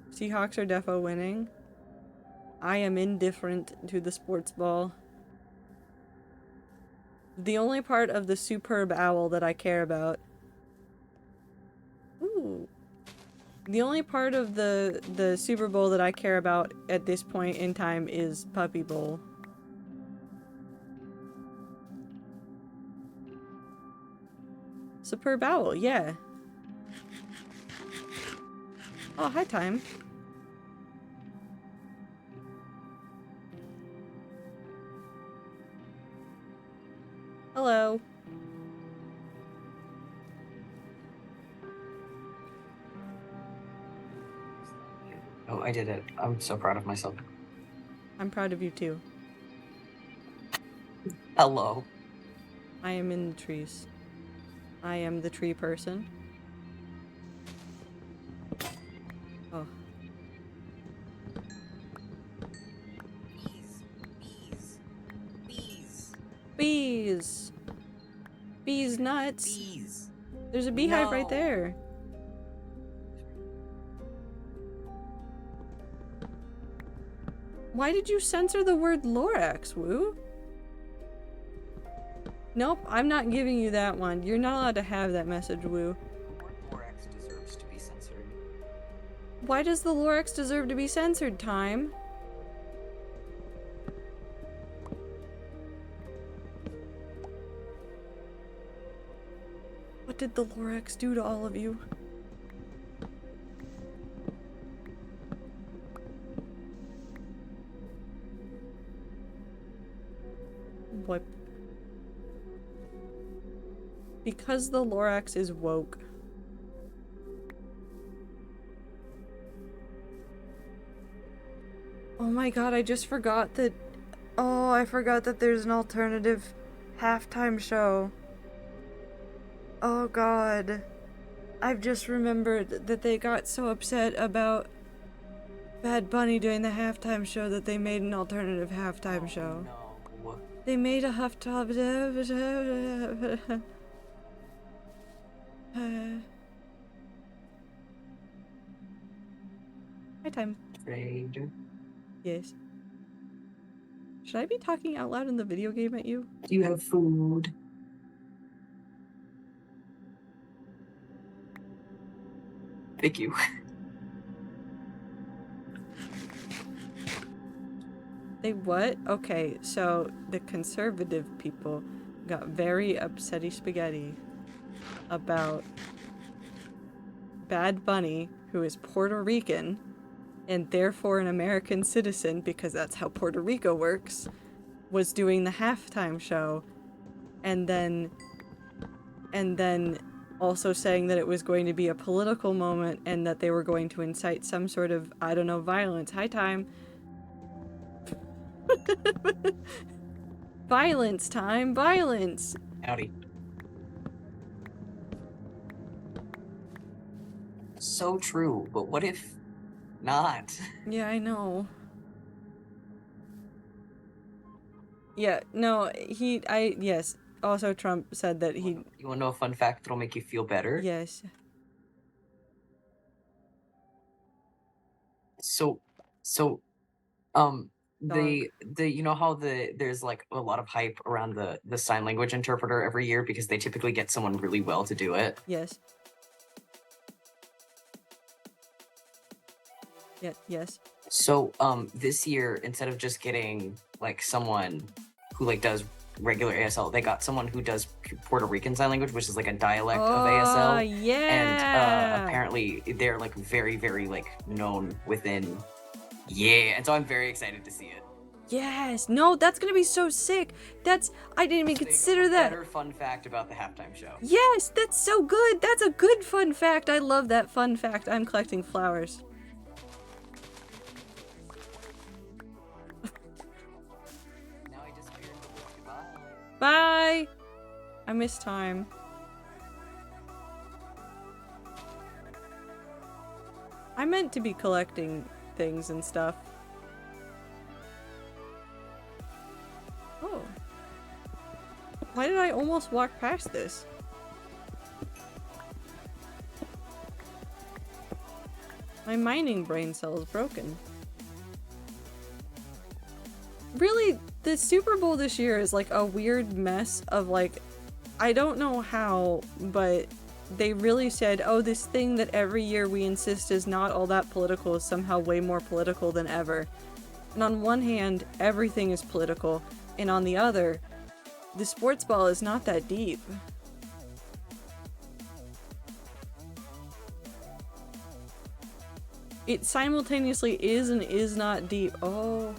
Seahawks are defo winning. I am indifferent to the sports ball. The only part of the superb owl that I care about. Ooh. The only part of the Super Bowl that I care about at this point in time is Puppy Bowl. Superb owl, yeah. Oh, hi, Time. Hello. Oh, I did it. I'm so proud of myself. I'm proud of you too. Hello. I am in the trees. I am the tree person. Oh. Bees! Bees nuts! Bees. There's a beehive right No. there. Why did you censor the word Lorax, Woo? Nope, I'm not giving you that one. You're not allowed to have that message, Woo. The word Lorax deserves to be censored. Why does the Lorax deserve to be censored, Time? What did the Lorax do to all of you? What? Because the Lorax is woke. Oh my god, I just forgot that... Oh, I forgot that there's an alternative halftime show. Oh god. I've just remembered that they got so upset about Bad Bunny doing the halftime show that they made an alternative halftime show. No. They made a halftime... Hi, Time. Trade. Yes. Should I be talking out loud in the video game at you? Do you have food? Thank you. They what? Okay, so the conservative people got very upsetty spaghetti about Bad Bunny, who is Puerto Rican, and therefore an American citizen, because that's how Puerto Rico works, was doing the halftime show, and then also saying that it was going to be a political moment and that they were going to incite some sort of, I don't know, violence. Hi, Time. Violence, Time, violence. Howdy. So true, but what if not? Yeah, I know. Yeah, no, yes. Also, Trump said that he, You want to know a fun fact that'll make you feel better? yes. So, the you know how there's like a lot of hype around the sign language interpreter every year because they typically get someone really well to do it. Yes. Yeah, yes. So, this year, instead of just getting like someone who like does regular ASL, they got someone who does Puerto Rican Sign Language, which is like a dialect of ASL. And Yeah. apparently they're like very, very like known within. Yeah, and so I'm very excited to see it. Yes. No, that's gonna be so sick. I didn't even consider that. Better fun fact about the halftime show. Yes, that's so good. That's a good fun fact. I love that fun fact. I'm collecting flowers. Now I disappeared. Goodbye. Bye. I miss time. I meant to be collecting things and stuff. Oh. Why did I almost walk past this? My mining brain cell is broken. Really, the Super Bowl this year is like a weird mess of like, I don't know how, but they really said, oh, this thing that every year we insist is not all that political is somehow way more political than ever. And on one hand, everything is political, and on the other, the sports ball is not that deep. It simultaneously is and is not deep. Oh.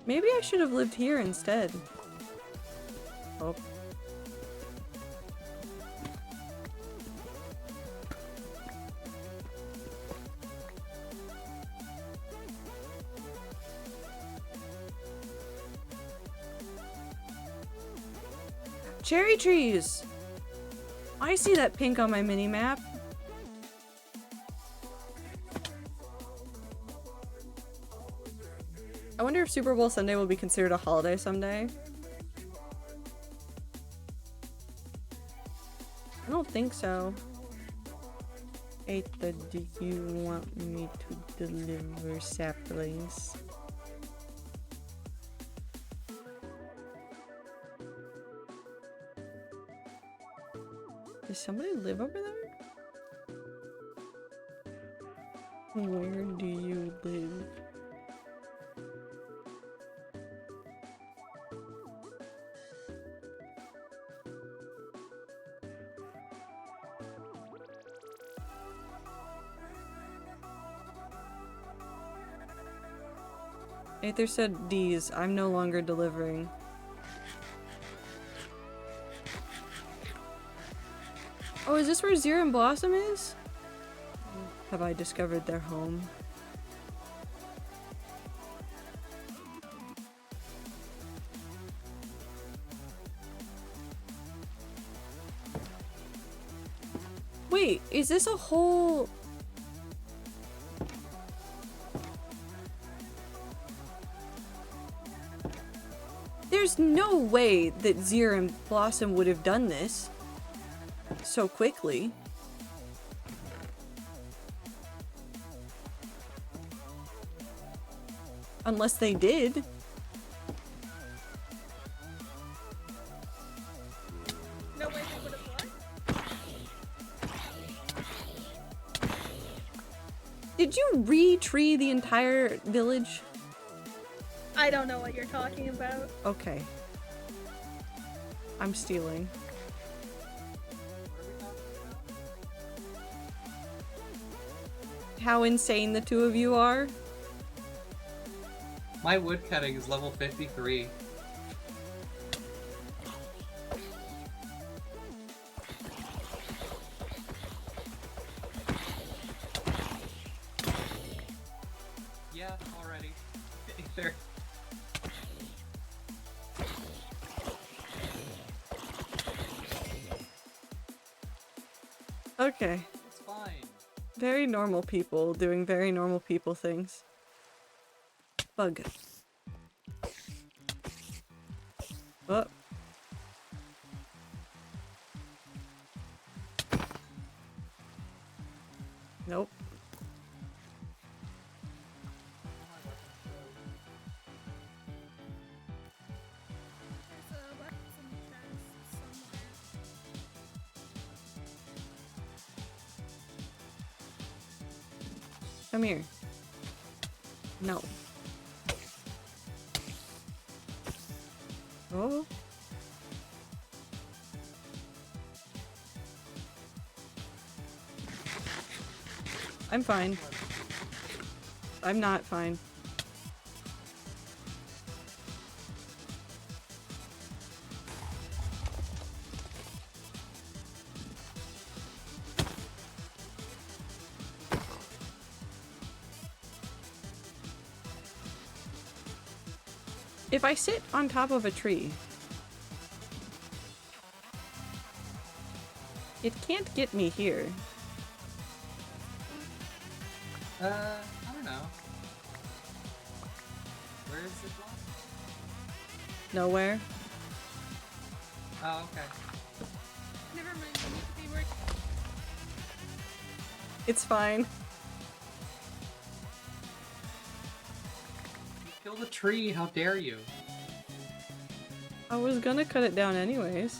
Maybe I should have lived here instead. Oh. Cherry trees! I see that pink on my mini-map. I wonder if Super Bowl Sunday will be considered a holiday someday. I don't think so. Aetha, do you want me to deliver saplings? Does somebody live over there? Where do you live? Aether said D's. I'm no longer delivering. Oh, is this where Zero and Blossom is? Have I discovered their home? Wait, is this a whole... There's no way that Zero and Blossom would have done this so quickly. Unless they did. No way they would have what? Did you re-tree the entire village? I don't know what you're talking about. Okay. I'm stealing. How insane the two of you are? My woodcutting is level 53. Yeah, already. There. Okay. It's fine. Very normal people doing very normal people things. Bug. Oh. Nope. Come here. No. Oh. I'm fine. I'm not fine. If I sit on top of a tree, it can't get me here. I don't know. Where is it from? Nowhere. Oh, okay. Never mind. You need to be working. It's fine. You killed a tree, how dare you? I was gonna cut it down anyways.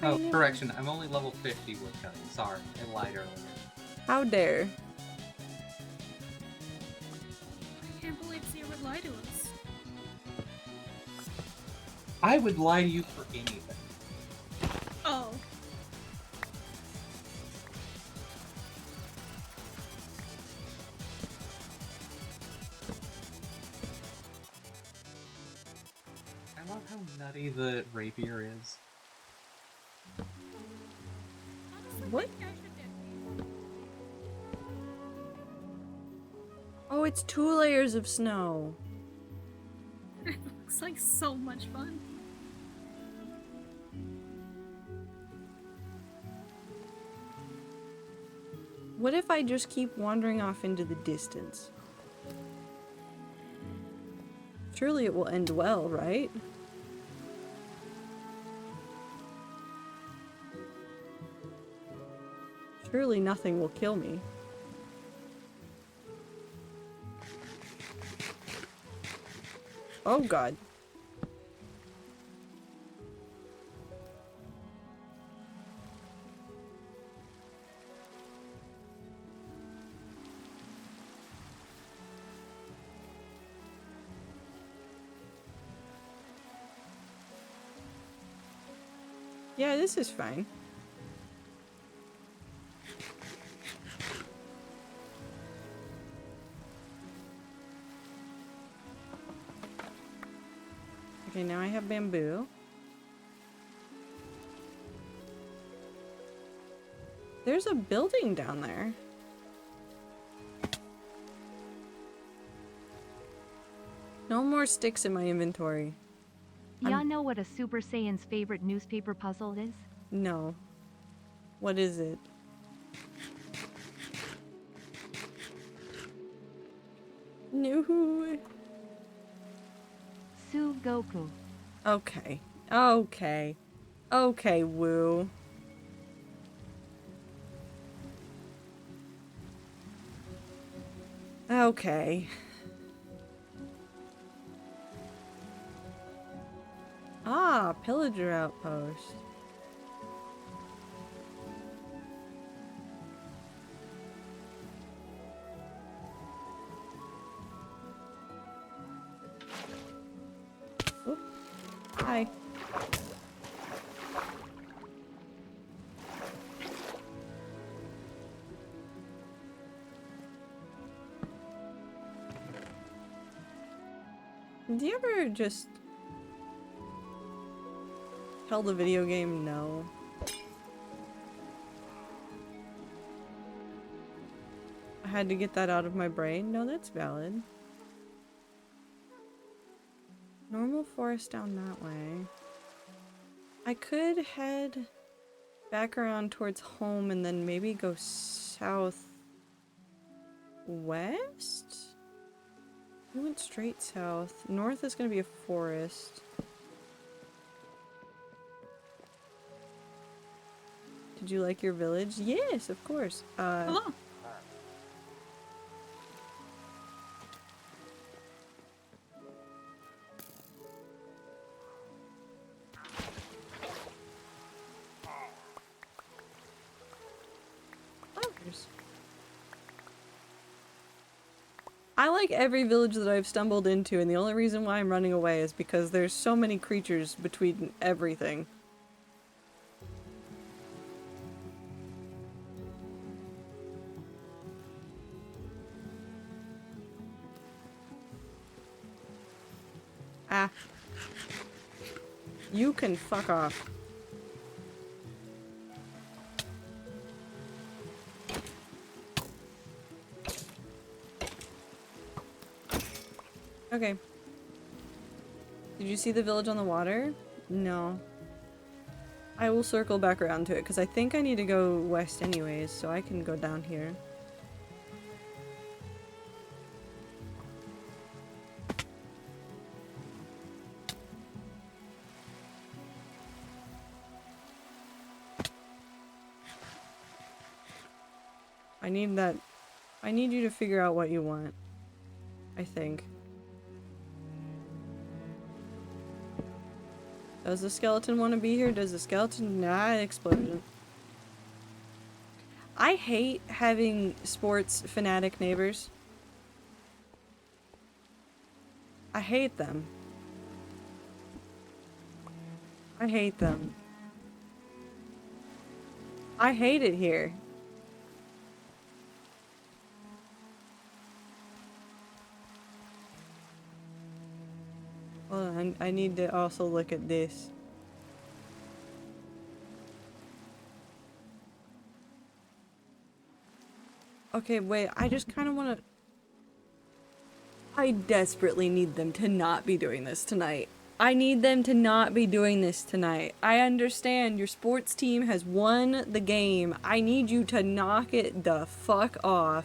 Oh, correction, I'm only level 50 woodcutting. Sorry, I lied earlier. How dare. I can't believe Zia would lie to us. I would lie to you for anything. Oh. I love how nutty the rapier is. What? Oh, it's 2 layers of snow. It looks like so much fun. What if I just keep wandering off into the distance? Surely it will end well, right? Surely nothing will kill me. Oh god. Yeah, this is fine. Okay, now I have bamboo. There's a building down there. No more sticks in my inventory. Y'all know what a Super Saiyan's favorite newspaper puzzle is? No. What is it? No. Su Goku. Okay. Okay. Okay, woo. Okay. Ah, pillager outpost. Oop. Hi. Do you ever just tell the video game no? I had to get that out of my brain. No, that's valid. Normal forest down that way. I could head back around towards home and then maybe go southwest? We went straight south. North is going to be a forest. Did you like your village? Yes, of course. Hello. Flowers. I like every village that I've stumbled into, and the only reason why I'm running away is because there's so many creatures between everything. Ah. You can fuck off. Okay. Did you see the village on the water? No. I will circle back around to it, because I think I need to go west anyways, so I can go down here. I need that. I need you to figure out what you want. I think. Does the skeleton want to be here? Does the skeleton? Nah, explosion. I hate having sports fanatic neighbors. I hate them. I hate them. I hate it here. Hold on, I need to also look at this. Okay, wait, I just kind of want to... I desperately need them to not be doing this tonight. I need them to not be doing this tonight. I understand your sports team has won the game. I need you to knock it the fuck off.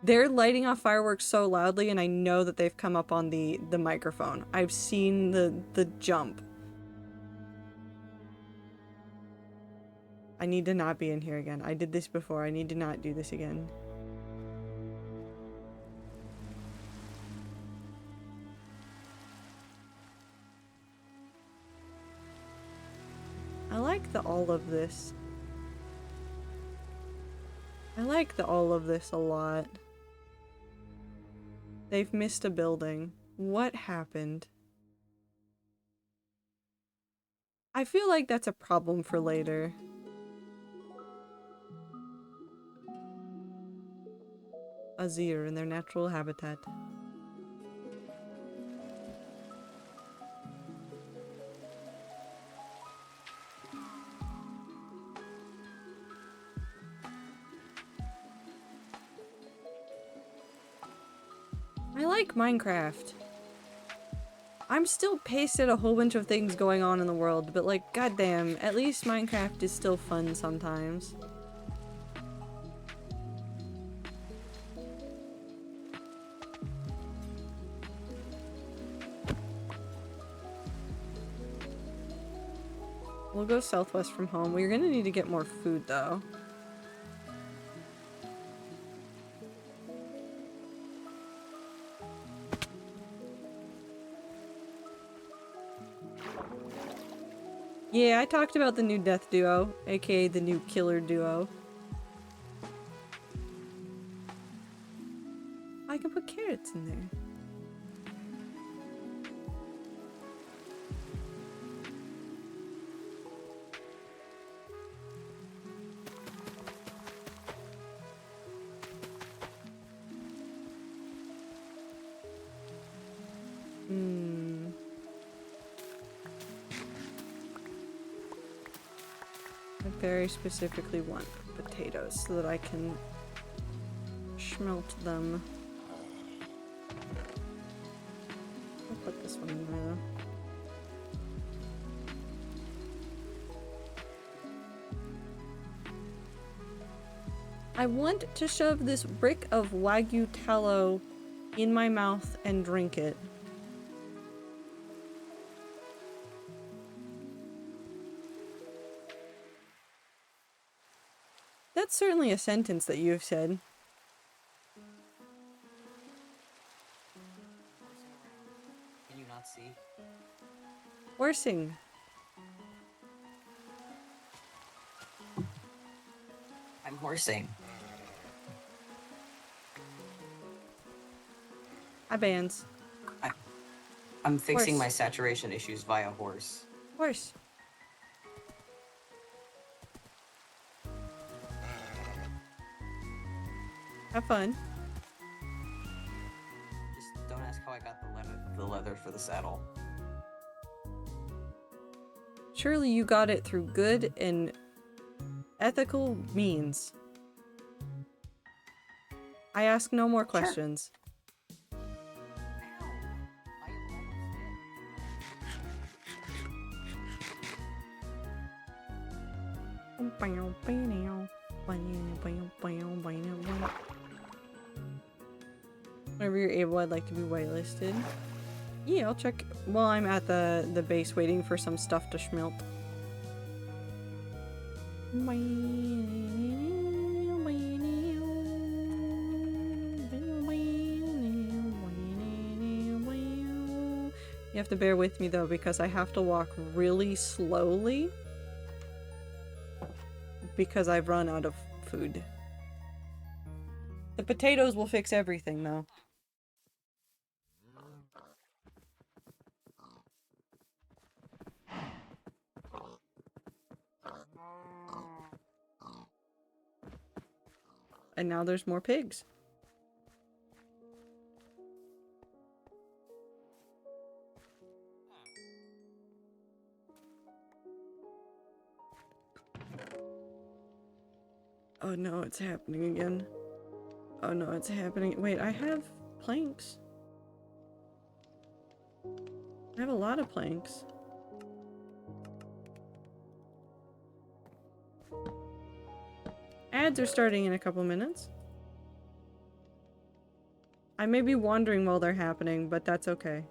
They're lighting off fireworks so loudly, and I know that they've come up on the microphone. I've seen the jump. I need to not be in here again. I did this before. I need to not do this again. I like the all of this. I like the all of this a lot. They've missed a building. What happened? I feel like that's a problem for later. Azir in their natural habitat. I like Minecraft. I'm still pissed at a whole bunch of things going on in the world, but like, goddamn, at least Minecraft is still fun sometimes. We'll go southwest from home. We're gonna need to get more food, though. Yeah, I talked about the new death duo, aka the new killer duo. I can put carrots in there. I very specifically want potatoes so that I can smelt them. I'll put this one in there. I want to shove this brick of Wagyu tallow in my mouth and drink it. That's certainly a sentence that you've said. Can you not see? Horsing. I'm horsing. Hi, Bands. I'm fixing Horse. my saturation issues via horse. Horse. Have fun. Just don't ask how I got the leather for the saddle. Surely you got it through good and ethical means. I ask no more questions. Whenever you're able, I'd like to be whitelisted. Yeah, I'll check while I'm at the base waiting for some stuff to schmelt. You have to bear with me though, because I have to walk really slowly because I've run out of food. The potatoes will fix everything though. And now there's more pigs. Oh no, it's happening again. Oh no, it's happening. Wait, I have planks. I have a lot of planks. Ads are starting in a couple minutes. I may be wandering while they're happening, but that's okay.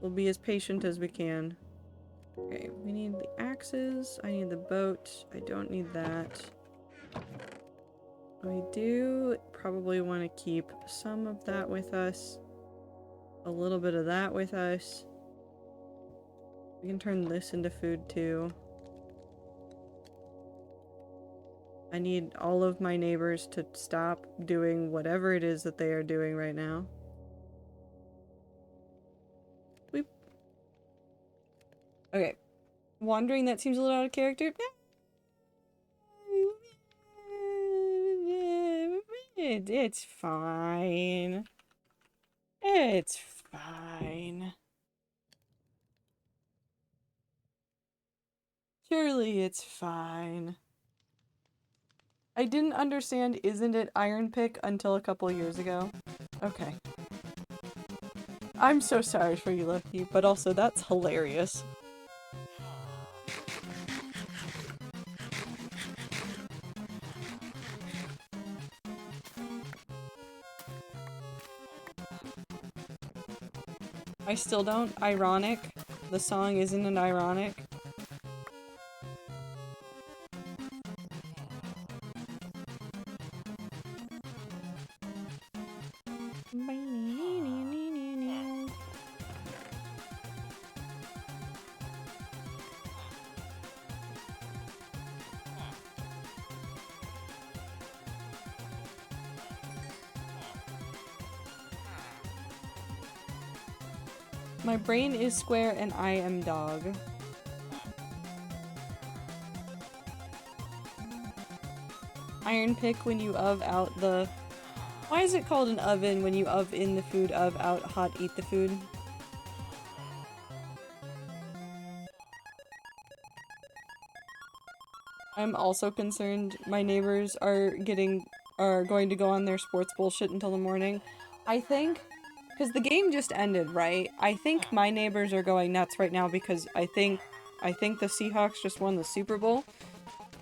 We'll be as patient as we can. Okay, we need the axes. I need the boat. I don't need that. We do probably want to keep some of that with us. A little bit of that with us. We can turn this into food too. I need all of my neighbors to stop doing whatever it is that they are doing right now. Weep. Okay. Wandering, that seems a little out of character. It's fine. It's fine. Surely it's fine. I didn't understand "isn't it Iron Pick" until a couple years ago. Okay. I'm so sorry for you, Lucky, but also that's hilarious. I still don't. Ironic. The song isn't an ironic. My brain is square and I am dog. Iron pick when you out the... Why is it called an oven when you in the food out hot eat the food? I'm also concerned my neighbors are getting are going to go on their sports bullshit until the morning. I think, because the game just ended, right? I think my neighbors are going nuts right now because I think the Seahawks just won the Super Bowl.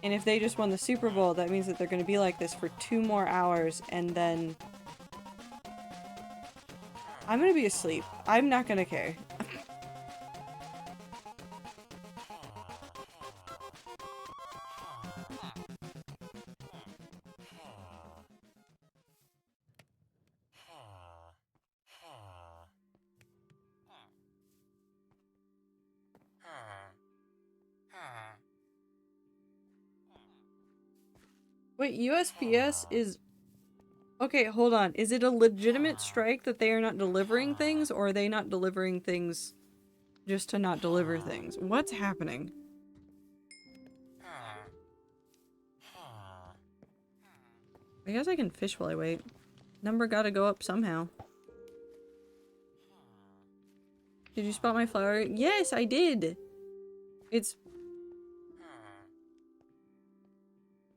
And if they just won the Super Bowl, that means that they're going to be like this for 2 more hours, and then I'm going to be asleep. I'm not going to care. Wait, USPS is... Okay, hold on. Is it a legitimate strike that they are not delivering things, or are they not delivering things just to not deliver things? What's happening? I guess I can fish while I wait. Number gotta go up somehow. Did you spot my flower? Yes, I did! It's...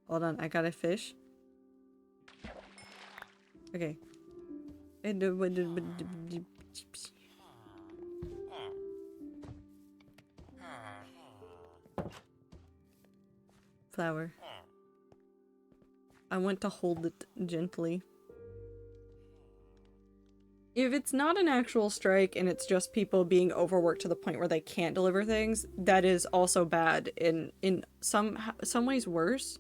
Hold on, I gotta fish. Okay. Flower. I want to hold it gently. If it's not an actual strike and it's just people being overworked to the point where they can't deliver things, that is also bad. In some ways worse.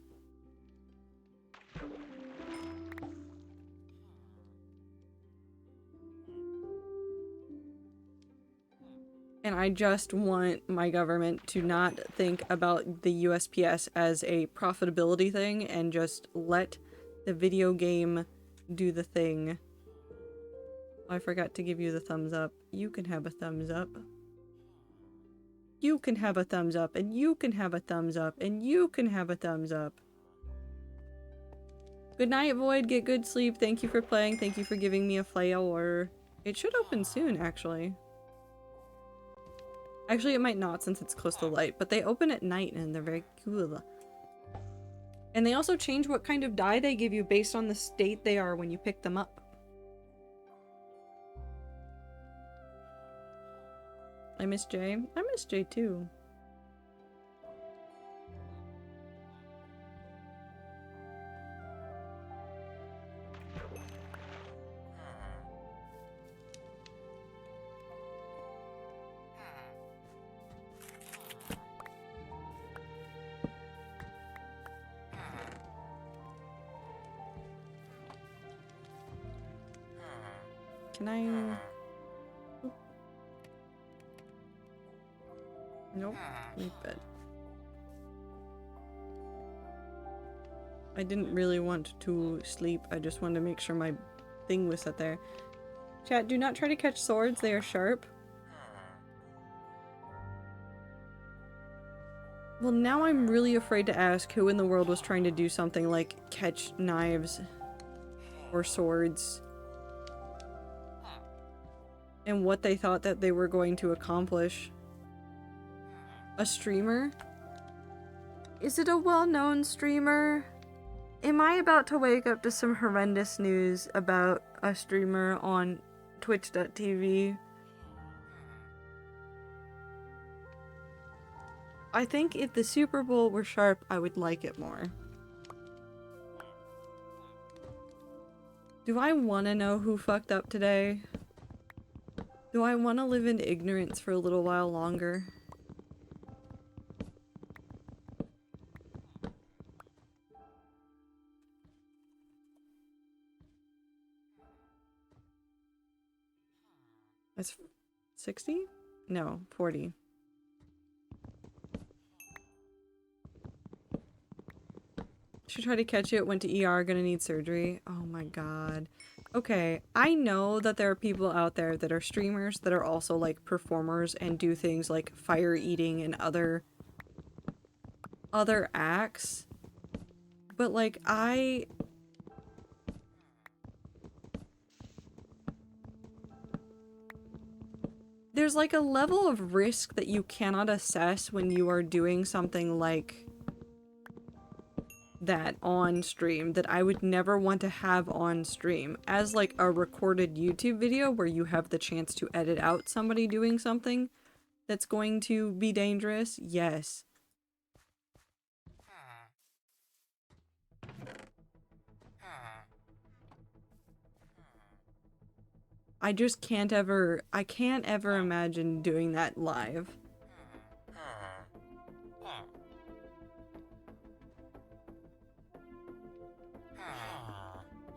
And I just want my government to not think about the USPS as a profitability thing and just let the video game do the thing. Oh, I forgot to give you the thumbs up. You can have a thumbs up. You can have a thumbs up, and you can have a thumbs up, and you can have a thumbs up. Good night, Void. Get good sleep. Thank you for playing. Thank you for giving me a flower. It should open soon, actually. Actually, it might not since it's close to light, but they open at night and they're very cool. And they also change what kind of dye they give you based on the state they are when you pick them up. I miss Jay. I miss Jay too. Can I... Nope. Leave bed. I didn't really want to sleep. I just wanted to make sure my thing was set there. Chat, do not try to catch swords. They are sharp. Well, now I'm really afraid to ask who in the world was trying to do something like catch knives or swords. And what they thought that they were going to accomplish. A streamer? Is it a well-known streamer? Am I about to wake up to some horrendous news about a streamer on twitch.tv? I think if the Super Bowl were sharp, I would like it more. Do I want to know who fucked up today? Do I want to live in ignorance for a little while longer? That's 60? No, 40. Should try to catch it, went to ER, gonna need surgery. Oh my god. Okay, I know that there are people out there that are streamers that are also like performers and do things like fire eating and other acts. But like there's like a level of risk that you cannot assess when you are doing something like that on stream that I would never want to have on stream as like a recorded YouTube video where you have the chance to edit out somebody doing something that's going to be dangerous. Yes. I just can't ever, I can't ever imagine doing that live.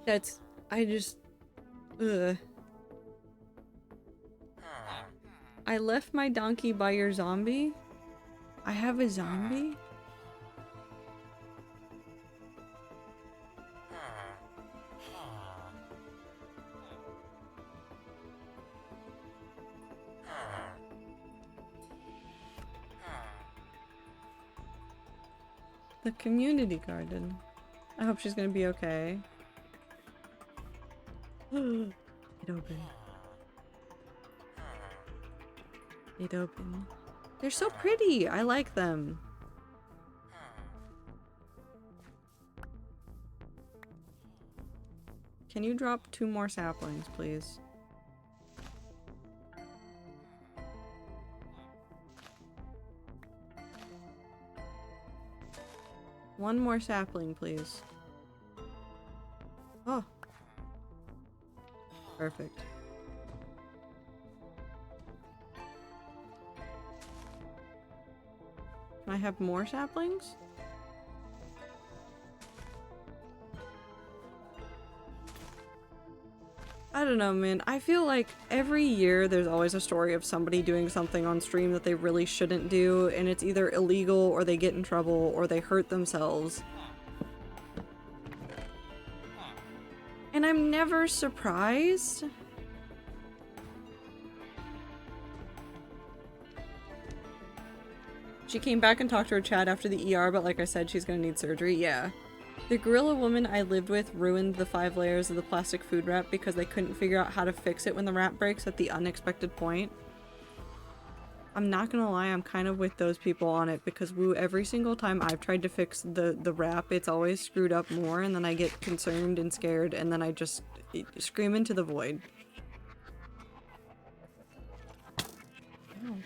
That's, I just, ugh. I left my donkey by your zombie? I have a zombie? The community garden. I hope she's gonna be okay. It opened. It opened. They're so pretty! I like them. Can you drop 2 more saplings, please? One more sapling, please. Oh. Perfect. Can I have more saplings? I don't know, man. I feel like every year there's always a story of somebody doing something on stream that they really shouldn't do, and it's either illegal, or they get in trouble, or they hurt themselves. And I'm never surprised. She came back and talked to her chat after the ER, but like I said, she's gonna need surgery. Yeah. The gorilla woman I lived with ruined the 5 layers of the plastic food wrap because they couldn't figure out how to fix it when the wrap breaks at the unexpected point. I'm not gonna lie, I'm kind of with those people on it because woo, every single time I've tried to fix the wrap, it's always screwed up more, and then I get concerned and scared, and then I just scream into the void. Oh.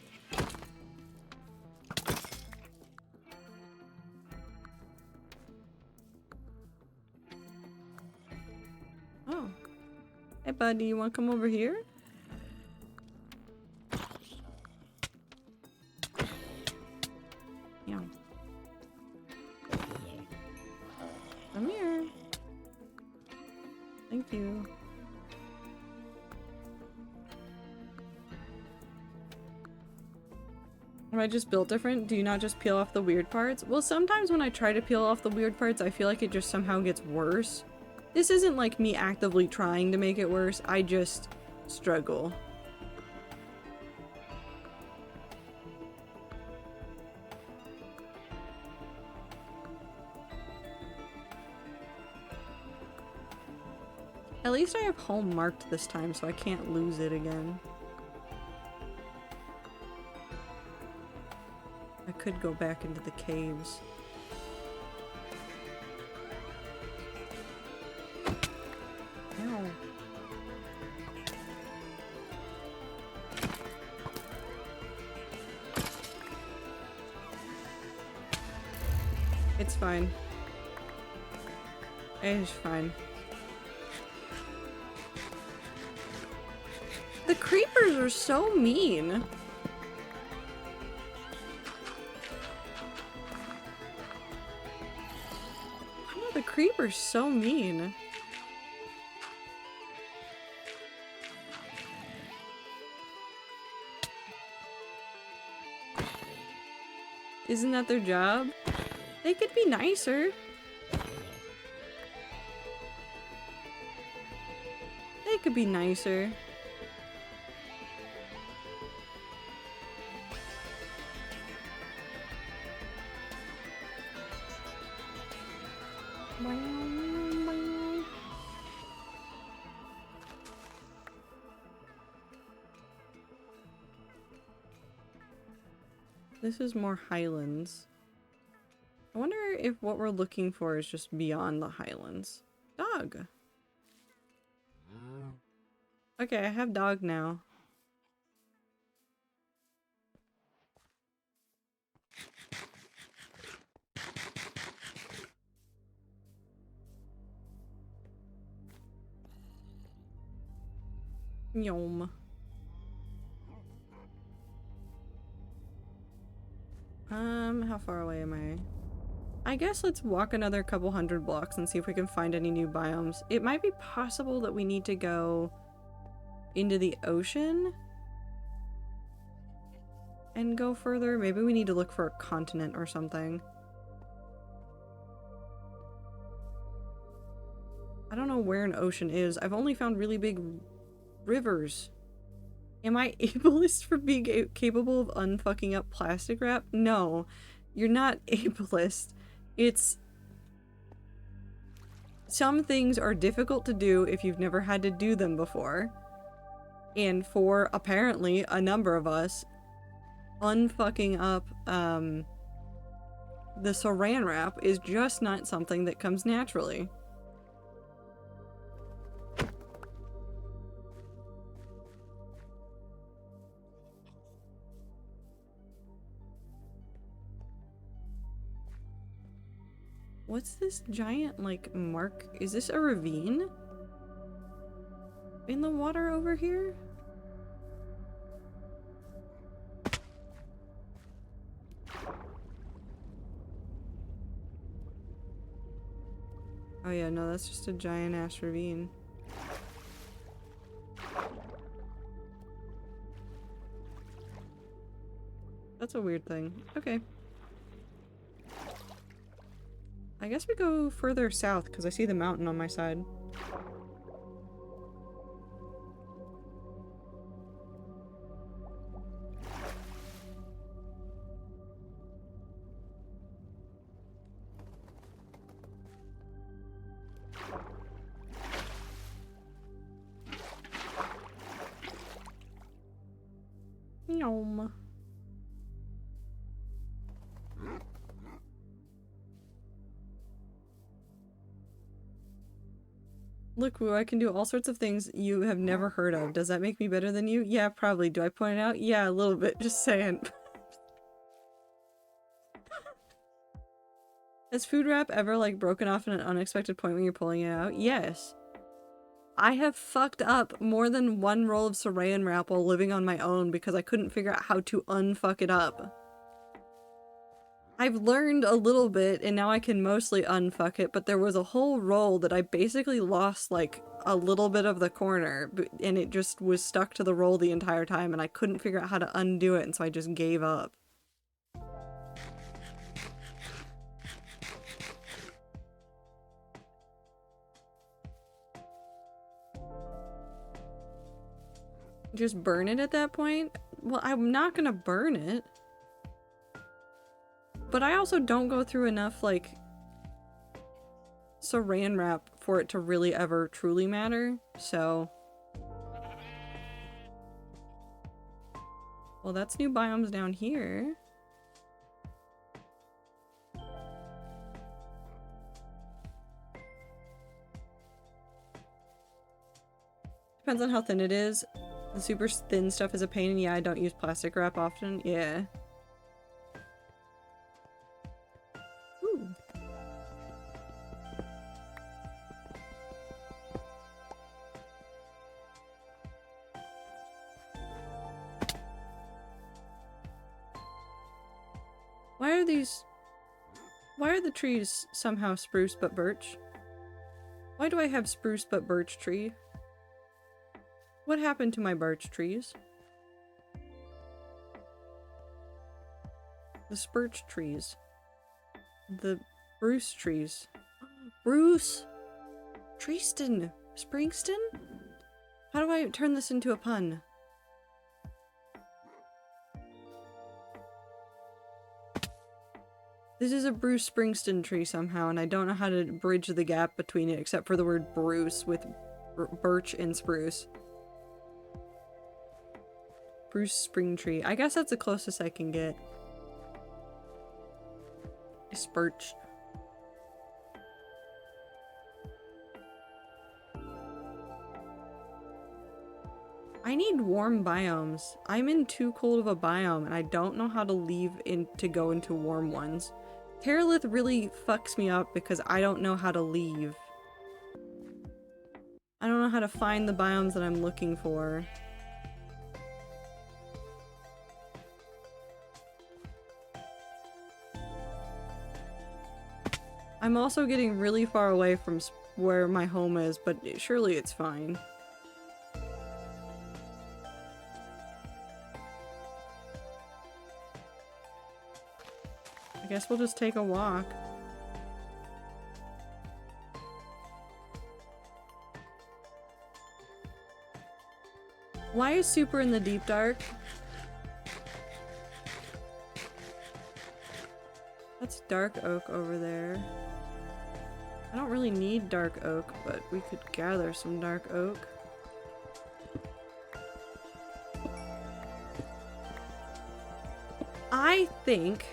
Oh. Hey buddy, you wanna come over here? Yeah. Come here. Thank you. Am I just built different? Do you not just peel off the weird parts? Well, sometimes when I try to peel off the weird parts, I feel like it just somehow gets worse. This isn't like me actively trying to make it worse, I just struggle. At least I have home marked this time, so I can't lose it again. I could go back into the caves. Ow. It's fine. It's fine. The creepers are so mean. Why are the creepers so mean? Isn't that their job? They could be nicer. They could be nicer. This is more Highlands. I wonder if what we're looking for is just beyond the highlands. Dog. Okay, I have dog now. Yum. How far away am I? I guess let's walk another couple hundred blocks and see if we can find any new biomes. It might be possible that we need to go into the ocean and go further. Maybe we need to look for a continent or something. I don't know where an ocean is. I've only found really big rivers. Am I ableist for being capable of unfucking up plastic wrap? No, you're not ableist. It's... Some things are difficult to do if you've never had to do them before. And for, apparently, a number of us, unfucking up, the saran wrap is just not something that comes naturally. What's this giant, like, mark? Is this a ravine? In the water over here? Oh yeah, no, that's just a giant ass ravine. That's a weird thing. Okay. I guess we go further south because I see the mountain on my side. Yum. Look, Woo, I can do all sorts of things you have never heard of. Does that make me better than you? Yeah, probably. Do I point it out? Yeah, a little bit. Just saying. Has food wrap ever, like, broken off at an unexpected point when you're pulling it out? Yes. I have fucked up more than one roll of saran wrap while living on my own because I couldn't figure out how to unfuck it up. I've learned a little bit and now I can mostly unfuck it, but there was a whole roll that I basically lost like a little bit of the corner and it just was stuck to the roll the entire time and I couldn't figure out how to undo it, and so I just gave up. Just burn it at that point? Well, I'm not gonna burn it. But I also don't go through enough, like, saran wrap for it to really ever truly matter, so... Well, that's new biomes down here. Depends on how thin it is. The super thin stuff is a pain, and yeah, I don't use plastic wrap often. Yeah. Ooh. Why are the trees somehow spruce but birch? Why do I have spruce but birch tree? What happened to my birch trees? The spurch trees. The Bruce trees. Bruce! Treeston! Springston? How do I turn this into a pun? This is a Bruce Springsteen tree somehow, and I don't know how to bridge the gap between it except for the word Bruce with birch and spruce. Bruce Spring Tree. I guess that's the closest I can get. Spurch. I need warm biomes. I'm in too cold of a biome and I don't know how to leave to go into warm ones. Terralith really fucks me up because I don't know how to leave. I don't know how to find the biomes that I'm looking for. I'm also getting really far away from where my home is, but surely it's fine. I guess we'll just take a walk. Why is Super in the deep dark? That's dark oak over there. I don't really need dark oak, but we could gather some dark oak. I think,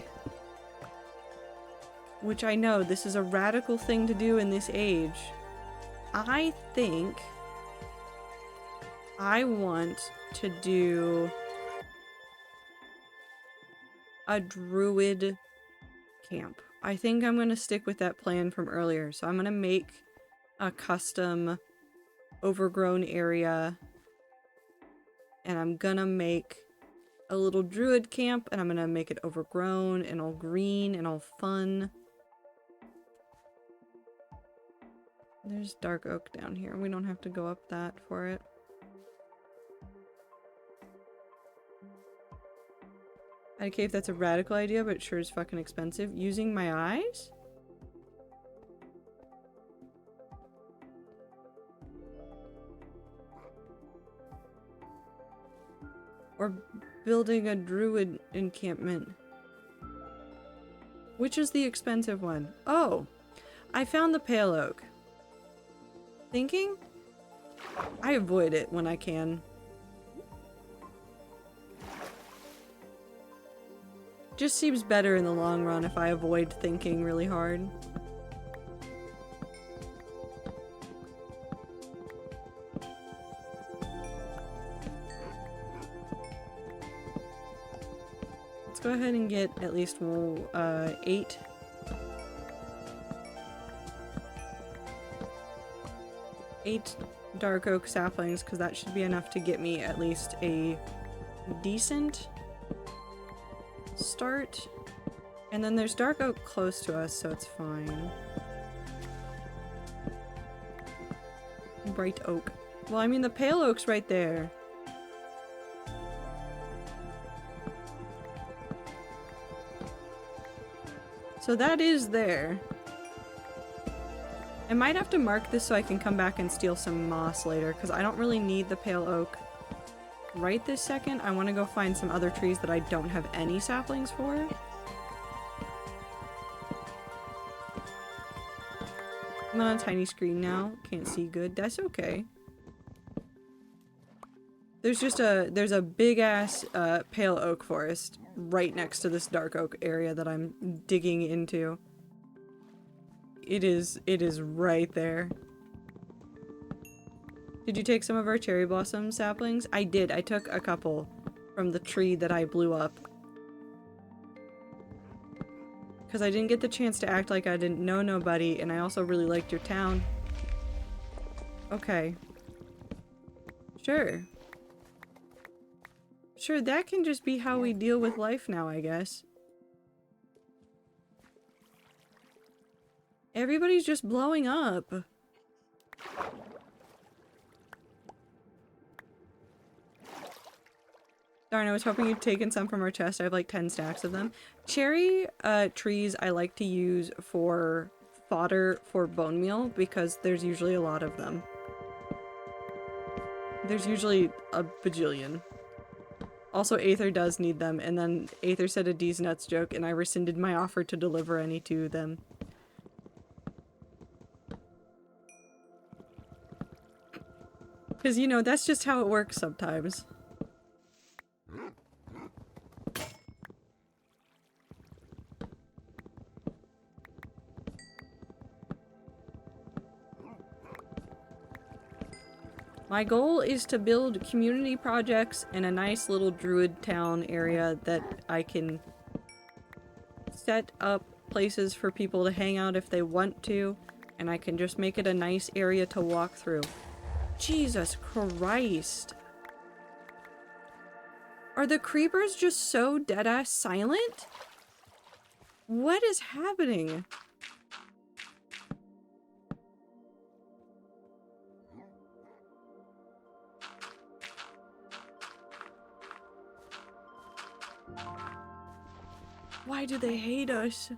which I know this is a radical thing to do in this age, I think I want to do a druid camp. I think I'm gonna stick with that plan from earlier. So I'm gonna make a custom overgrown area and I'm gonna make a little druid camp and I'm gonna make it overgrown and all green and all fun. There's dark oak down here. We don't have to go up that for it. Okay, if that's a radical idea, but it sure is fucking expensive. Using my eyes? Or building a druid encampment? Which is the expensive one? Oh! I found the pale oak. Thinking? I avoid it when I can. Just seems better in the long run if I avoid thinking really hard. Let's go ahead and get at least 8. Eight dark oak saplings, because that should be enough to get me at least a decent start. And then there's dark oak close to us, so it's fine. Bright oak. Well, I mean, the pale oak's right there. So that is there. I might have to mark this so I can come back and steal some moss later, because I don't really need the pale oak right this second. I want to go find some other trees that I don't have any saplings for. I'm on a tiny screen now. Can't see good. That's okay. There's a big ass pale oak forest right next to this dark oak area that I'm digging into. It is right there. Did you take some of our cherry blossom saplings? I did. I took a couple from the tree that I blew up. Because I didn't get the chance to act like I didn't know nobody, and I also really liked your town. Okay. Sure. Sure, that can just be how we deal with life now, I guess. Everybody's just blowing up. Darn, I was hoping you'd taken some from our chest. I have like 10 stacks of them. Cherry trees I like to use for fodder for bone meal because there's usually a lot of them. There's usually a bajillion. Also, Aether does need them, and then Aether said a D's nuts joke, and I rescinded my offer to deliver any to them. Because, you know, that's just how it works sometimes. My goal is to build community projects in a nice little druid town area that I can set up places for people to hang out if they want to, and I can just make it a nice area to walk through. Jesus Christ. Are the creepers just so deadass silent? What is happening? Why do they hate us?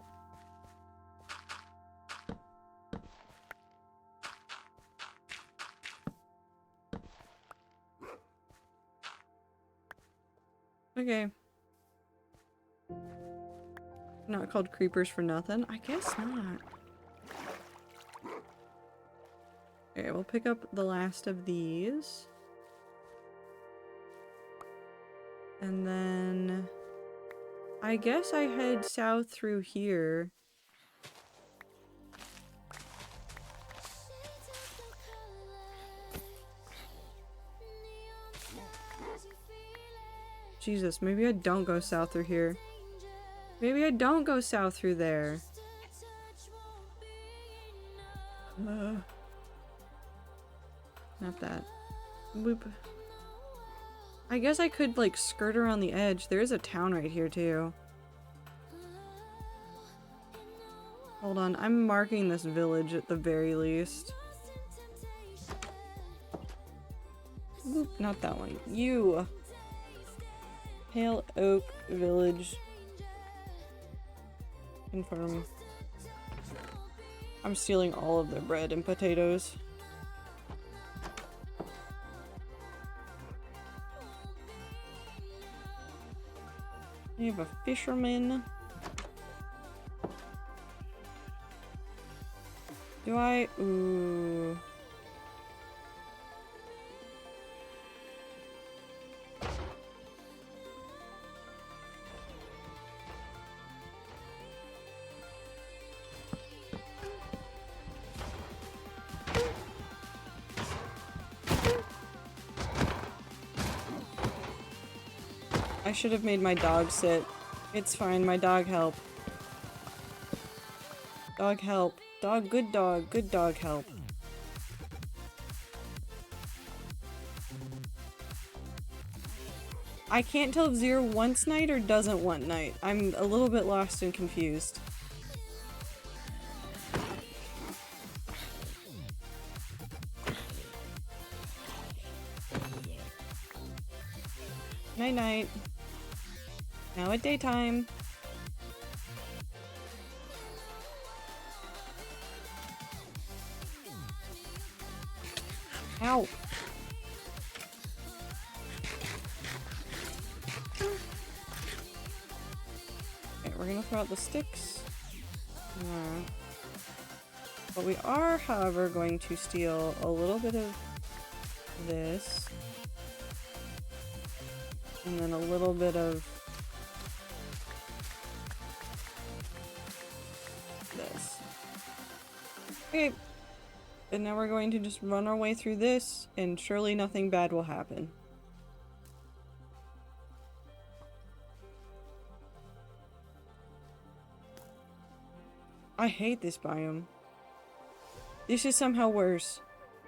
Okay. Not called creepers for nothing? I guess not. Okay, we'll pick up the last of these. And then... I guess I head south through here. Jesus, maybe I don't go south through here. Maybe I don't go south through there. Not that. Whoop. I guess I could, like, skirt around the edge. There is a town right here, too. Hold on, I'm marking this village at the very least. Whoop, not that one. You! Pale Oak Village. Confirm. I'm stealing all of their bread and potatoes. We have a fisherman. Do I? Ooh. I should have made my dog sit. It's fine, my dog help. Dog help. Dog, good dog help. I can't tell if Zero wants night or doesn't want night. I'm a little bit lost and confused. Night night. Now at daytime. Ow. Okay, we're gonna throw out the sticks. But we are, however, going to steal a little bit of this. And then a little bit of this. Okay. And now we're going to just run our way through this, and surely nothing bad will happen. I hate this biome. This is somehow worse.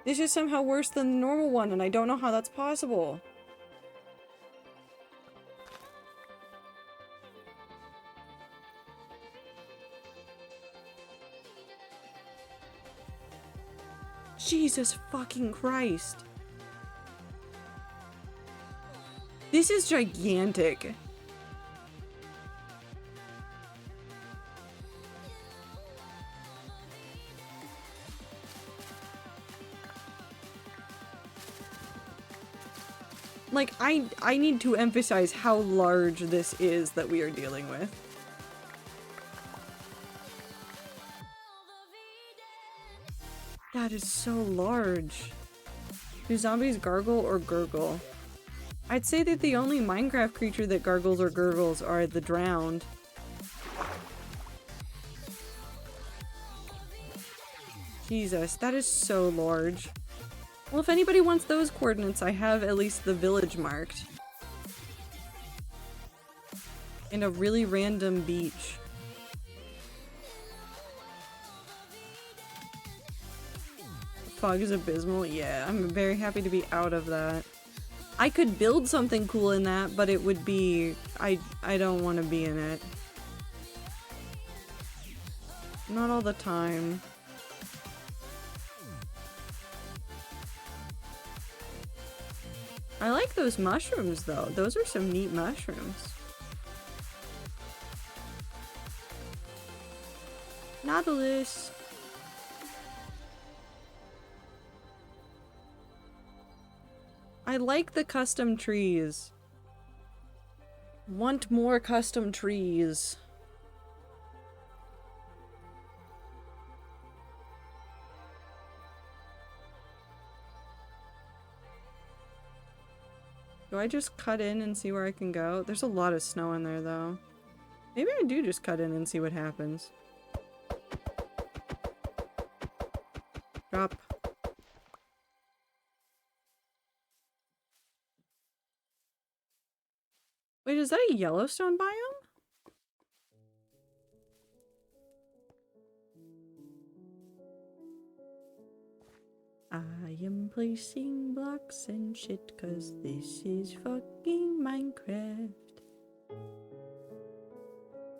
This is somehow worse than the normal one, and I don't know how that's possible. Jesus fucking Christ. This is gigantic. Like, I need to emphasize how large this is that we are dealing with. That is so large. Do zombies gargle or gurgle? I'd say that the only Minecraft creature that gargles or gurgles are the drowned. Jesus, that is so large. Well, if anybody wants those coordinates, I have at least the village marked. And a really random beach. Fog is abysmal? Yeah, I'm very happy to be out of that. I could build something cool in that, but it would be... I don't want to be in it. Not all the time. I like those mushrooms, though. Those are some neat mushrooms. Nautilus. I like the custom trees. Want more custom trees. Do I just cut in and see where I can go? There's a lot of snow in there, though. Maybe I do just cut in and see what happens. Drop. Wait, is that a Yellowstone biome? I am placing blocks and shit 'cause this is fucking Minecraft.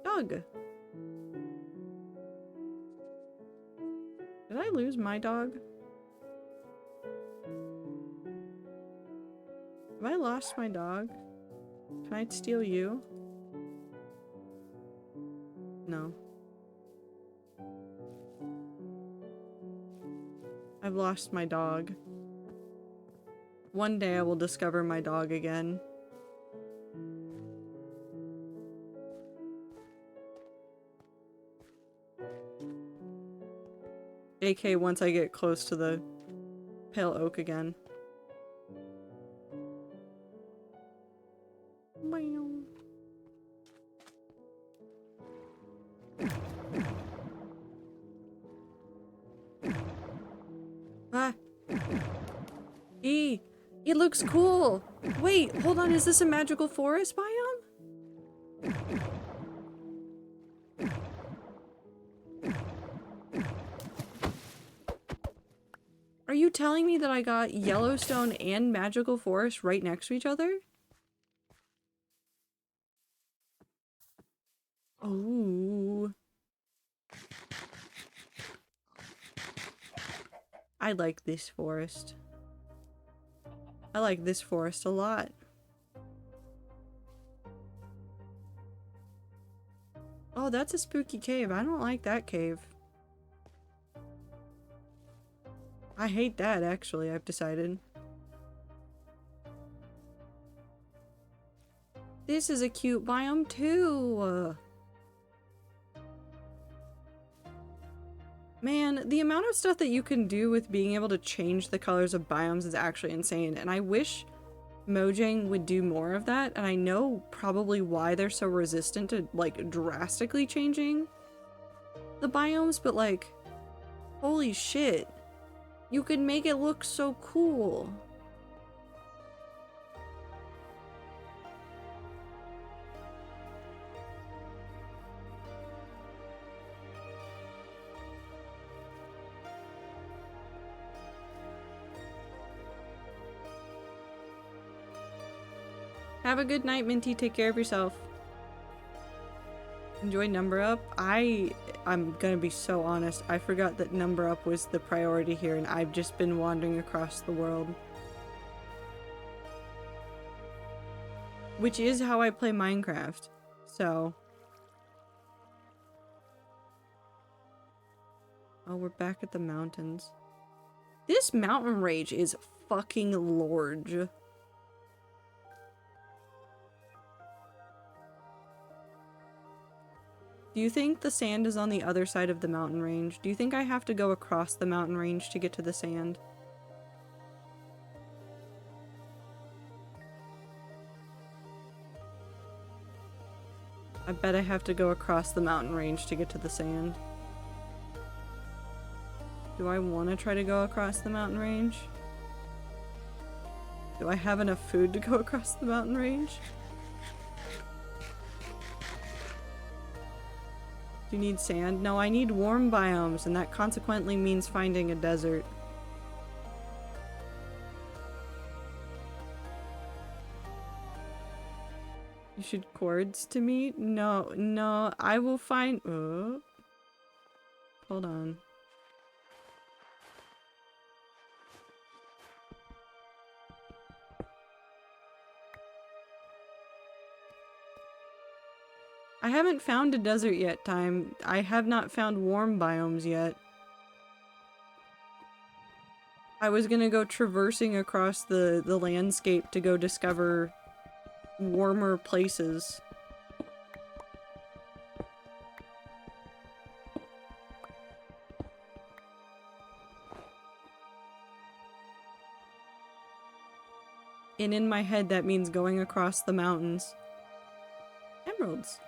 Dog! Did I lose my dog? Have I lost my dog? Can I steal you? No. I've lost my dog. One day I will discover my dog again. AK once I get close to the pale oak again. Ah. It looks cool. Wait, hold on, is this a magical forest biome? Are you telling me that I got Yellowstone and magical forest right next to each other? Ooh. I like this forest. I like this forest a lot. Oh, that's a spooky cave. I don't like that cave. I hate that, actually, I've decided. This is a cute biome, too! Man, the amount of stuff that you can do with being able to change the colors of biomes is actually insane, and I wish Mojang would do more of that, and I know probably why they're so resistant to, like, drastically changing the biomes, but, like, holy shit. You can make it look so cool. Have a good night, Minty. Take care of yourself. Enjoy Number Up. I'm gonna be so honest. I forgot that Number Up was the priority here, and I've just been wandering across the world. Which is how I play Minecraft. So. Oh, we're back at the mountains. This mountain rage is fucking large. Do you think the sand is on the other side of the mountain range? Do you think I have to go across the mountain range to get to the sand? I bet I have to go across the mountain range to get to the sand. Do I want to try to go across the mountain range? Do I have enough food to go across the mountain range? Do you need sand? No, I need warm biomes, and that consequently means finding a desert. You should cords to me? No, no, I will find- oh. Hold on. I haven't found a desert yet, Time. I have not found warm biomes yet. I was gonna go traversing across the landscape to go discover warmer places. And in my head that means going across the mountains. Emeralds.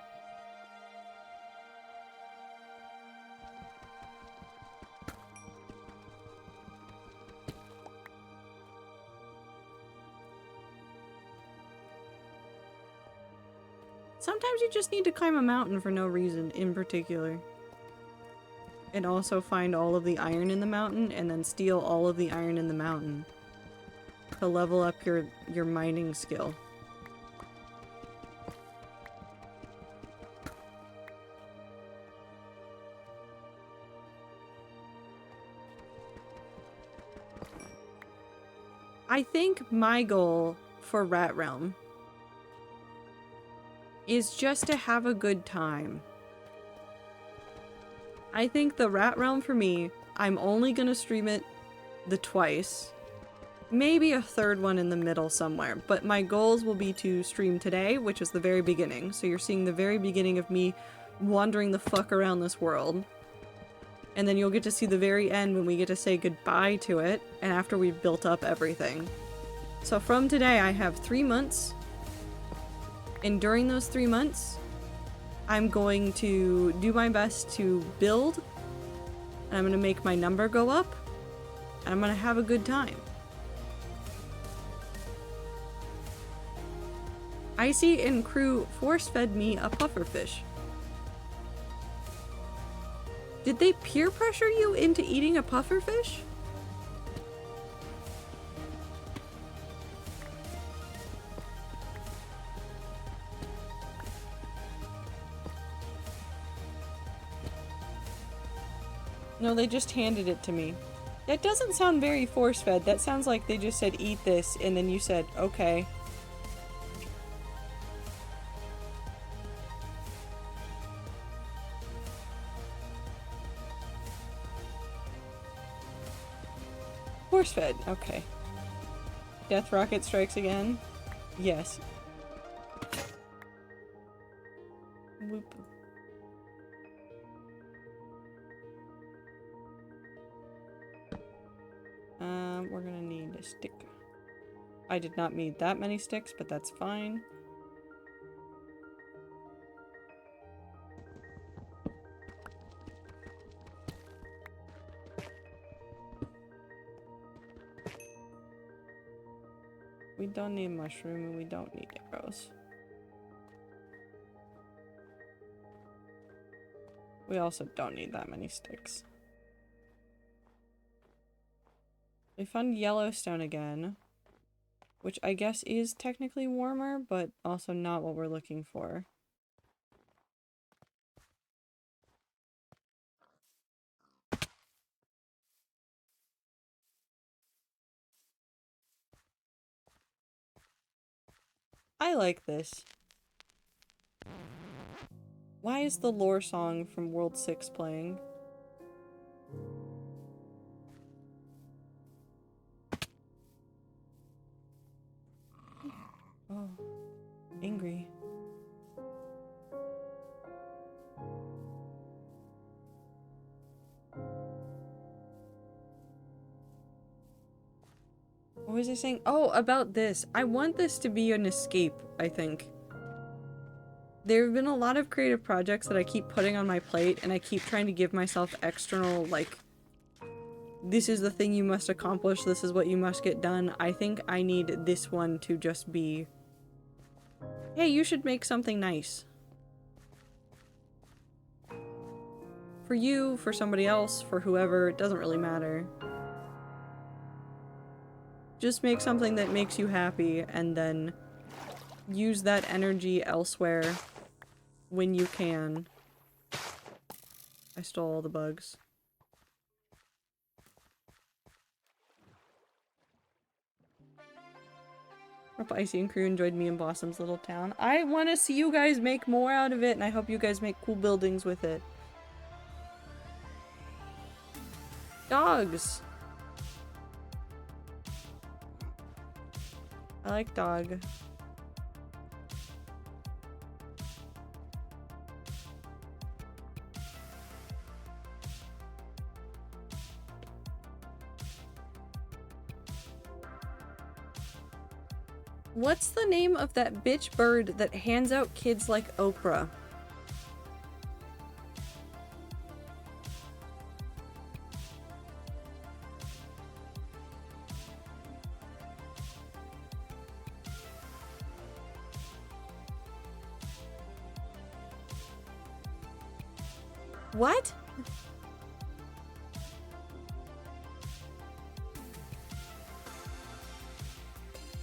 Sometimes you just need to climb a mountain for no reason in particular. And also find all of the iron in the mountain and then steal all of the iron in the mountain to level up your mining skill. I think my goal for Rat Realm is just to have a good time. I think the Rat Realm for me, I'm only gonna stream it the twice. Maybe a third one in the middle somewhere, but my goals will be to stream today, which is the very beginning. So you're seeing the very beginning of me wandering the fuck around this world. And then you'll get to see the very end when we get to say goodbye to it, and after we've built up everything. So from today, I have 3 months. And during those 3 months, I'm going to do my best to build, and I'm going to make my number go up, and I'm going to have a good time. Icy and crew force-fed me a pufferfish. Did they peer pressure you into eating a pufferfish? No, they just handed it to me. That doesn't sound very force-fed. That sounds like they just said, eat this, and then you said, okay. Force-fed, okay. Death rocket strikes again? Yes. Whoop. We're gonna need a stick. I did not need that many sticks, but that's fine. We don't need mushroom and we don't need arrows. We also don't need that many sticks. We found Yellowstone again, which I guess is technically warmer, but also not what we're looking for. I like this. Why is the lore song from World 6 playing? Oh, angry. What was I saying? Oh, about this. I want this to be an escape, I think. There have been a lot of creative projects that I keep putting on my plate, and I keep trying to give myself external, like, this is the thing you must accomplish, this is what you must get done. I think I need this one to just be, hey, you should make something nice. For you, for somebody else, for whoever, it doesn't really matter. Just make something that makes you happy, and then use that energy elsewhere when you can. I stole all the bugs. Hope Icy and crew enjoyed me and Blossom's little town. I want to see you guys make more out of it, and I hope you guys make cool buildings with it. Dogs! I like dog. What's the name of that bitch bird that hands out kids like Oprah? What?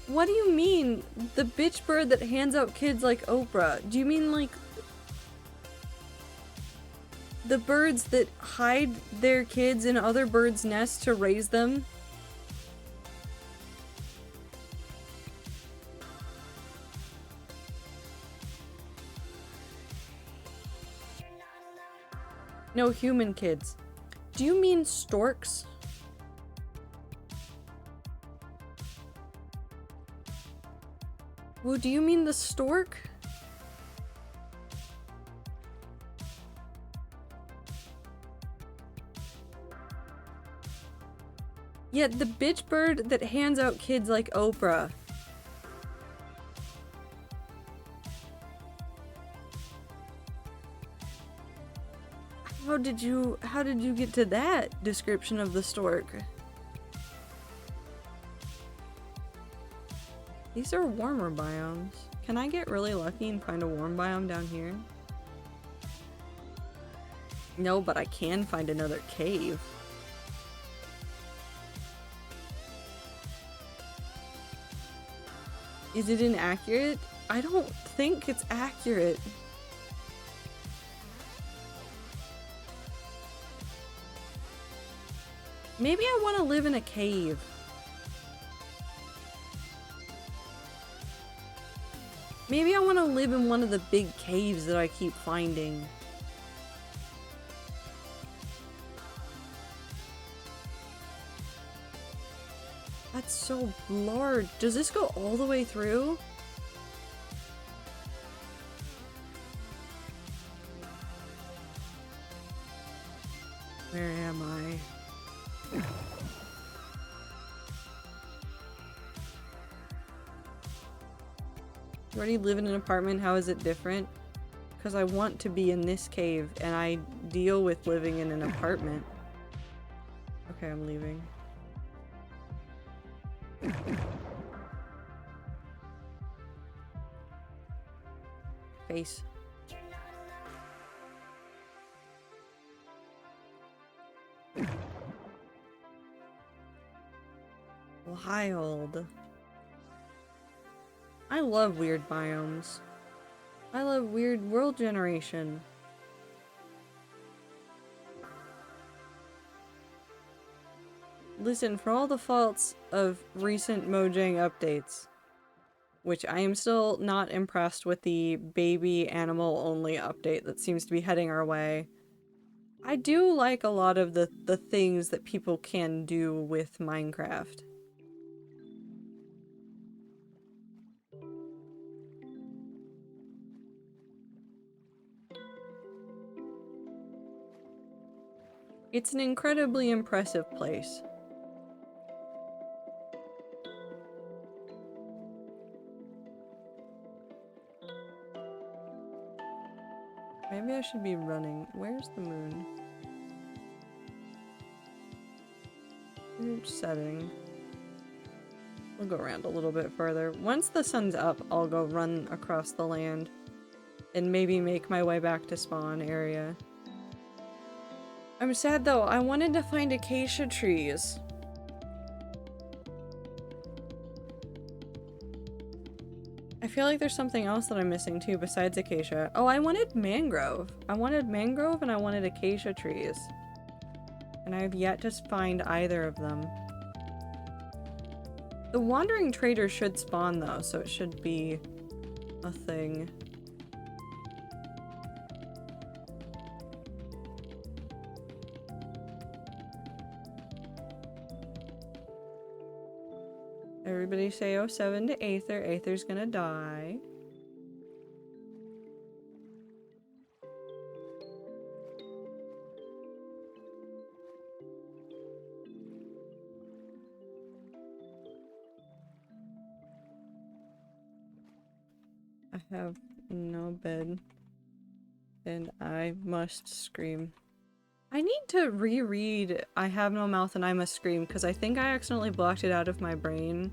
What do you mean? The bitch bird that hands out kids like Oprah? Do you mean like the birds that hide their kids in other birds' nests to raise them? No, human kids. Do you mean storks? Well, do you mean the stork? Yeah, the bitch bird that hands out kids like Oprah. How did you get to that description of the stork? These are warmer biomes. Can I get really lucky and find a warm biome down here? No, but I can find another cave. Is it inaccurate? I don't think it's accurate. Maybe I want to live in a cave. Maybe I want to live in one of the big caves that I keep finding. That's so large. Does this go all the way through? Where am I? You already live in an apartment, how is it different? Because I want to be in this cave, and I deal with living in an apartment. Okay, I'm leaving. Face. Wild. I love weird biomes. I love weird world generation. Listen, for all the faults of recent Mojang updates, which I am still not impressed with the baby animal only update that seems to be heading our way, I do like a lot of the things that people can do with Minecraft. It's an incredibly impressive place. Maybe I should be running. Where's the moon? setting. We'll go around a little bit further. Once the sun's up, I'll go run across the land and maybe make my way back to spawn area. I'm sad though, I wanted to find acacia trees. I feel like there's something else that I'm missing too besides acacia. Oh, I wanted mangrove. I wanted mangrove and I wanted acacia trees. And I have yet to find either of them. The wandering trader should spawn though, so it should be a thing. Everybody say 07 to Aether. Aether's gonna die. I have no bed. And I must scream. I need to reread I Have No Mouth and I Must Scream because I think I accidentally blocked it out of my brain.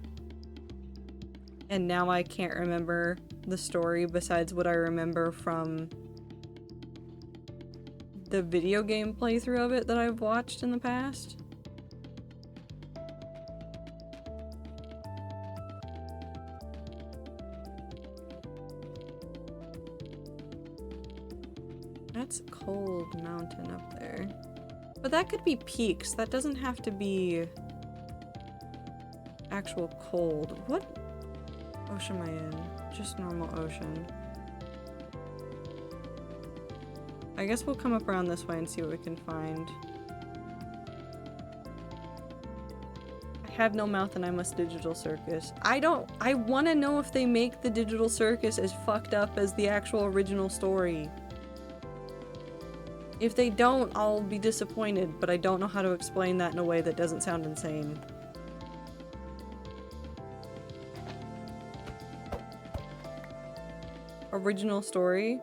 And now I can't remember the story besides what I remember from the video game playthrough of it that I've watched in the past. That's a cold mountain up there. But that could be peaks. That doesn't have to be actual cold. What ocean am I in? Just normal ocean. I guess we'll come up around this way and see what we can find. I have no mouth and I must digital circus. I want to know if they make the digital circus as fucked up as the actual original story. If they don't, I'll be disappointed, but I don't know how to explain that in a way that doesn't sound insane. Original story?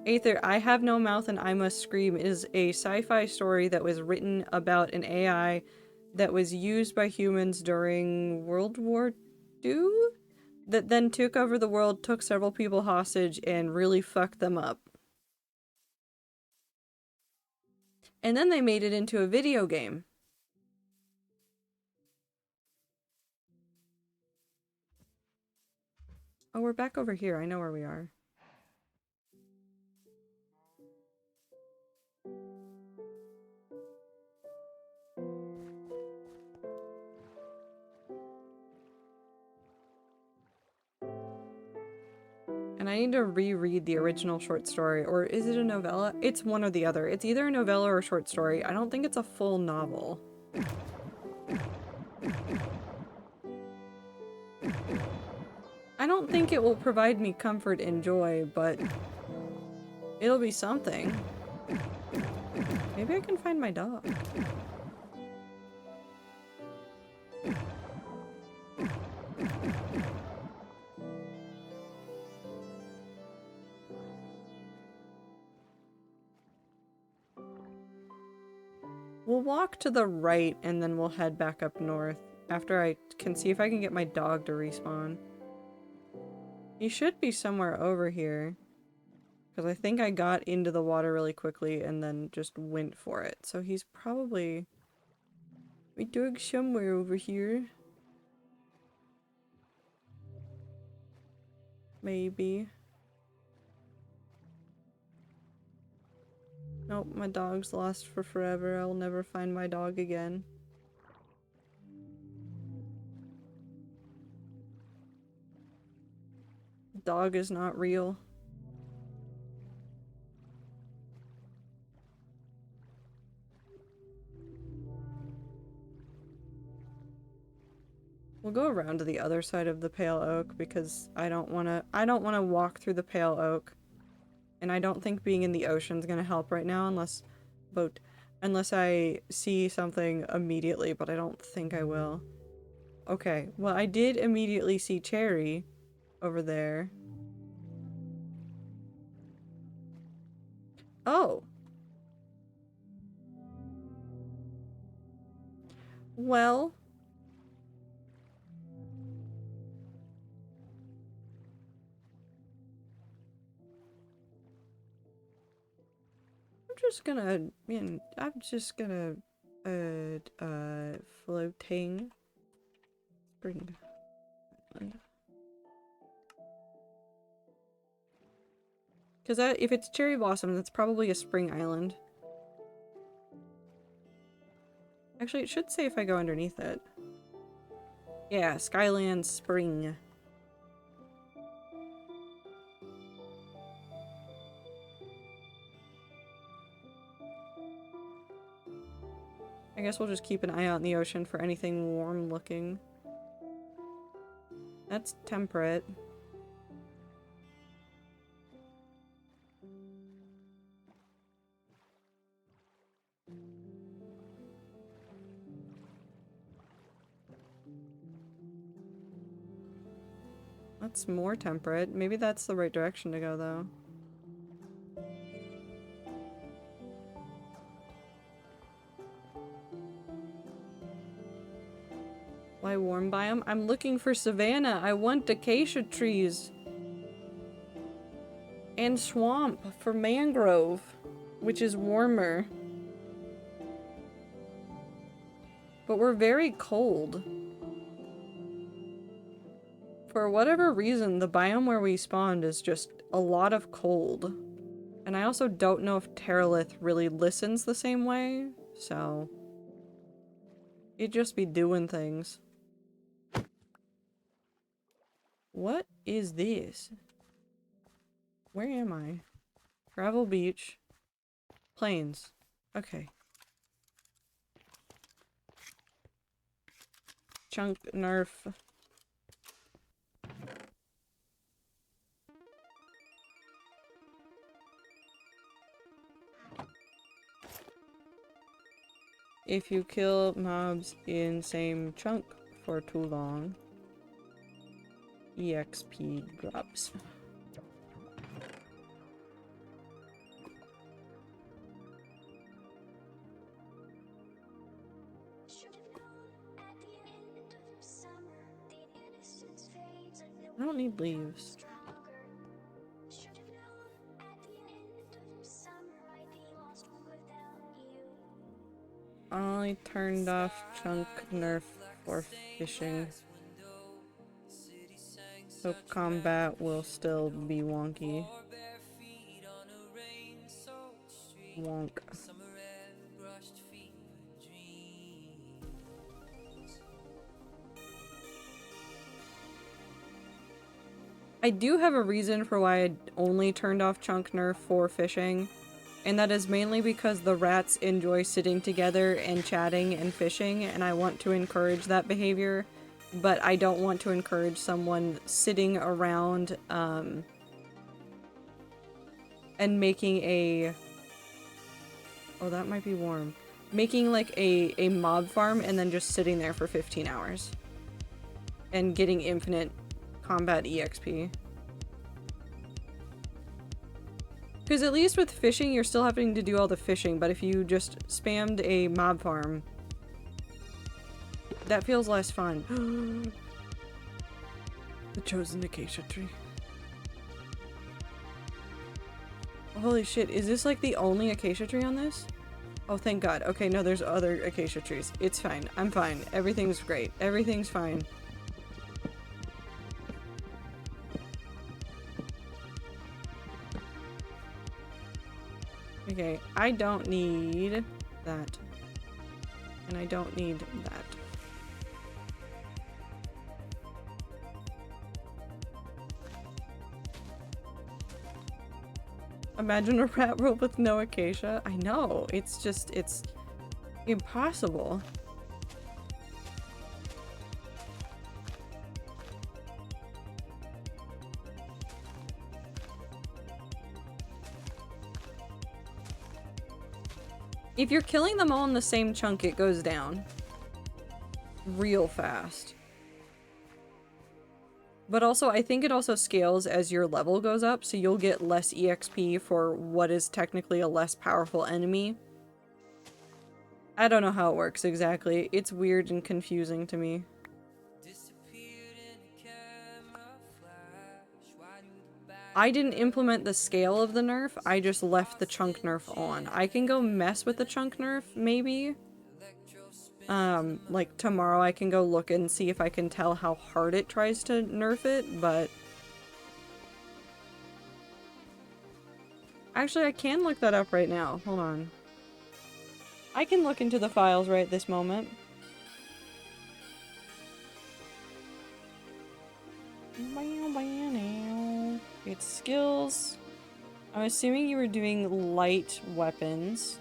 Aether, I Have No Mouth and I Must Scream is a sci-fi story that was written about an AI that was used by humans during World War II? That then took over the world, took several people hostage, and really fucked them up. And then they made it into a video game. Oh, we're back over here. I know where we are. And I need to reread the original short story. Or is it a novella? It's one or the other. It's either a novella or a short story. I don't think it's a full novel. I don't think it will provide me comfort and joy, but it'll be something. Maybe I can find my dog. We'll walk to the right and then we'll head back up north after I can see if I can get my dog to respawn. He should be somewhere over here. Because I think I got into the water really quickly and then just went for it. So he's probably... my dog's somewhere over here. Maybe. Nope, my dog's lost for forever. I'll never find my dog again. Dog is not real. We'll go around to the other side of the Pale Oak because I don't want to walk through the Pale Oak. And I don't think being in the ocean's gonna help right now unless I see something immediately, but I don't think I will. Okay, well I did immediately see Cherry over there. Oh. Well. I'm just gonna, floating spring island. Because if it's cherry blossom, that's probably a spring island. Actually, it should say if I go underneath it. Yeah, Skyland Spring. I guess we'll just keep an eye out in the ocean for anything warm looking. That's temperate. That's more temperate. Maybe that's the right direction to go, though. Why warm biome? I'm looking for savanna. I want acacia trees. And swamp for mangrove, which is warmer. But we're very cold. For whatever reason, the biome where we spawned is just a lot of cold. And I also don't know if Terralith really listens the same way, so... it'd just be doing things. What is this? Where am I? Gravel beach. Plains. Okay. Chunk nerf. If you kill mobs in same chunk for too long, EXP drops. I don't need leaves. I turned off chunk nerf for fishing. So combat will still be wonky. Wonk. I do have a reason for why I only turned off chunk nerf for fishing. And that is mainly because the rats enjoy sitting together and chatting and fishing, and I want to encourage that behavior. But I don't want to encourage someone sitting around, and making a... oh, that might be warm. Making, like, a mob farm and then just sitting there for 15 hours. And getting infinite combat EXP. Because at least with fishing, you're still having to do all the fishing, but if you just spammed a mob farm, that feels less fun. The chosen acacia tree. Holy shit, is this like the only acacia tree on this? Oh, thank God. Okay, no, there's other acacia trees. It's fine. I'm fine. Everything's great. Everything's fine. Okay, I don't need that. And I don't need that. Imagine a rat world with no acacia. I know, it's just, it's impossible. If you're killing them all in the same chunk, it goes down real fast. But also, I think it also scales as your level goes up, so you'll get less EXP for what is technically a less powerful enemy. I don't know how it works exactly. It's weird and confusing to me. I didn't implement the scale of the nerf, I just left the chunk nerf on. I can go mess with the chunk nerf, maybe. Like tomorrow I can go look and see if I can tell how hard it tries to nerf it, but... Actually, I can look that up right now. Hold on. I can look into the files right this moment. It's skills. I'm assuming you were doing light weapons.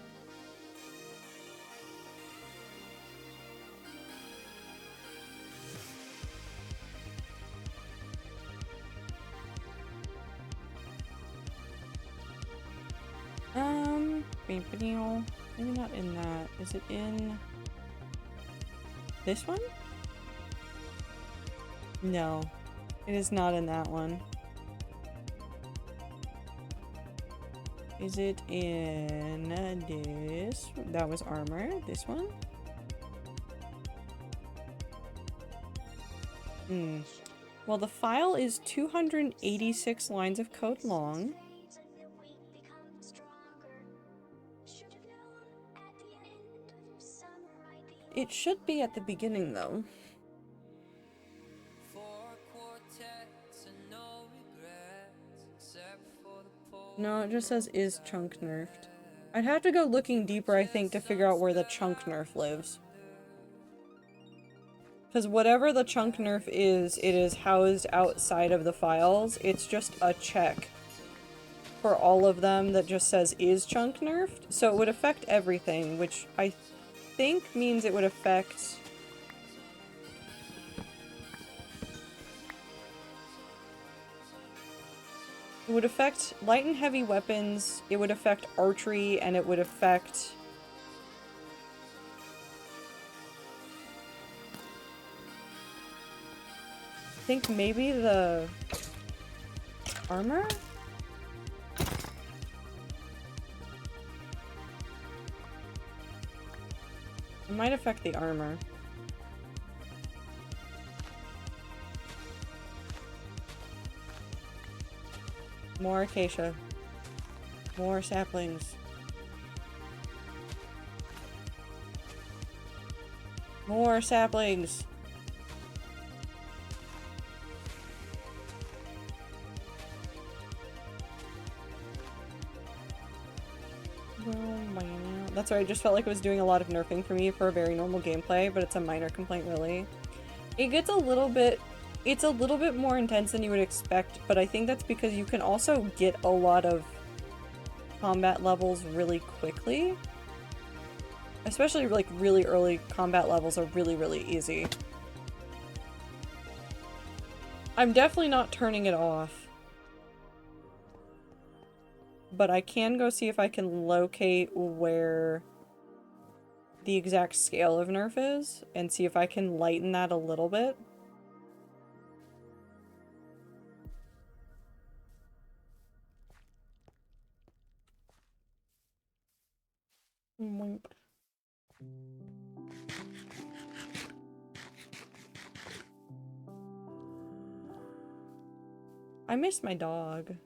Maybe not in that. Is it in this one? No, it is not in that one. Is it in this? That was armor. This one? Well, the file is 286 lines of code long. It should be at the beginning, though. No, it just says is chunk nerfed. I'd have to go looking deeper, I think, to figure out where the chunk nerf lives. Because whatever the chunk nerf is, it is housed outside of the files. It's just a check for all of them that just says is chunk nerfed. So it would affect everything, which I think means it would affect... It would affect light and heavy weapons, it would affect archery, and it would affect... I think maybe the... armor? It might affect the armor. More acacia. More saplings. More saplings! That's right, I just felt like it was doing a lot of nerfing for me for a very normal gameplay, but it's a minor complaint, really. It gets a little bit... It's a little bit more intense than you would expect, but I think that's because you can also get a lot of combat levels really quickly. Especially, like, really early combat levels are really, really easy. I'm definitely not turning it off. But I can go see if I can locate where the exact scale of nerf is, and see if I can lighten that a little bit. I miss my dog.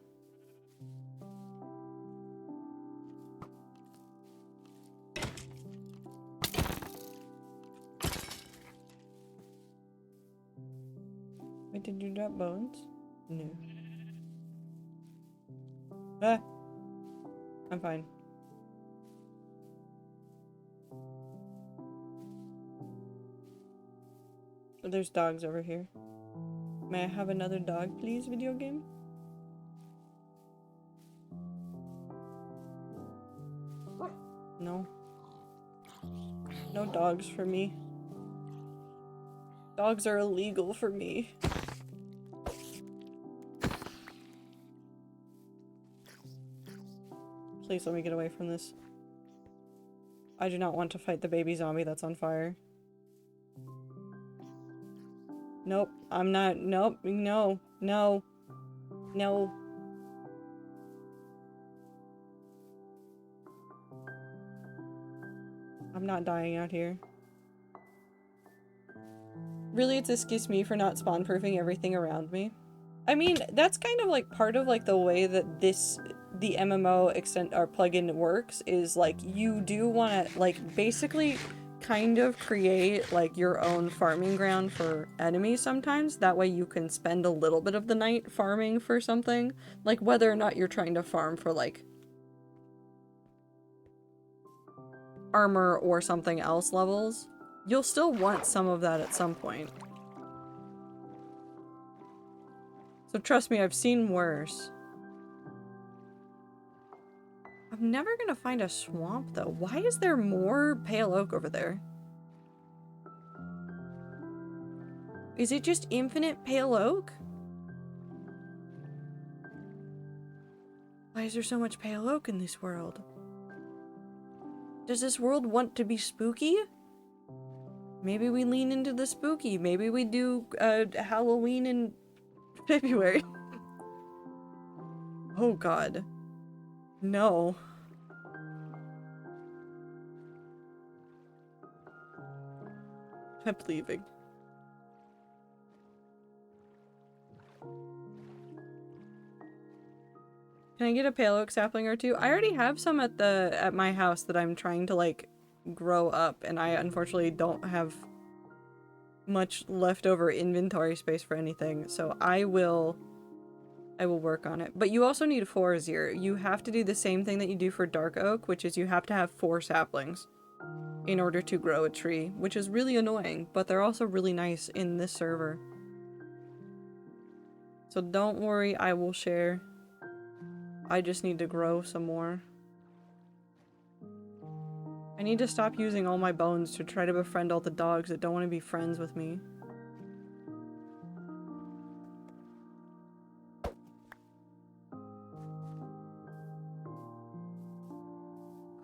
Wait, did you drop bones? No. Ah! I'm fine. There's dogs over here. May I have another dog, please, video game? No. No dogs for me. Dogs are illegal for me. Please let me get away from this. I do not want to fight the baby zombie that's on fire. Nope, I'm not. Nope, no, no, no. I'm not dying out here. Really, it's excuse me for not spawn-proofing everything around me. I mean, that's kind of like part of like the way that the MMO extent or plugin works is like you do want to like basically kind of create like your own farming ground for enemies sometimes. That way you can spend a little bit of the night farming for something. Like whether or not you're trying to farm for like armor or something else levels, you'll still want some of that at some point. So trust me, I've seen worse. I'm never gonna find a swamp though. Why is there more pale oak over there? Is it just infinite pale oak? Why is there so much pale oak in this world? Does this world want to be spooky? Maybe we lean into the spooky. Maybe we do Halloween in February. Oh god. No. I'm leaving. Can I get a pale oak sapling or two? I already have some at my house that I'm trying to like grow up, and I unfortunately don't have much leftover inventory space for anything, so I will work on it. But you also need 4 Azir. You have to do the same thing that you do for dark oak, which is you have to have 4 saplings in order to grow a tree, which is really annoying, but they're also really nice in this server. So don't worry, I will share. I just need to grow some more. I need to stop using all my bones to try to befriend all the dogs that don't want to be friends with me.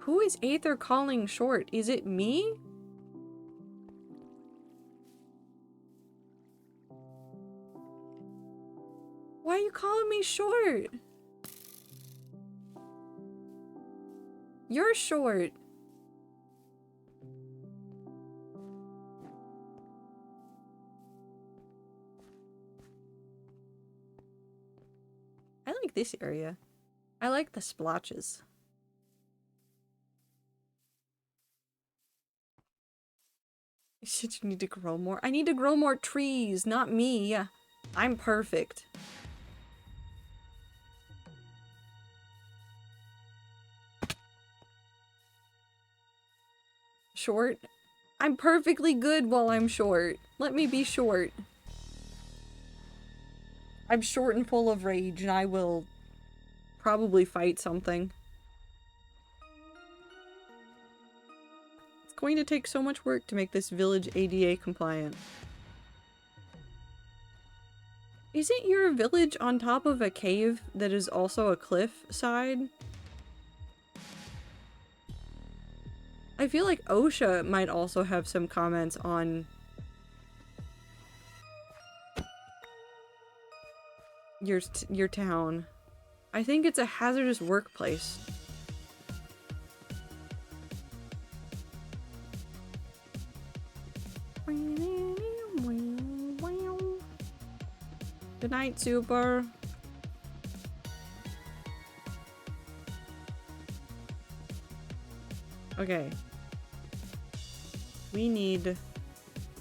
Who is Aether calling short? Is it me? Why are you calling me short? You're short. I like this area. I like the splotches. You need to grow more. I need to grow more trees, not me. I'm perfect. Short? I'm perfectly good while I'm short. Let me be short. I'm short and full of rage, and I will probably fight something. It's going to take so much work to make this village ADA compliant. Isn't your village on top of a cave that is also a cliff side? I feel like OSHA might also have some comments on your town. I think it's a hazardous workplace. Good night, Super. Okay. We need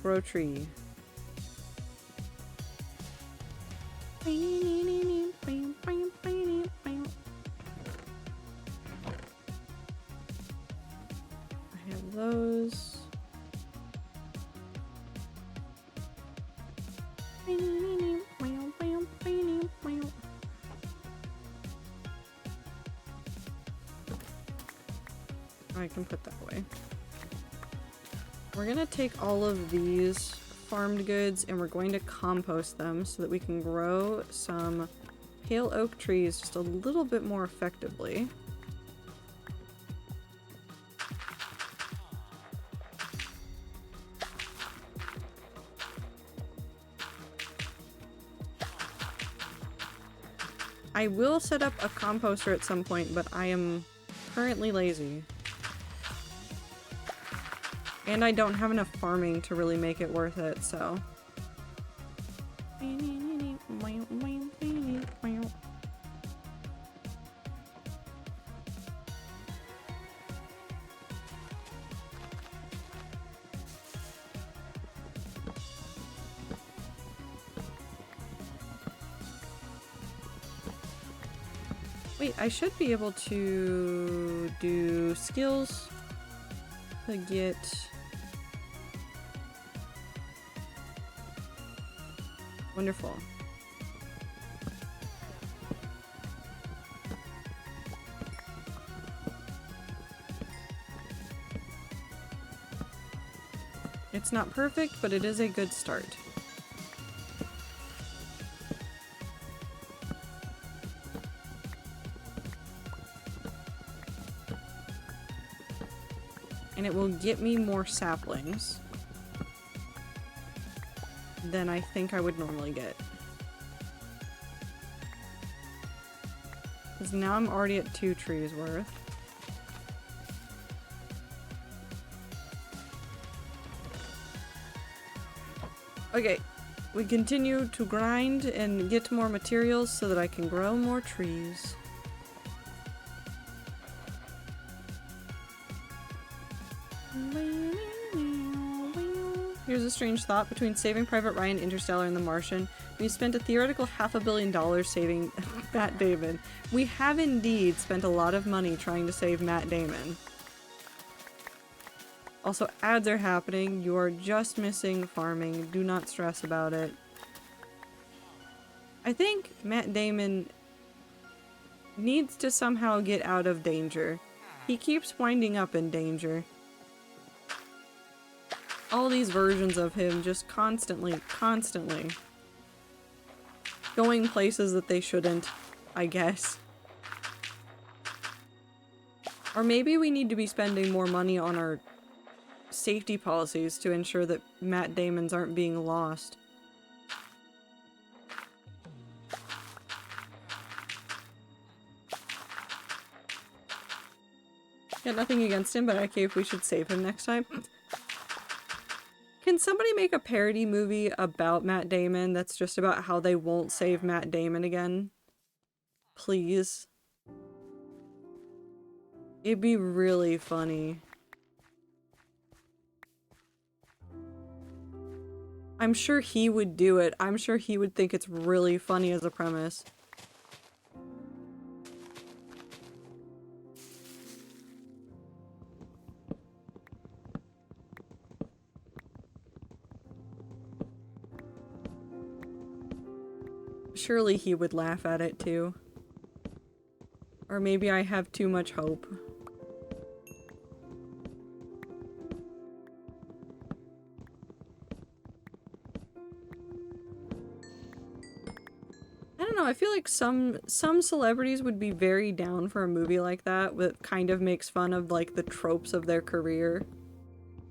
grow tree. I have those. I can put that away. We're gonna take all of these farmed goods and we're going to compost them so that we can grow some pale oak trees just a little bit more effectively. I will set up a composter at some point, but I am currently lazy. And I don't have enough farming to really make it worth it, so. Wait, I should be able to do skills to get... Wonderful. It's not perfect, but it is a good start. And it will get me more saplings than I think I would normally get. Because now I'm already at 2 trees worth. Okay, we continue to grind and get more materials so that I can grow more trees. Here's a strange thought. Between Saving Private Ryan, Interstellar, and The Martian, we spent a theoretical $500 million saving Matt Damon. We have indeed spent a lot of money trying to save Matt Damon. Also, ads are happening. You are just missing farming. Do not stress about it. I think Matt Damon needs to somehow get out of danger. He keeps winding up in danger. All these versions of him just constantly going places that they shouldn't, I guess. Or maybe we need to be spending more money on our safety policies to ensure that Matt Damons aren't being lost. Got nothing against him, but okay, if we should save him next time. Can somebody make a parody movie about Matt Damon that's just about how they won't save Matt Damon again? Please. It'd be really funny. I'm sure he would do it. I'm sure he would think it's really funny as a premise. Surely he would laugh at it too. Or maybe I have too much hope. I don't know, I feel like some celebrities would be very down for a movie like that that kind of makes fun of like the tropes of their career.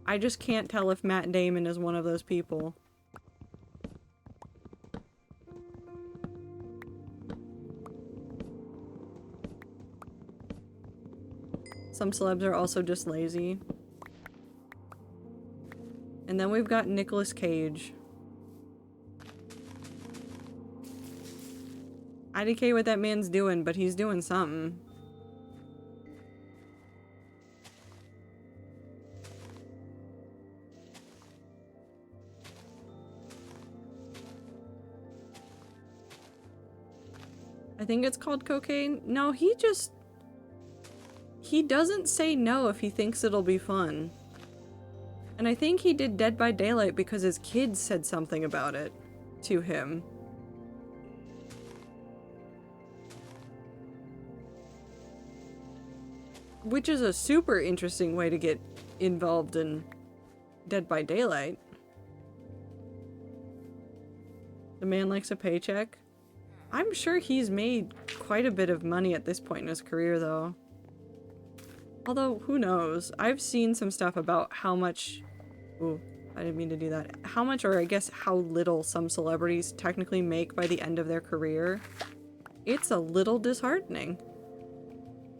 I just can't tell if Matt Damon is one of those people. Some celebs are also just lazy. And then we've got Nicolas Cage. IDK what that man's doing, but he's doing something. I think it's called cocaine. No, he doesn't say no if he thinks it'll be fun. And I think he did Dead by Daylight because his kids said something about it to him. Which is a super interesting way to get involved in Dead by Daylight. The man likes a paycheck. I'm sure he's made quite a bit of money at this point in his career, though. Although, who knows? I've seen some stuff about how much... Ooh, I didn't mean to do that. How much, or I guess how little some celebrities technically make by the end of their career. It's a little disheartening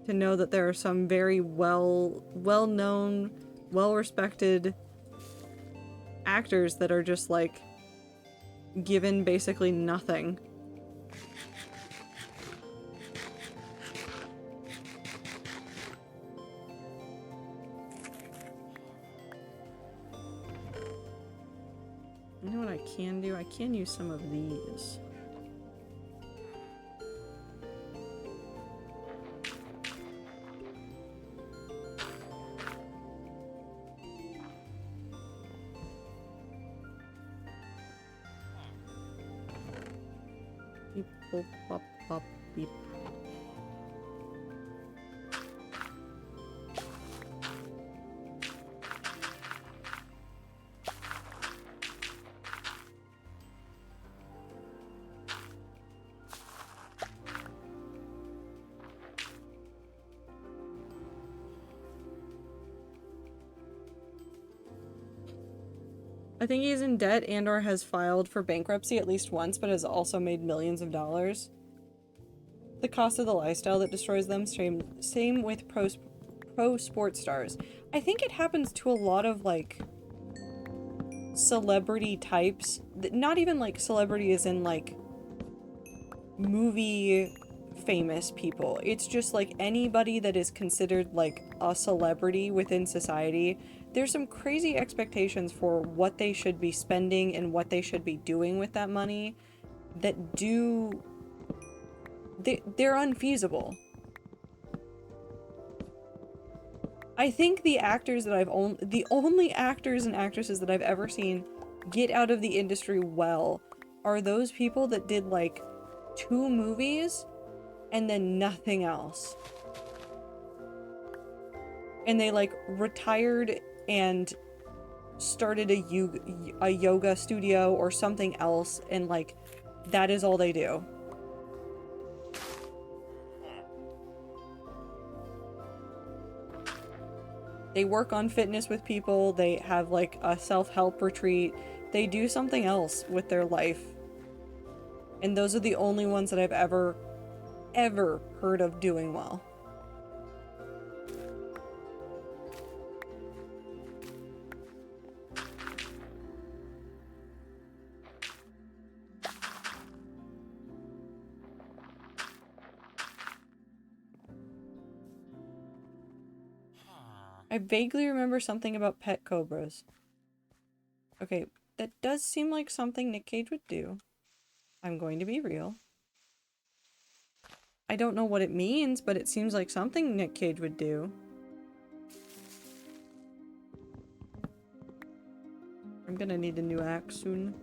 to know that there are some very well-known, well-respected actors that are just like given basically nothing. You know what I can do? I can use some of these. Beep, boop, bop, bop, beep. I think he's in debt and or has filed for bankruptcy at least once, but has also made millions of dollars. The cost of the lifestyle that destroys them, same with pro sports stars. I think it happens to a lot of, like, celebrity types. Not even, like, celebrity as in, like, movie famous people. It's just, like, anybody that is considered, like, a celebrity within society. There's some crazy expectations for what they should be spending and what they should be doing with that money that they're unfeasible. I think the actors that the only actors and actresses that I've ever seen get out of the industry well are those people that did like 2 movies and then nothing else. And they like retired and started a yoga studio or something else, and like that is all they do. They work on fitness with people, they have like a self-help retreat, they do something else with their life. And those are the only ones that I've ever heard of doing well. I vaguely remember something about pet cobras. Okay, that does seem like something Nick Cage would do. I'm going to be real. I don't know what it means, but it seems like something Nick Cage would do. I'm gonna need a new axe soon.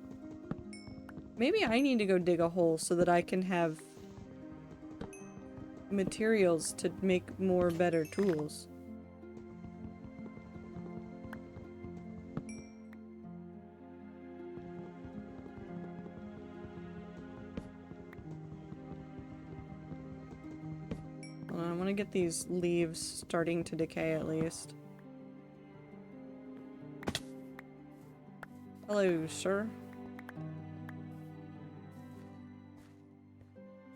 Maybe I need to go dig a hole so that I can have materials to make more better tools. I want to get these leaves starting to decay at least. Hello, sir.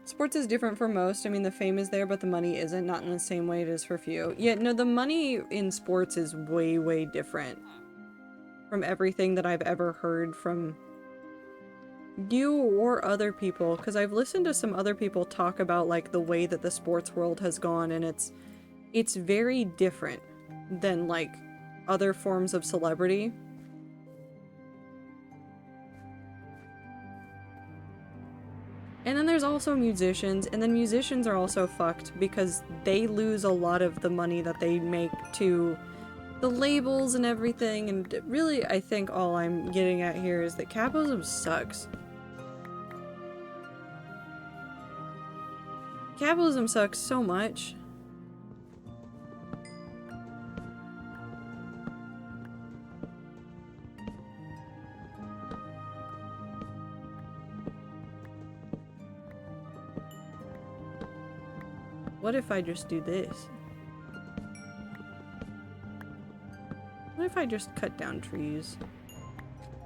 Sports is different for most. I mean, the fame is there, but the money isn't. Not in the same way it is for few. Yeah, no, the money in sports is way, way different from everything that I've ever heard from you or other people, because I've listened to some other people talk about like the way that the sports world has gone, and it's very different than like other forms of celebrity. And then there's also musicians, and then musicians are also fucked because they lose a lot of the money that they make to the labels and everything, and really I think all I'm getting at here is that capitalism sucks. Capitalism sucks so much. What if I just do this? What if I just cut down trees?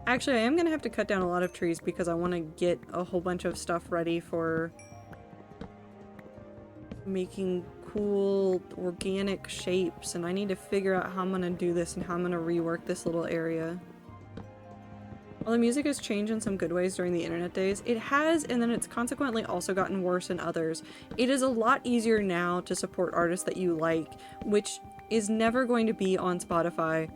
Actually, I am gonna have to cut down a lot of trees because I want to get a whole bunch of stuff ready for making cool organic shapes, and I need to figure out how I'm gonna do this and how I'm gonna rework this little area. While the music has changed in some good ways during the internet days, it has, and then it's consequently also gotten worse in others. It is a lot easier now to support artists that you like, which is never going to be on Spotify.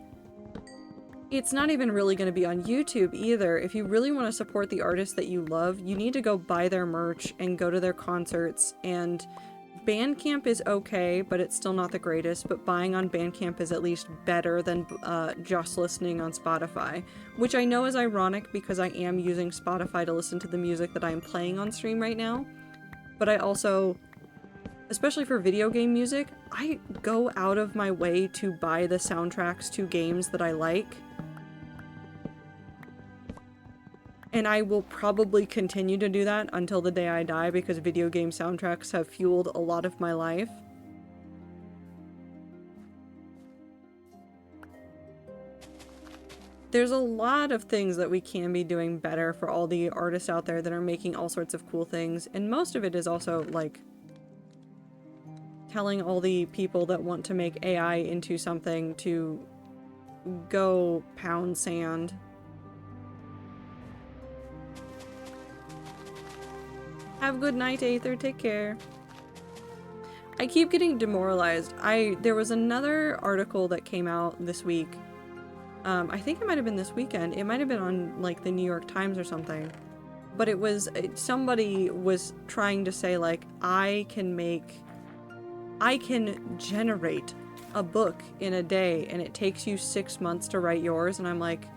It's not even really going to be on YouTube either. If you really want to support the artists that you love, you need to go buy their merch and go to their concerts, and Bandcamp is okay, but it's still not the greatest, but buying on Bandcamp is at least better than just listening on Spotify, which I know is ironic because I am using Spotify to listen to the music that I am playing on stream right now, but I also, especially for video game music, I go out of my way to buy the soundtracks to games that I like. And I will probably continue to do that until the day I die because video game soundtracks have fueled a lot of my life. There's a lot of things that we can be doing better for all the artists out there that are making all sorts of cool things, and most of it is also, like, telling all the people that want to make AI into something to go pound sand. Have a good night, Aether. Take care. I keep getting demoralized. There was another article that came out this week. I think it might have been this weekend. It might have been on, like, the New York Times or something. But it was, somebody was trying to say, like, I can generate a book in a day, and it takes you 6 months to write yours, and I'm like,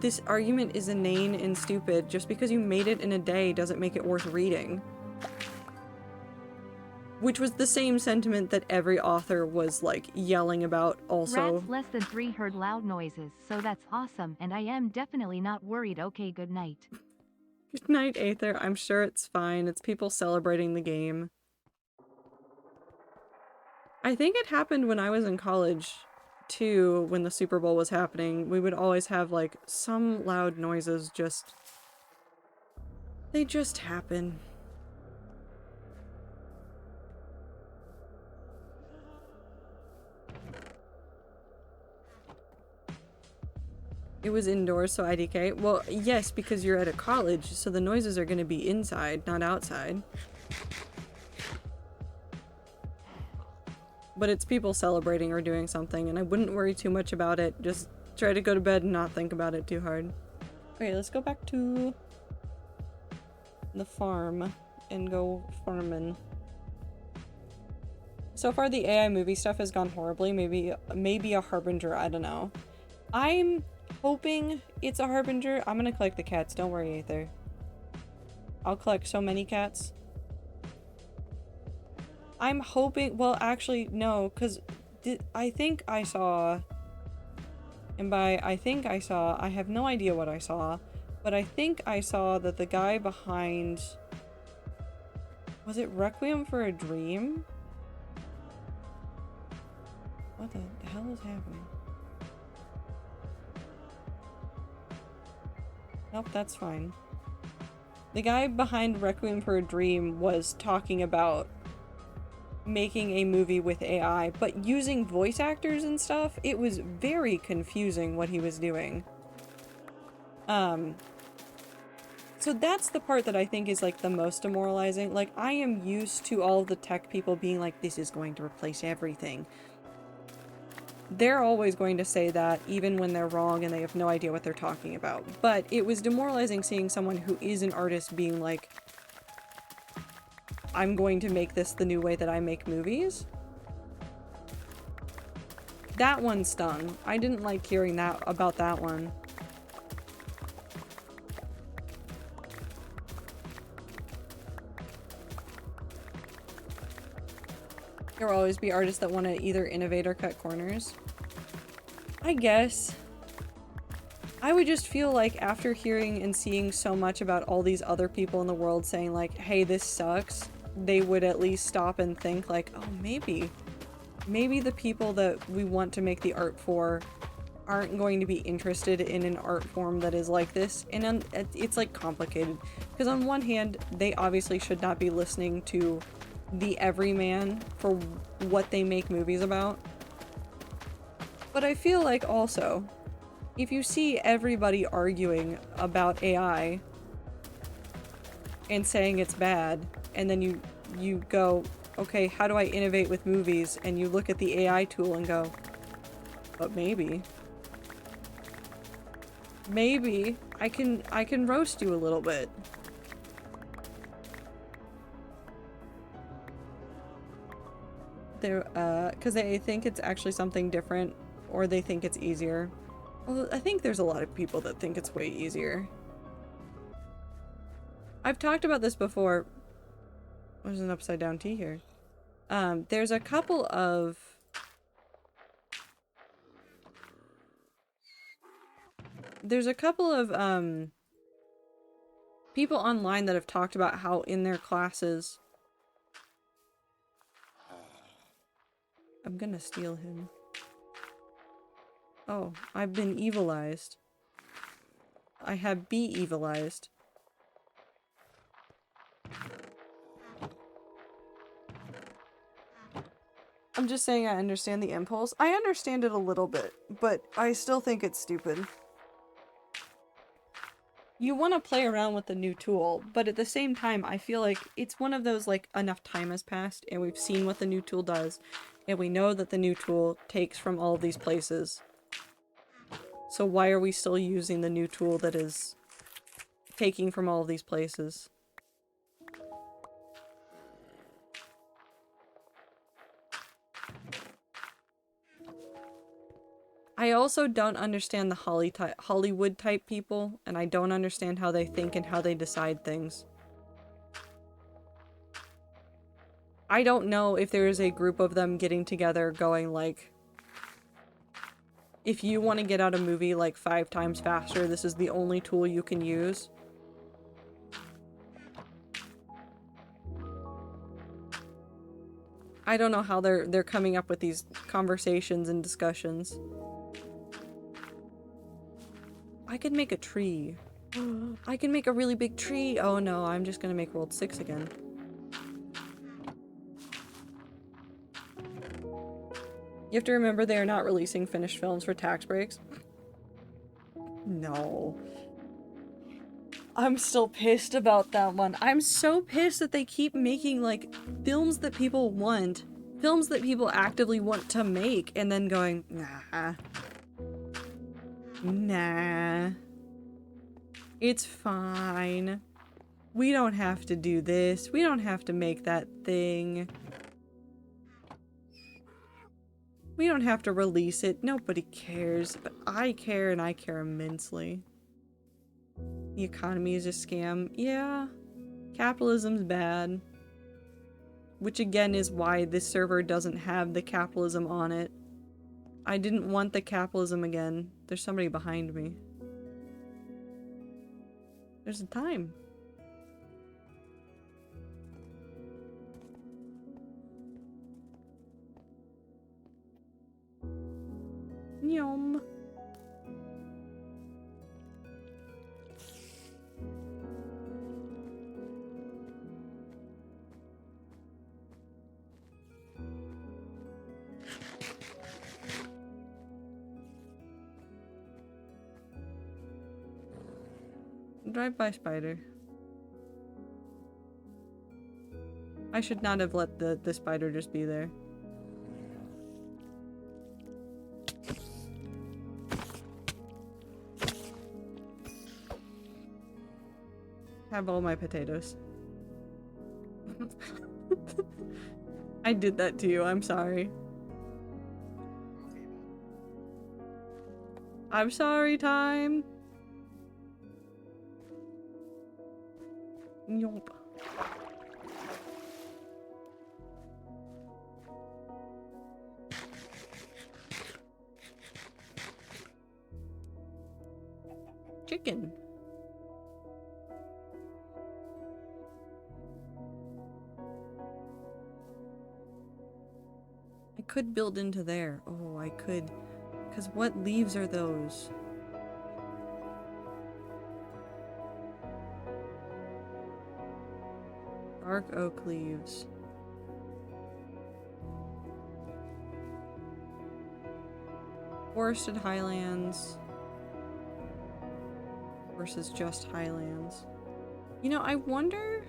this argument is inane and stupid. Just because you made it in a day doesn't make it worth reading. Which was the same sentiment that every author was, like, yelling about also. Rats less than 3 heard loud noises, so that's awesome, and I am definitely not worried. Okay, good night. Good night, Aether. I'm sure it's fine. It's people celebrating the game. I think it happened when I was in college, too, when the Super Bowl was happening. We would always have, like, some loud noises just... they just happen. It was indoors, so IDK. Well, yes, because you're at a college, so the noises are going to be inside, not outside. But it's people celebrating or doing something, and I wouldn't worry too much about it. Just try to go to bed and not think about it too hard. Okay, let's go back to the farm and go farming. So far, the AI movie stuff has gone horribly. Maybe a harbinger, I don't know. I'm hoping it's a harbinger. I'm gonna collect the cats, don't worry, Aether. I'll collect so many cats. I'm hoping, well, actually, no, because I think I saw, and by I think I saw, I have no idea what I saw, but I think I saw that the guy behind, was it Requiem for a Dream? What the hell is happening? Nope, that's fine. The guy behind Requiem for a Dream was talking about making a movie with AI, but using voice actors and stuff. It was very confusing what he was doing. So that's the part that I think is, like, the most demoralizing. Like, I am used to all of the tech people being like, this is going to replace everything. They're always going to say that, even when they're wrong and they have no idea what they're talking about. But it was demoralizing seeing someone who is an artist being like, I'm going to make this the new way that I make movies. That one stung. I didn't like hearing that about that one. There will always be artists that want to either innovate or cut corners. I guess. I would just feel like after hearing and seeing so much about all these other people in the world saying like, hey, this sucks, they would at least stop and think like, oh, maybe the people that we want to make the art for aren't going to be interested in an art form that is like this. And it's like complicated because on one hand, they obviously should not be listening to the everyman for what they make movies about. But I feel like also, if you see everybody arguing about AI and saying it's bad, and then you go, okay, how do I innovate with movies? And you look at the AI tool and go, but maybe I can roast you a little bit. They're, because they think it's actually something different, or they think it's easier. Well, I think there's a lot of people that think it's way easier. I've talked about this before. There's an upside down T here. There's a couple of people online that have talked about how in their classes, I'm gonna steal him. Oh, I've been evilized. I have be evilized. I'm just saying I understand the impulse. I understand it a little bit, but I still think it's stupid. You want to play around with the new tool, but at the same time, I feel like it's one of those, like, enough time has passed, and we've seen what the new tool does, and we know that the new tool takes from all of these places. So why are we still using the new tool that is taking from all of these places? I also don't understand the Hollywood type people, and I don't understand how they think and how they decide things. I don't know if there is a group of them getting together going like, if you want to get out a movie like 5 times faster, this is the only tool you can use. I don't know how they're coming up with these conversations and discussions. I could make a tree. I can make a really big tree. Oh no, I'm just gonna make World 6 again. You have to remember they are not releasing finished films for tax breaks. No. I'm still pissed about that one. I'm so pissed that they keep making, like, films that people want. Films that people actively want to make, and then going, nah. Nah. It's fine. We don't have to do this. We don't have to make that thing. We don't have to release it. Nobody cares. But I care, and I care immensely. The economy is a scam. Yeah. Capitalism's bad. Which again is why this server doesn't have the capitalism on it. I didn't want the capitalism again. There's somebody behind me. There's a time. Yum. Drive by spider. I should not have let the spider just be there. Have all my potatoes. I did that to you, I'm sorry. I'm sorry, time. Yomp. Chicken. I could build into there. Oh, I could. Because what leaves are those? Dark oak leaves. Forested highlands versus just highlands. You know, I wonder...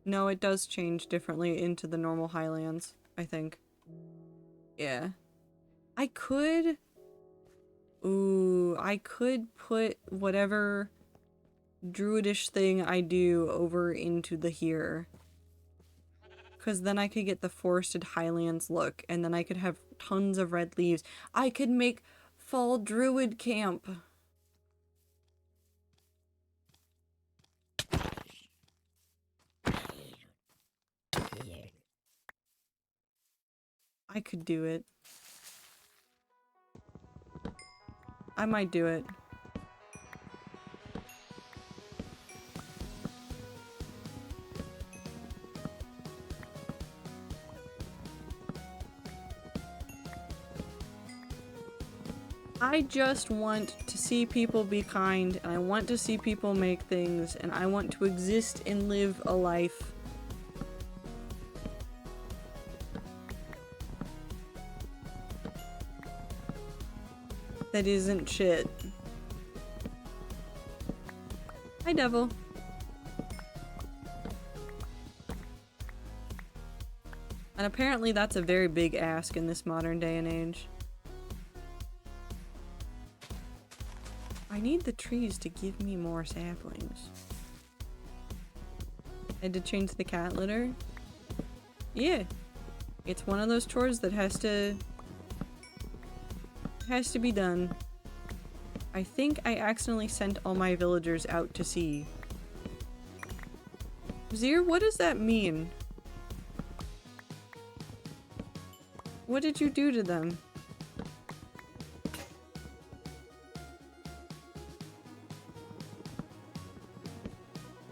No, it does change differently into the normal highlands, I think. Yeah. I could... Ooh, I could put whatever druidish thing I do over into the here. Because then I could get the forested highlands look, and then I could have tons of red leaves. I could make fall druid camp. I could do it. I might do it. I just want to see people be kind, and I want to see people make things, and I want to exist and live a life. That isn't shit. Hi, Devil. And apparently that's a very big ask in this modern day and age. I need the trees to give me more saplings. I had to change the cat litter. Yeah. It's one of those chores that has to be done. I think I accidentally sent all my villagers out to sea. Zir, what does that mean? What did you do to them?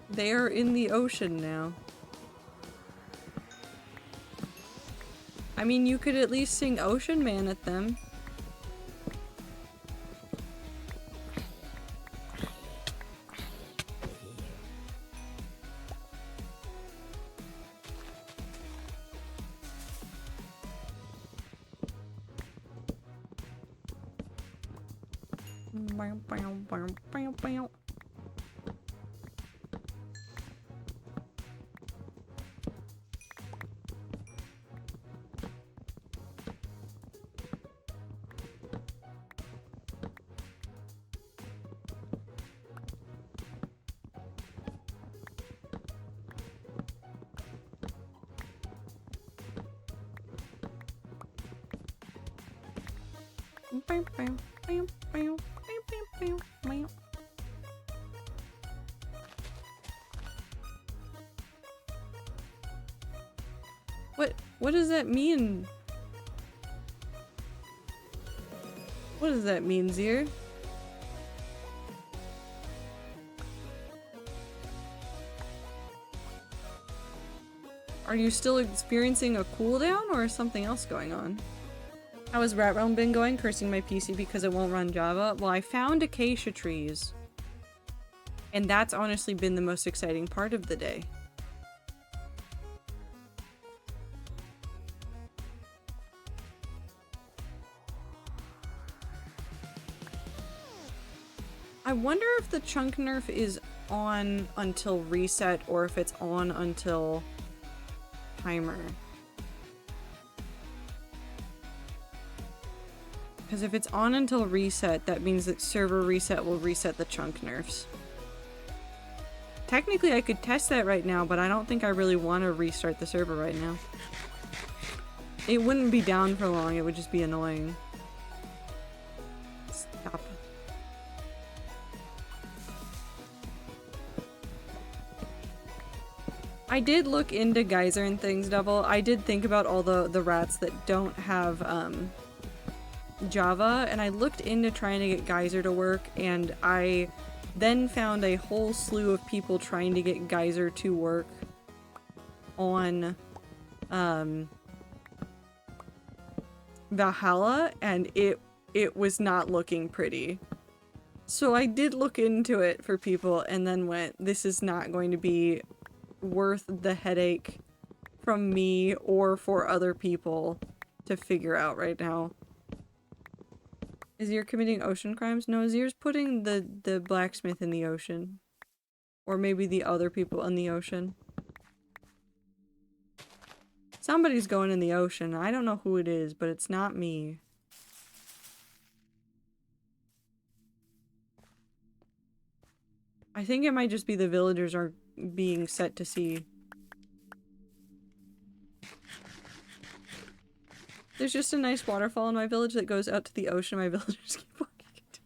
They are in the ocean now. I mean, you could at least sing Ocean Man at them. What does that mean? What does that mean, Zir? Are you still experiencing a cooldown or is something else going on? How has ratrealm been going? Cursing my PC because it won't run Java? Well, I found acacia trees. And that's honestly been the most exciting part of the day. I wonder if the chunk nerf is on until reset or if it's on until timer. Because if it's on until reset, that means that server reset will reset the chunk nerfs. Technically, I could test that right now, but I don't think I really want to restart the server right now. It wouldn't be down for long, it would just be annoying. Stop. I did look into geyser and things, Double. I did think about all the rats that don't have, Java, and I looked into trying to get geyser to work, and I then found a whole slew of people trying to get geyser to work on Valhalla, and it was not looking pretty. So I did look into it for people and then went, this is not going to be worth the headache from me or for other people to figure out right now. Azir committing ocean crimes? No, Azir's putting the blacksmith in the ocean. Or maybe the other people in the ocean. Somebody's going in the ocean. I don't know who it is, but it's not me. I think it might just be the villagers are being set to sea. There's just a nice waterfall in my village that goes out to the ocean. My villagers keep walking into.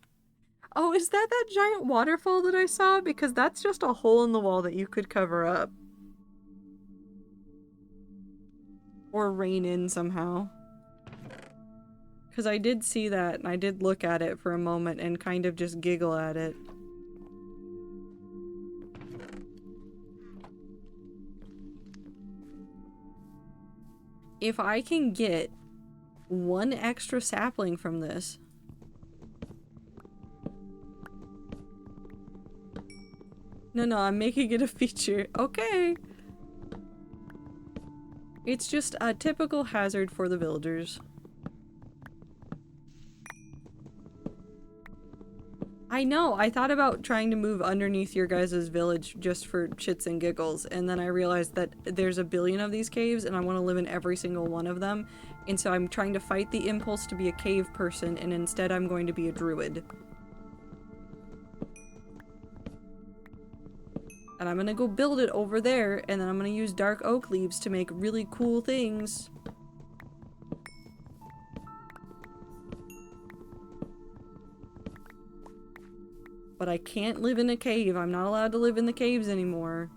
Oh, is that giant waterfall that I saw? Because that's just a hole in the wall that you could cover up. Or rein in somehow. Because I did see that, and I did look at it for a moment and kind of just giggle at it. If I can get one extra sapling from this... No, I'm making it a feature. Okay! It's just a typical hazard for the villagers. I know, I thought about trying to move underneath your guys' village just for shits and giggles, and then I realized that there's a billion of these caves and I want to live in every single one of them, and so I'm trying to fight the impulse to be a cave person, and instead I'm going to be a druid. And I'm gonna go build it over there, and then I'm gonna use dark oak leaves to make really cool things. But I can't live in a cave. I'm not allowed to live in the caves anymore.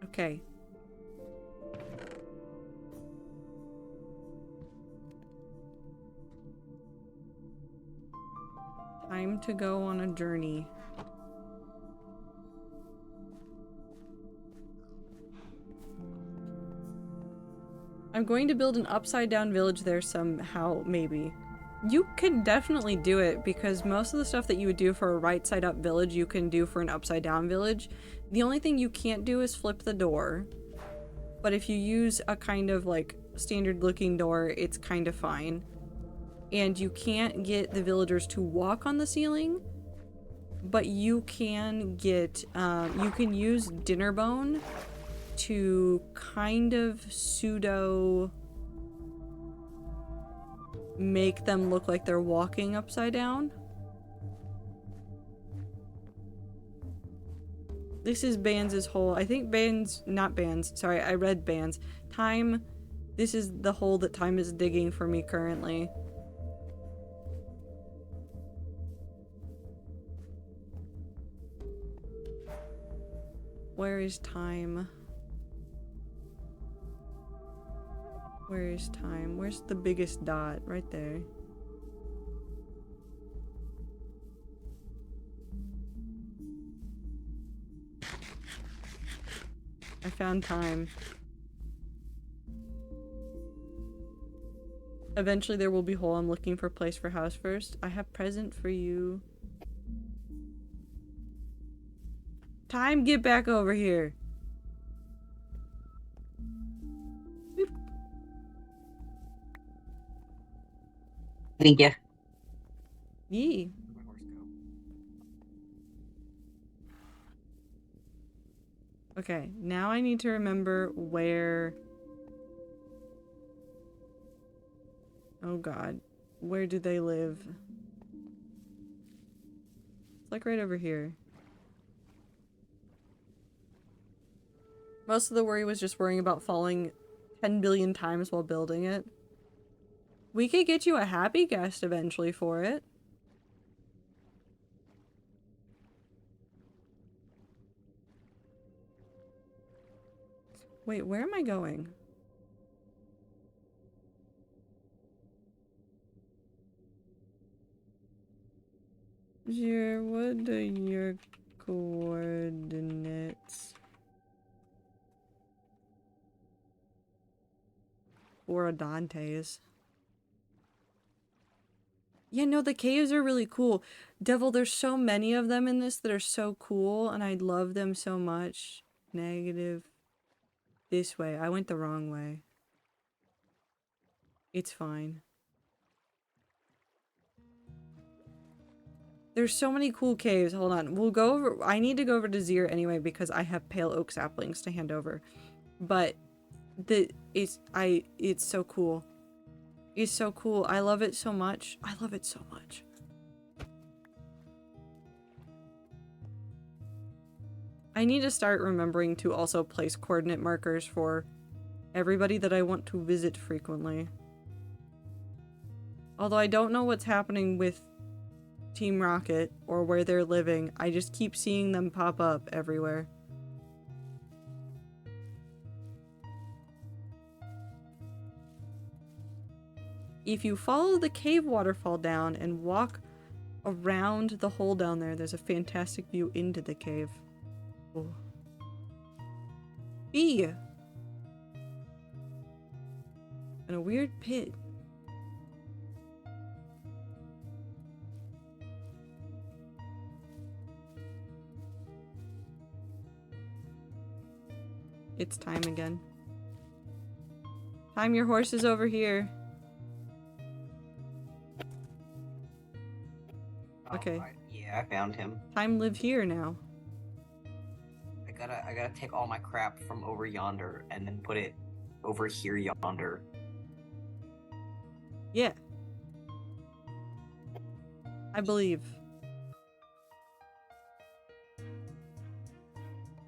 Okay. Time to go on a journey. I'm going to build an upside down village there somehow, maybe. You can definitely do it because most of the stuff that you would do for a right side up village, you can do for an upside down village. The only thing you can't do is flip the door. But if you use a kind of like standard looking door, it's kind of fine. And you can't get the villagers to walk on the ceiling, but you can get, you can use dinner bone to kind of pseudo make them look like they're walking upside down. This is Bands' hole. I think Bands, not Bands, sorry, I read Bands. Time, this is the hole that Time is digging for me currently. Where is Time? Where is Time? Where's the biggest dot? Right there. I found Time. Eventually there will be hole. I'm looking for place for house first. I have present for you. Time, get back over here. Boop. Thank you. Yee. Okay, now I need to remember where... Oh god. Where do they live? It's like right over here. Most of the worry was just worrying about falling 10 billion times while building it. We could get you a happy guest eventually for it. Wait, where am I going? What are your coordinates? Or Dante's. Yeah, no, the caves are really cool. Devil, there's so many of them in this that are so cool, and I love them so much. Negative. This way. I went the wrong way. It's fine. There's so many cool caves. Hold on. We'll go over... I need to go over to Zir anyway because I have pale oak saplings to hand over. But it's so cool. It's so cool. I love it so much. I love it so much. I need to start remembering to also place coordinate markers for everybody that I want to visit frequently. Although I don't know what's happening with Team Rocket or where they're living. I just keep seeing them pop up everywhere. If you follow the cave waterfall down and walk around the hole down there, there's a fantastic view into the cave. Oh. B! In a weird pit. It's time again. Time your horse is over here. Okay. Yeah, I found him. Time live here now. I gotta take all my crap from over yonder and then put it over here yonder. Yeah. I believe.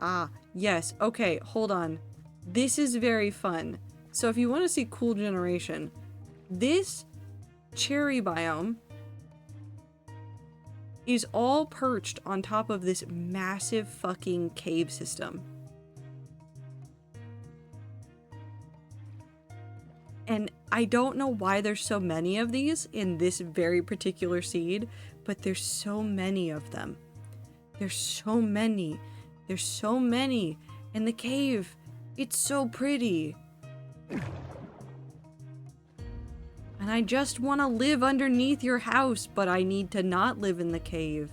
Ah, yes. Okay, hold on. This is very fun. So if you want to see cool generation, this cherry biome is all perched on top of this massive fucking cave system. And I don't know why there's so many of these in this very particular seed, but there's so many of them. There's so many. There's so many. And the cave, it's so pretty. And I just want to live underneath your house, but I need to not live in the cave.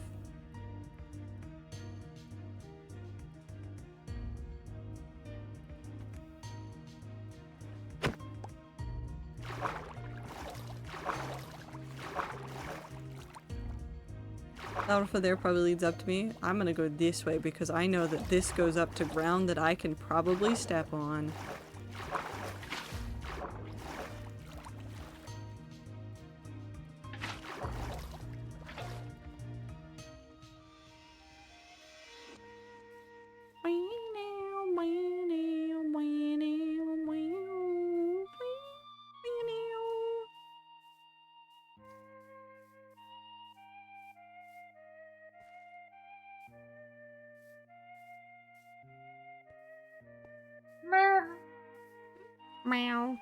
That one there probably leads up to me. I'm gonna go this way because I know that this goes up to ground that I can probably step on. Meow.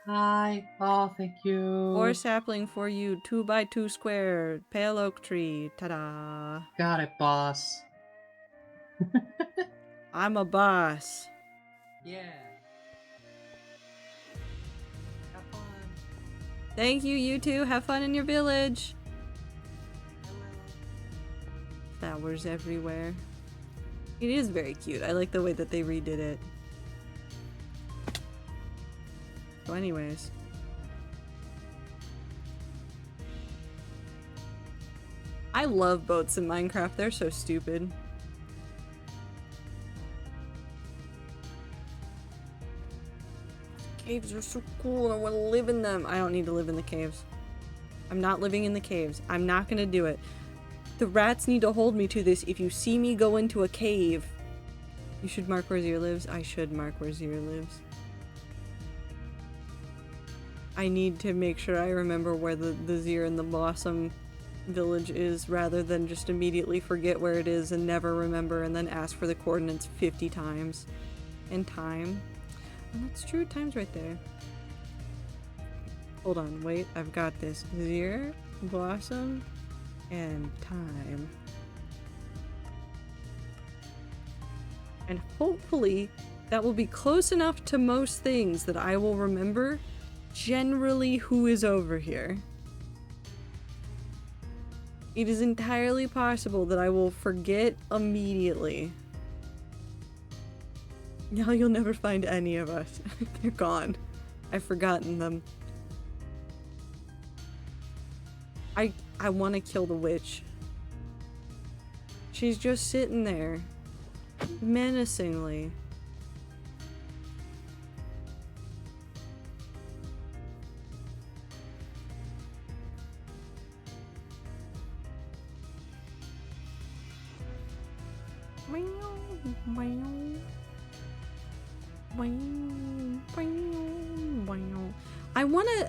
Hi. Oh, thank you. 4 sapling for you, 2x2 square, pale oak tree. Ta-da. Got it, boss. I'm a boss. Yeah. Have fun. Thank you, you two. Have fun in your village. Flowers everywhere. It is very cute. I like the way that they redid it. So anyways. I love boats in Minecraft. They're so stupid. Caves are so cool and I want to live in them. I don't need to live in the caves. I'm not living in the caves. I'm not gonna do it. The rats need to hold me to this. If you see me go into a cave, you should mark where Zir lives. I should mark where Zir lives. I need to make sure I remember where the Zir and the Blossom village is rather than just immediately forget where it is and never remember and then ask for the coordinates 50 times. And time. And that's true, time's right there. Hold on, wait, I've got this. Zir, Blossom, and time. And hopefully that will be close enough to most things that I will remember generally who is over here. It is entirely possible that I will forget immediately. Now you'll never find any of us. They're gone. I've forgotten them. I want to kill the witch. She's just sitting there. Menacingly.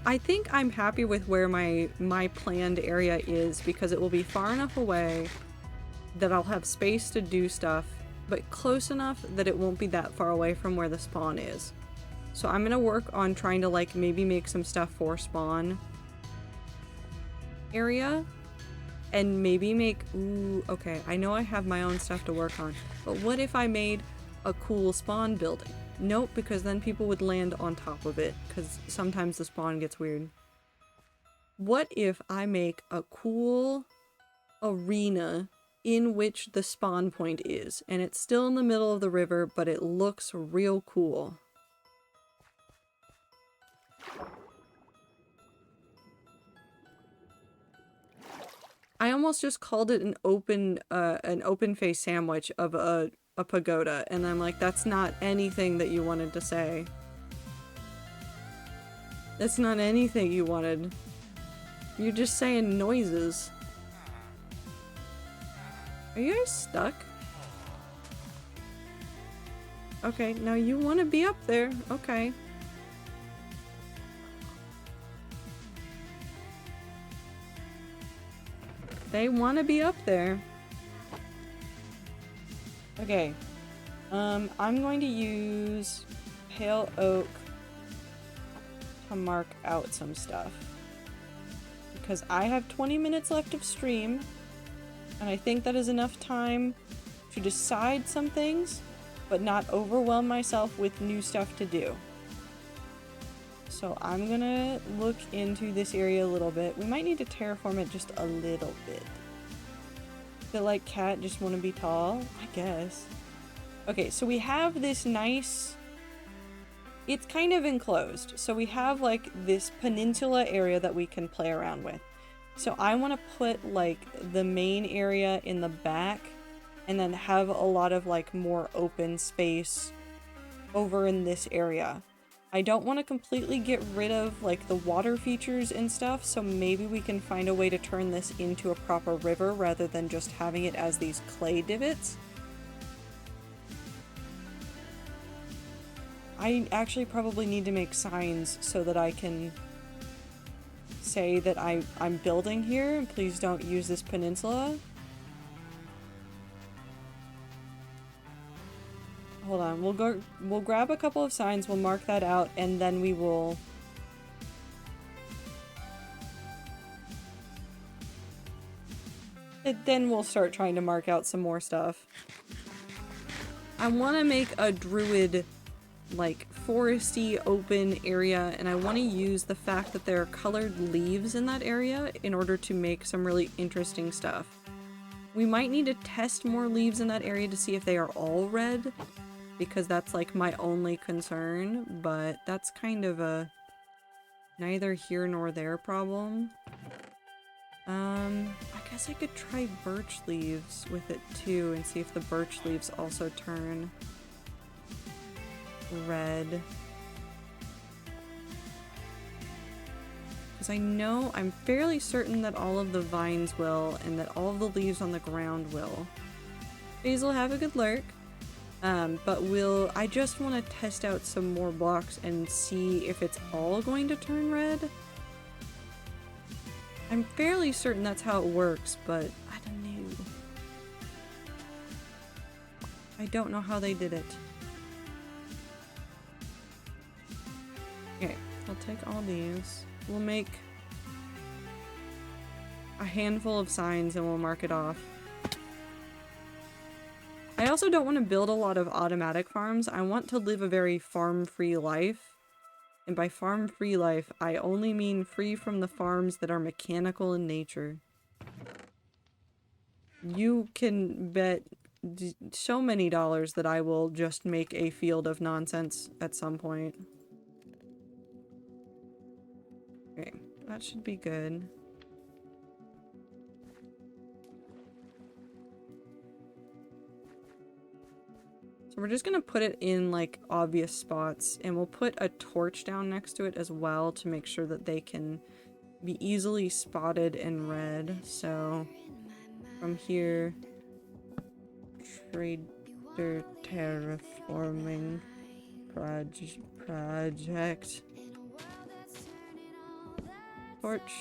I think I'm happy with where my planned area is because it will be far enough away that I'll have space to do stuff, but close enough that it won't be that far away from where the spawn is. So I'm gonna work on trying to like maybe make some stuff for spawn area and maybe make, ooh, okay, I know I have my own stuff to work on, but what if I made a cool spawn building? Nope, because then people would land on top of it, because sometimes the spawn gets weird. What if I make a cool arena in which the spawn point is, and it's still in the middle of the river, but it looks real cool? I almost just called it an open face sandwich of a pagoda, and I'm like, that's not anything that you wanted to say. That's not anything you wanted. You're just saying noises. Are you guys stuck? Okay, now you want to be up there. Okay. They want to be up there. Okay. I'm going to use pale oak to mark out some stuff. Because I have 20 minutes left of stream, and I think that is enough time to decide some things, but not overwhelm myself with new stuff to do. So I'm gonna look into this area a little bit. We might need to terraform it just a little bit. Feel like cat just want to be tall? I guess. Okay, so we have this nice... It's kind of enclosed. So we have like this peninsula area that we can play around with. So I want to put like the main area in the back and then have a lot of like more open space over in this area. I don't want to completely get rid of like the water features and stuff, so maybe we can find a way to turn this into a proper river rather than just having it as these clay divots. I actually probably need to make signs so that I can say that I'm building here and please don't use this peninsula. Hold on, we'll grab a couple of signs, we'll mark that out, and then we will... Then we'll start trying to mark out some more stuff. I want to make a druid, like, foresty open area, and I want to use the fact that there are colored leaves in that area in order to make some really interesting stuff. We might need to test more leaves in that area to see if they are all red, because that's like my only concern, but that's kind of a neither here nor there problem. I guess I could try birch leaves with it too and see if the birch leaves also turn red. Because I know, I'm fairly certain that all of the vines will and that all of the leaves on the ground will. Basil, have a good lurk. But I just want to test out some more blocks and see if it's all going to turn red. I'm fairly certain that's how it works, but I don't know. I don't know how they did it. Okay, I'll take all these. We'll make a handful of signs and we'll mark it off. I also don't want to build a lot of automatic farms. I want to live a very farm-free life And by farm-free life, I only mean free from the farms that are mechanical in nature. You can bet so many dollars that I will just make a field of nonsense at some point. Okay, that should be good. So we're just gonna put it in like obvious spots, and we'll put a torch down next to it as well to make sure that they can be easily spotted and read. So from here, trader terraforming project torch.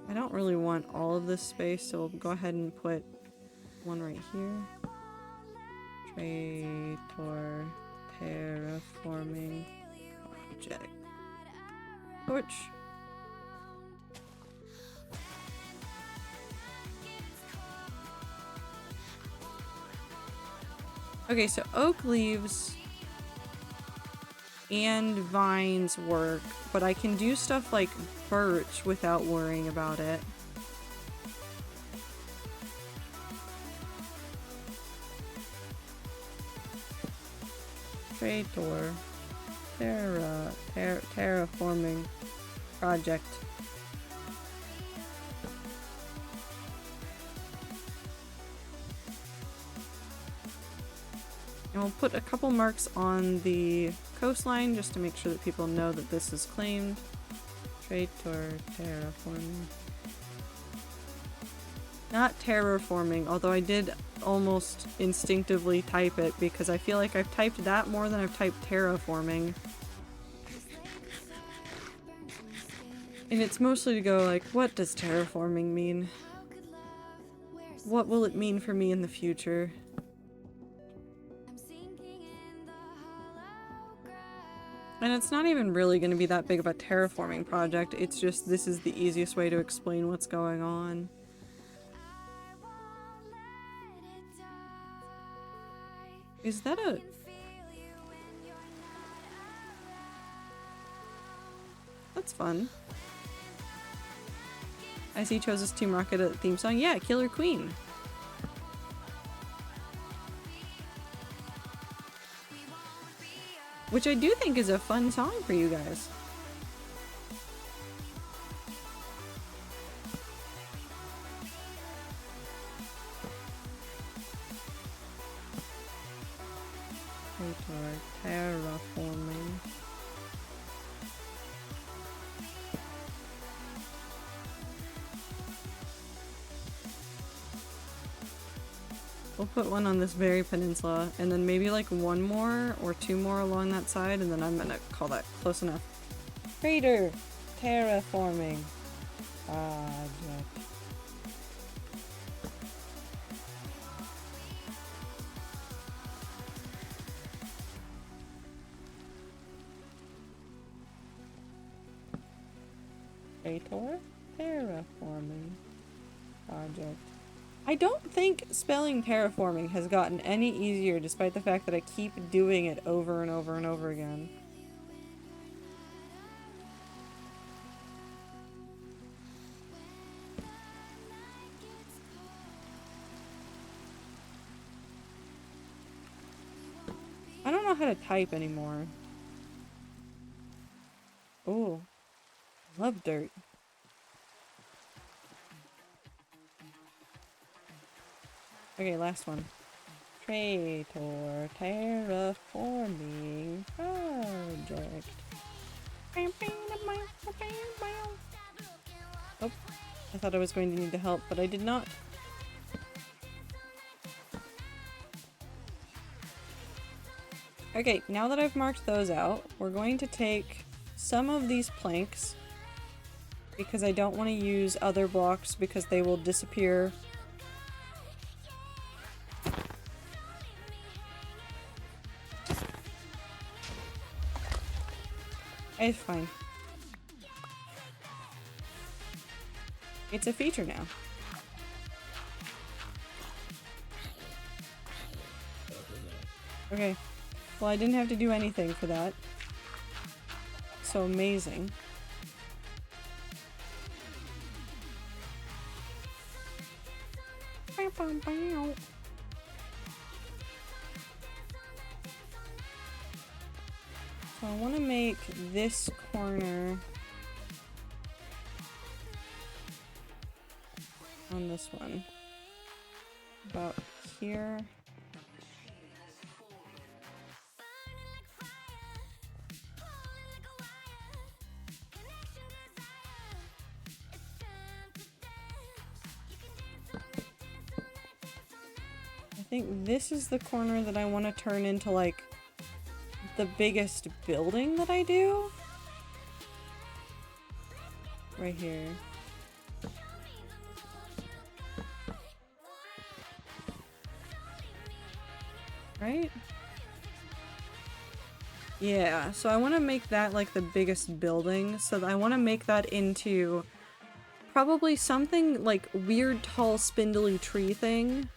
I don't really want all of this space, so we'll go ahead and put one right here. Trader terraforming project torch. Okay, so oak leaves and vines work, but I can do stuff like birch without worrying about it. Trader terraforming project. And we'll put a couple marks on the coastline just to make sure that people know that this is claimed. Trader terraforming. Not terraforming, although I did almost instinctively type it because I feel like I've typed that more than I've typed terraforming. And it's mostly to go like, what does terraforming mean? What will it mean for me in the future? And it's not even really going to be that big of a terraforming project, it's just this is the easiest way to explain what's going on. Is that a... That's fun. I see chose this Team Rocket a theme song. Yeah, Killer Queen. Which I do think is a fun song for you guys. Terraforming. We'll put one on this very peninsula, and then maybe like one more or two more along that side, and then I'm gonna call that close enough. Crater terraforming project. Crater terraforming project. I don't think spelling terraforming has gotten any easier despite the fact that I keep doing it over and over and over again. I don't know how to type anymore. Oh, love dirt. Okay, last one. Trader terraforming project. Oh, I thought I was going to need the help, but I did not. Okay, now that I've marked those out, we're going to take some of these planks because I don't want to use other blocks because they will disappear. It's fine. It's a feature now. Okay. Well, I didn't have to do anything for that. So amazing. Bow, bow, bow. So I want to make this corner on this one about here. I think this is the corner that I want to turn into like the biggest building that I do. Right here. Right? Yeah, so I want to make that like the biggest building. So I want to make that into probably something like weird, tall, spindly tree thing.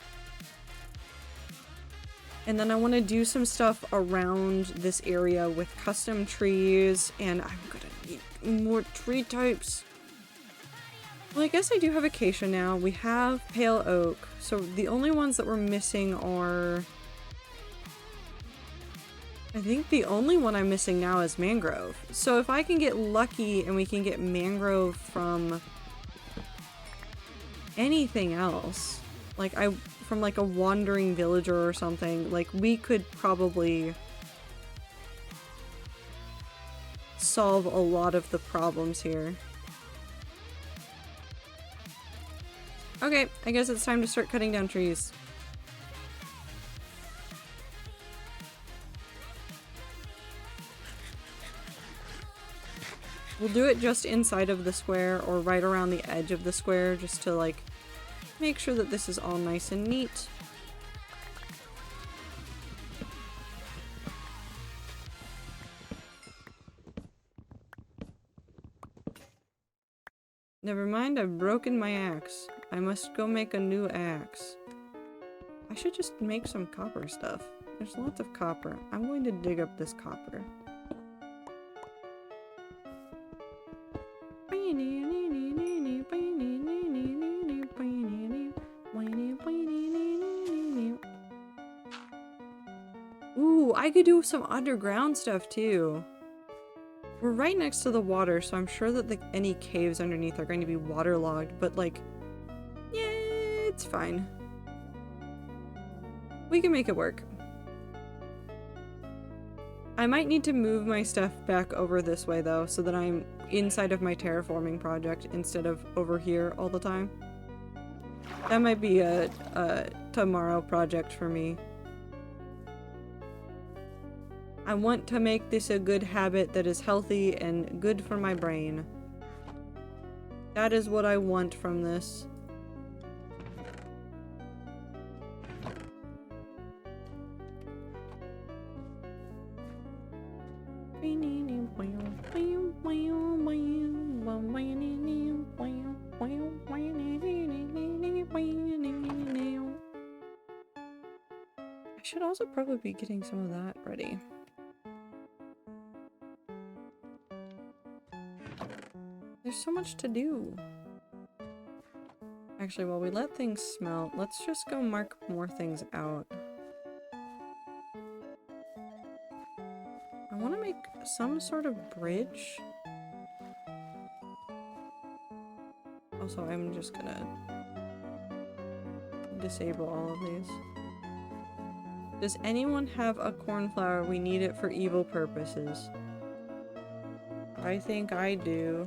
And then I want to do some stuff around this area with custom trees, and I'm gonna need more tree types. Well, I guess I do have acacia now. We have pale oak. So the only ones that we're missing are... I think the only one I'm missing now is mangrove. So if I can get lucky and we can get mangrove from anything else, like from like a wandering villager or something, like we could probably solve a lot of the problems here. Okay, I guess it's time to start cutting down trees. We'll do it just inside of the square or right around the edge of the square just to like make sure that this is all nice and neat. Never mind, I've broken my axe. I must go make a new axe. I should just make some copper stuff. There's lots of copper. I'm going to dig up this copper. Ooh, I could do some underground stuff too. We're right next to the water, so I'm sure that any caves underneath are going to be waterlogged, but like, yeah, it's fine. We can make it work. I might need to move my stuff back over this way though, so that I'm inside of my terraforming project instead of over here all the time. That might be a tomorrow project for me. I want to make this a good habit that is healthy and good for my brain. That is what I want from this. I should also probably be getting some of that ready. There's so much to do. Actually, while we let things smelt, let's just go mark more things out. I want to make some sort of bridge. Also, I'm just gonna disable all of these. Does anyone have a cornflower? We need it for evil purposes. I think I do.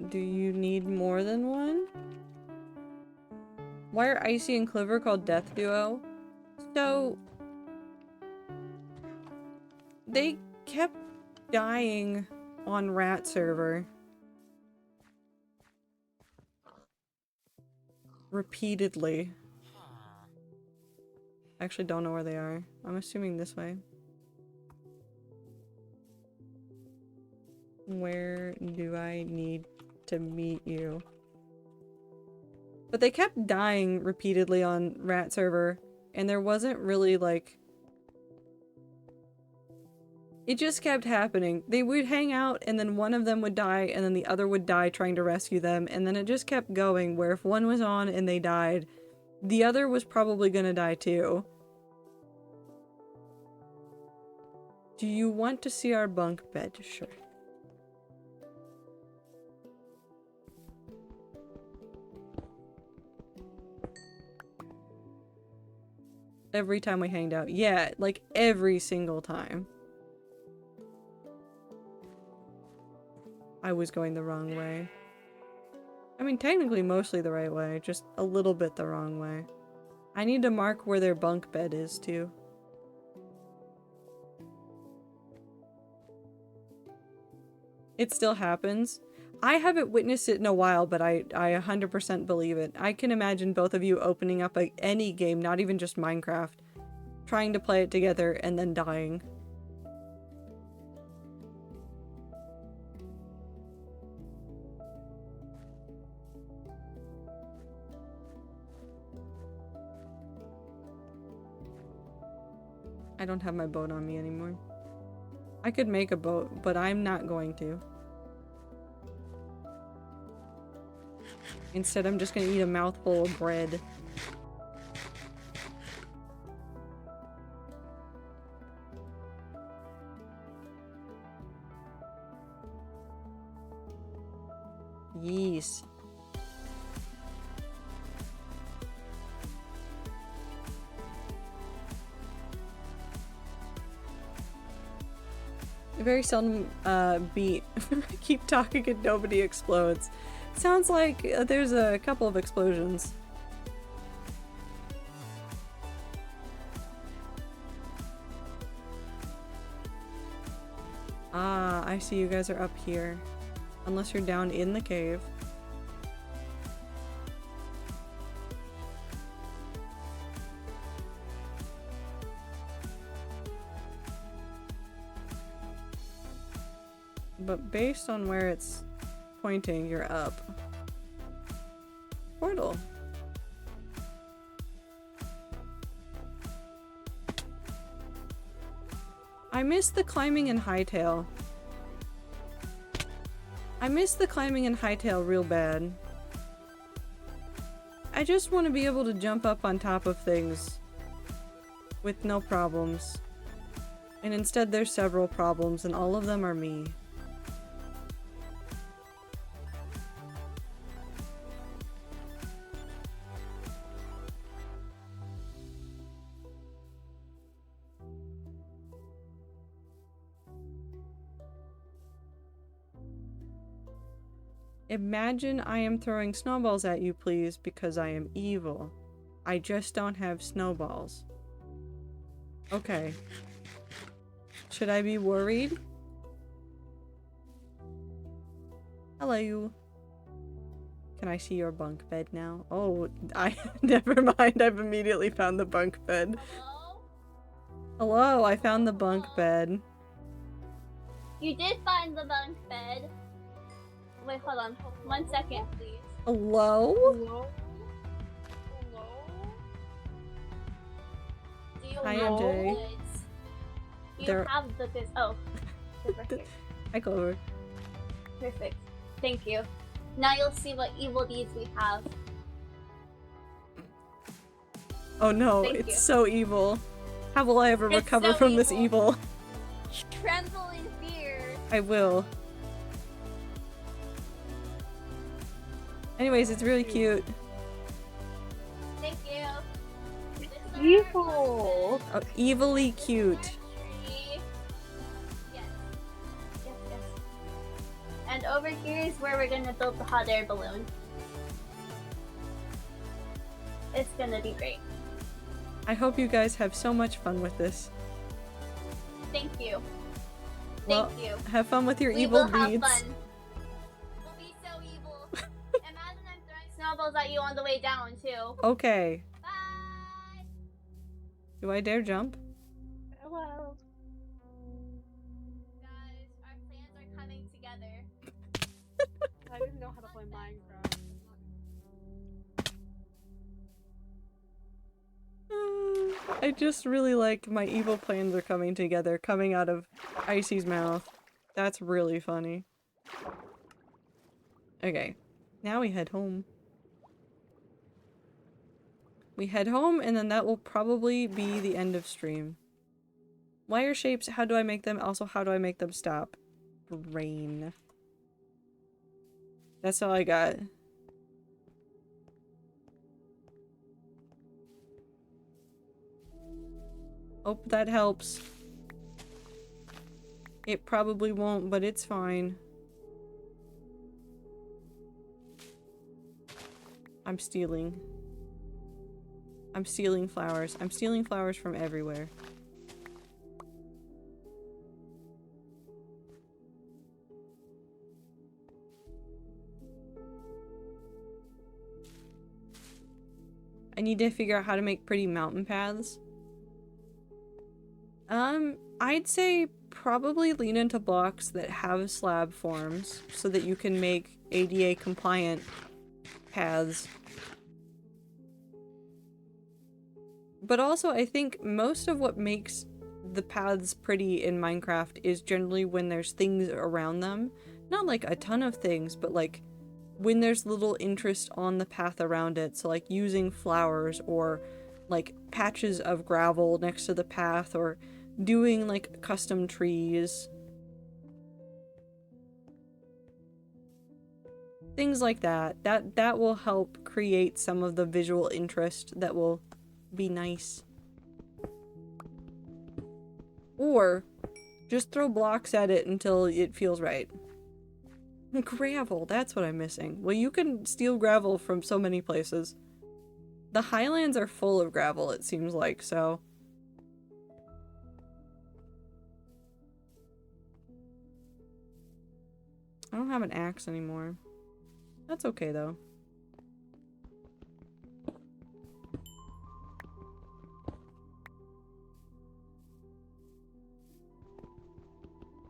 Do you need more than one? Why are Icy and Clover called Death Duo? So... they kept dying on Rat server. Repeatedly. I actually don't know where they are. I'm assuming this way. Where do I need to meet you? But they kept dying repeatedly on Rat server, and there wasn't really like... It just kept happening. They would hang out, and then one of them would die, and then the other would die trying to rescue them, and then it just kept going, where if one was on and they died, the other was probably gonna die too. Do you want to see our bunk bed? Sure. Every time we hanged out. Yeah, like every single time. I was going the wrong way. I mean, technically mostly the right way, just a little bit the wrong way. I need to mark where their bunk bed is, too. It still happens. I haven't witnessed it in a while, but I 100% believe it. I can imagine both of you opening up any game, not even just Minecraft, trying to play it together and then dying. I don't have my boat on me anymore. I could make a boat, but I'm not going to. Instead, I'm just gonna eat a mouthful of bread. Yes. Very seldom beat. Keep talking and nobody explodes. Sounds like there's a couple of explosions. Ah, I see you guys are up here. Unless you're down in the cave. But based on where it's pointing, you're up. Portal. I miss the climbing in Hightail. I miss the climbing in Hightail real bad. I just want to be able to jump up on top of things with no problems. And instead there's several problems and all of them are me. Imagine I am throwing snowballs at you, please, because I am evil. I just don't have snowballs. Okay. Should I be worried? Hello. Can I see your bunk bed now? Oh, never mind. I've immediately found the bunk bed. Hello, I found the bunk bed. You did find the bunk bed. Wait, hold on. 1 second, please. Hello? Hello? Hello? Do you Hi, have MJ. the goods? Do you have the goods? Oh. Perfect. Hi, Clover. Perfect. Thank you. Now you'll see what evil deeds we have. Oh no, Thank it's you. so evil. How will I ever It's recover so from this evil. evil? Tremble in fear. I will. Anyways, it's really cute. Thank you. Evil. Oh, evilly cute. Yes. Yes, yes. And over here is where we're gonna build the hot air balloon. It's gonna be great. I hope you guys have so much fun with this. Thank you. Well, Thank you. have fun with your We evil will have deeds. fun. We'll be so evil. Imagine I'm throwing snowballs at you on the way down too. Okay. Bye. Do I dare jump? Farewell. Guys, our plans are coming together. I didn't know how to play Minecraft. I just really like my evil plans are coming together, coming out of Icy's mouth. That's really funny. Okay, now we head home. We head home, and then that will probably be the end of stream. Wire shapes, how do I make them? Also, how do I make them stop? Brain. That's all I got. Hope that helps. It probably won't, but it's fine. I'm stealing. I'm stealing flowers. I'm stealing flowers from everywhere. I need to figure out how to make pretty mountain paths. I'd say probably lean into blocks that have slab forms so that you can make ADA compliant paths. But also, I think most of what makes the paths pretty in Minecraft is generally when there's things around them. Not like a ton of things, but like when there's little interest on the path around it. So like using flowers or like patches of gravel next to the path or doing like custom trees. Things like that. That will help create some of the visual interest that will be nice. Or just throw blocks at it until it feels right. Gravel, that's what I'm missing. Well, you can steal gravel from so many places. The Highlands are full of gravel, it seems like, so... I don't have an axe anymore. That's okay, though.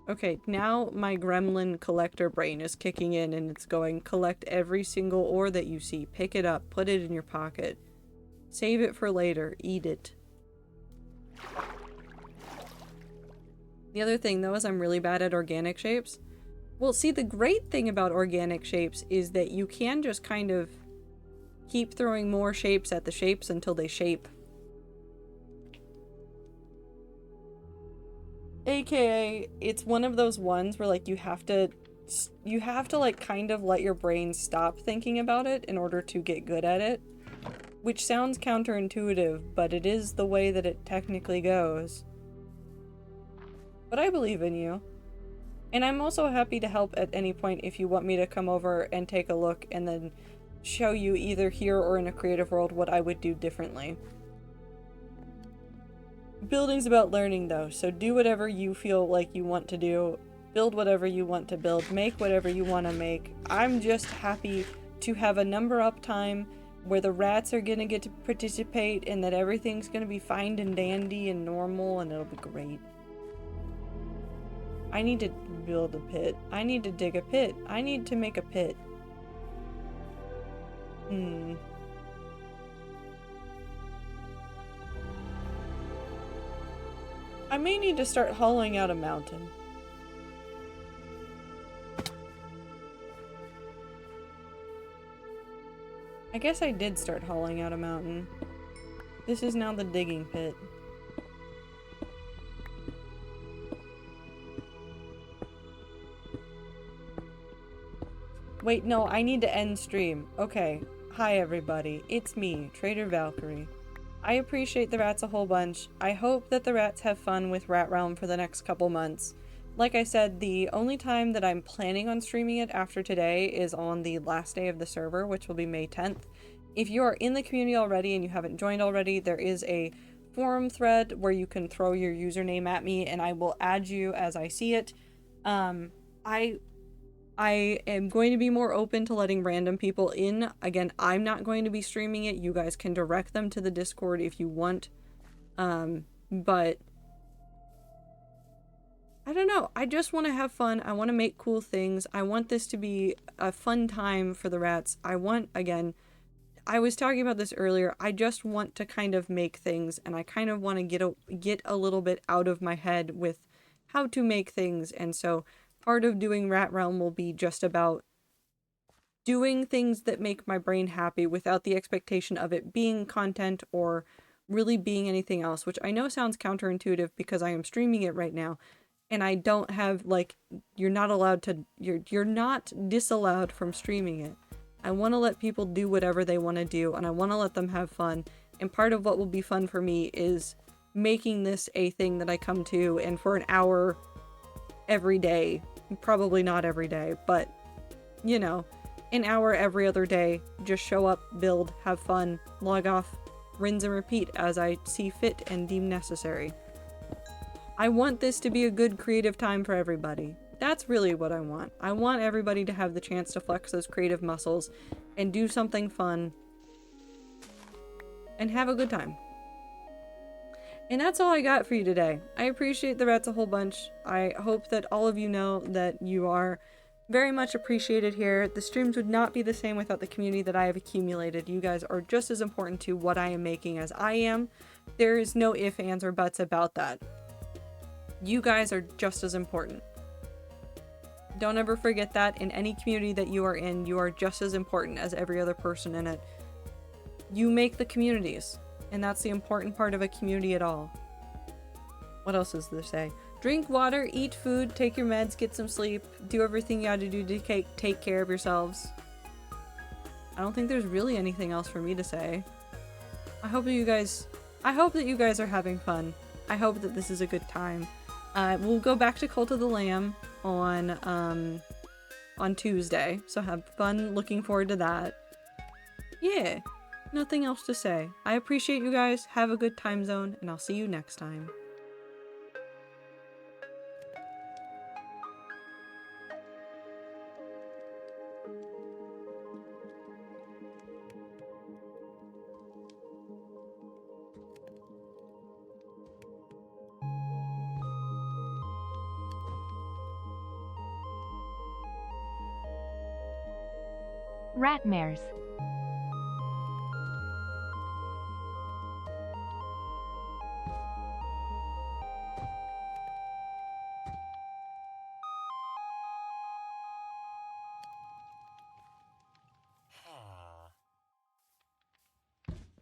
Okay, now my gremlin collector brain is kicking in and it's going, collect every single ore that you see. Pick it up, put it in your pocket. Save it for later, eat it. The other thing, though, is I'm really bad at organic shapes. Well, see, the great thing about organic shapes is that you can just kind of keep throwing more shapes at the shapes until they shape. AKA, it's one of those ones where, like, you have to, like, kind of let your brain stop thinking about it in order to get good at it. Which sounds counterintuitive, but it is the way that it technically goes. But I believe in you. And I'm also happy to help at any point if you want me to come over and take a look and then show you either here or in a creative world what I would do differently. Building's about learning, though, so do whatever you feel like you want to do. Build whatever you want to build. Make whatever you want to make. I'm just happy to have a number up time where the rats are gonna get to participate and that everything's gonna be fine and dandy and normal and it'll be great. I need to build a pit. I need to dig a pit. I need to make a pit. I may need to start hollowing out a mountain. I guess I did start hollowing out a mountain. This is now the digging pit. Wait, no, I need to end stream. Okay. Hi everybody, it's me, Trader Valkyrie. I appreciate the rats a whole bunch. I hope that the rats have fun with Rat Realm for the next couple months. Like I said, the only time that I'm planning on streaming it after today is on the last day of the server, which will be May 10th. If you are in the community already and you haven't joined already, there is a forum thread where you can throw your username at me and I will add you as I see it. I am going to be more open to letting random people in. Again, I'm not going to be streaming it. You guys can direct them to the Discord if you want. But I don't know. I just want to have fun. I want to make cool things. I want this to be a fun time for the rats. I want, again, I was talking about this earlier. I just want to kind of make things, and I kind of want to get a little bit out of my head with how to make things. And so part of doing Rat Realm will be just about doing things that make my brain happy without the expectation of it being content or really being anything else, which I know sounds counterintuitive because I am streaming it right now. And I don't have, like, you're not disallowed from streaming it. I want to let people do whatever they want to do, and I want to let them have fun. And part of what will be fun for me is making this a thing that I come to, and for an hour every day, probably not every day, but, you know, an hour every other day, just show up, build, have fun, log off, rinse and repeat as I see fit and deem necessary. I want this to be a good creative time for everybody. That's really what I want. I want everybody to have the chance to flex those creative muscles and do something fun and have a good time. And that's all I got for you today. I appreciate the rats a whole bunch. I hope that all of you know that you are very much appreciated here. The streams would not be the same without the community that I have accumulated. You guys are just as important to what I am making as I am. There is no ifs, ands, or buts about that. You guys are just as important. Don't ever forget that. In any community that you are in, you are just as important as every other person in it. You make the communities, and that's the important part of a community at all. What else is there to say? Drink water, eat food, take your meds, get some sleep, do everything you gotta do to take care of yourselves. I don't think there's really anything else for me to say. I hope that you guys are having fun. I hope that this is a good time. We'll go back to Cult of the Lamb on Tuesday, so have fun, looking forward to that. Yeah, nothing else to say. I appreciate you guys, have a good time zone, and I'll see you next time. Ratmares.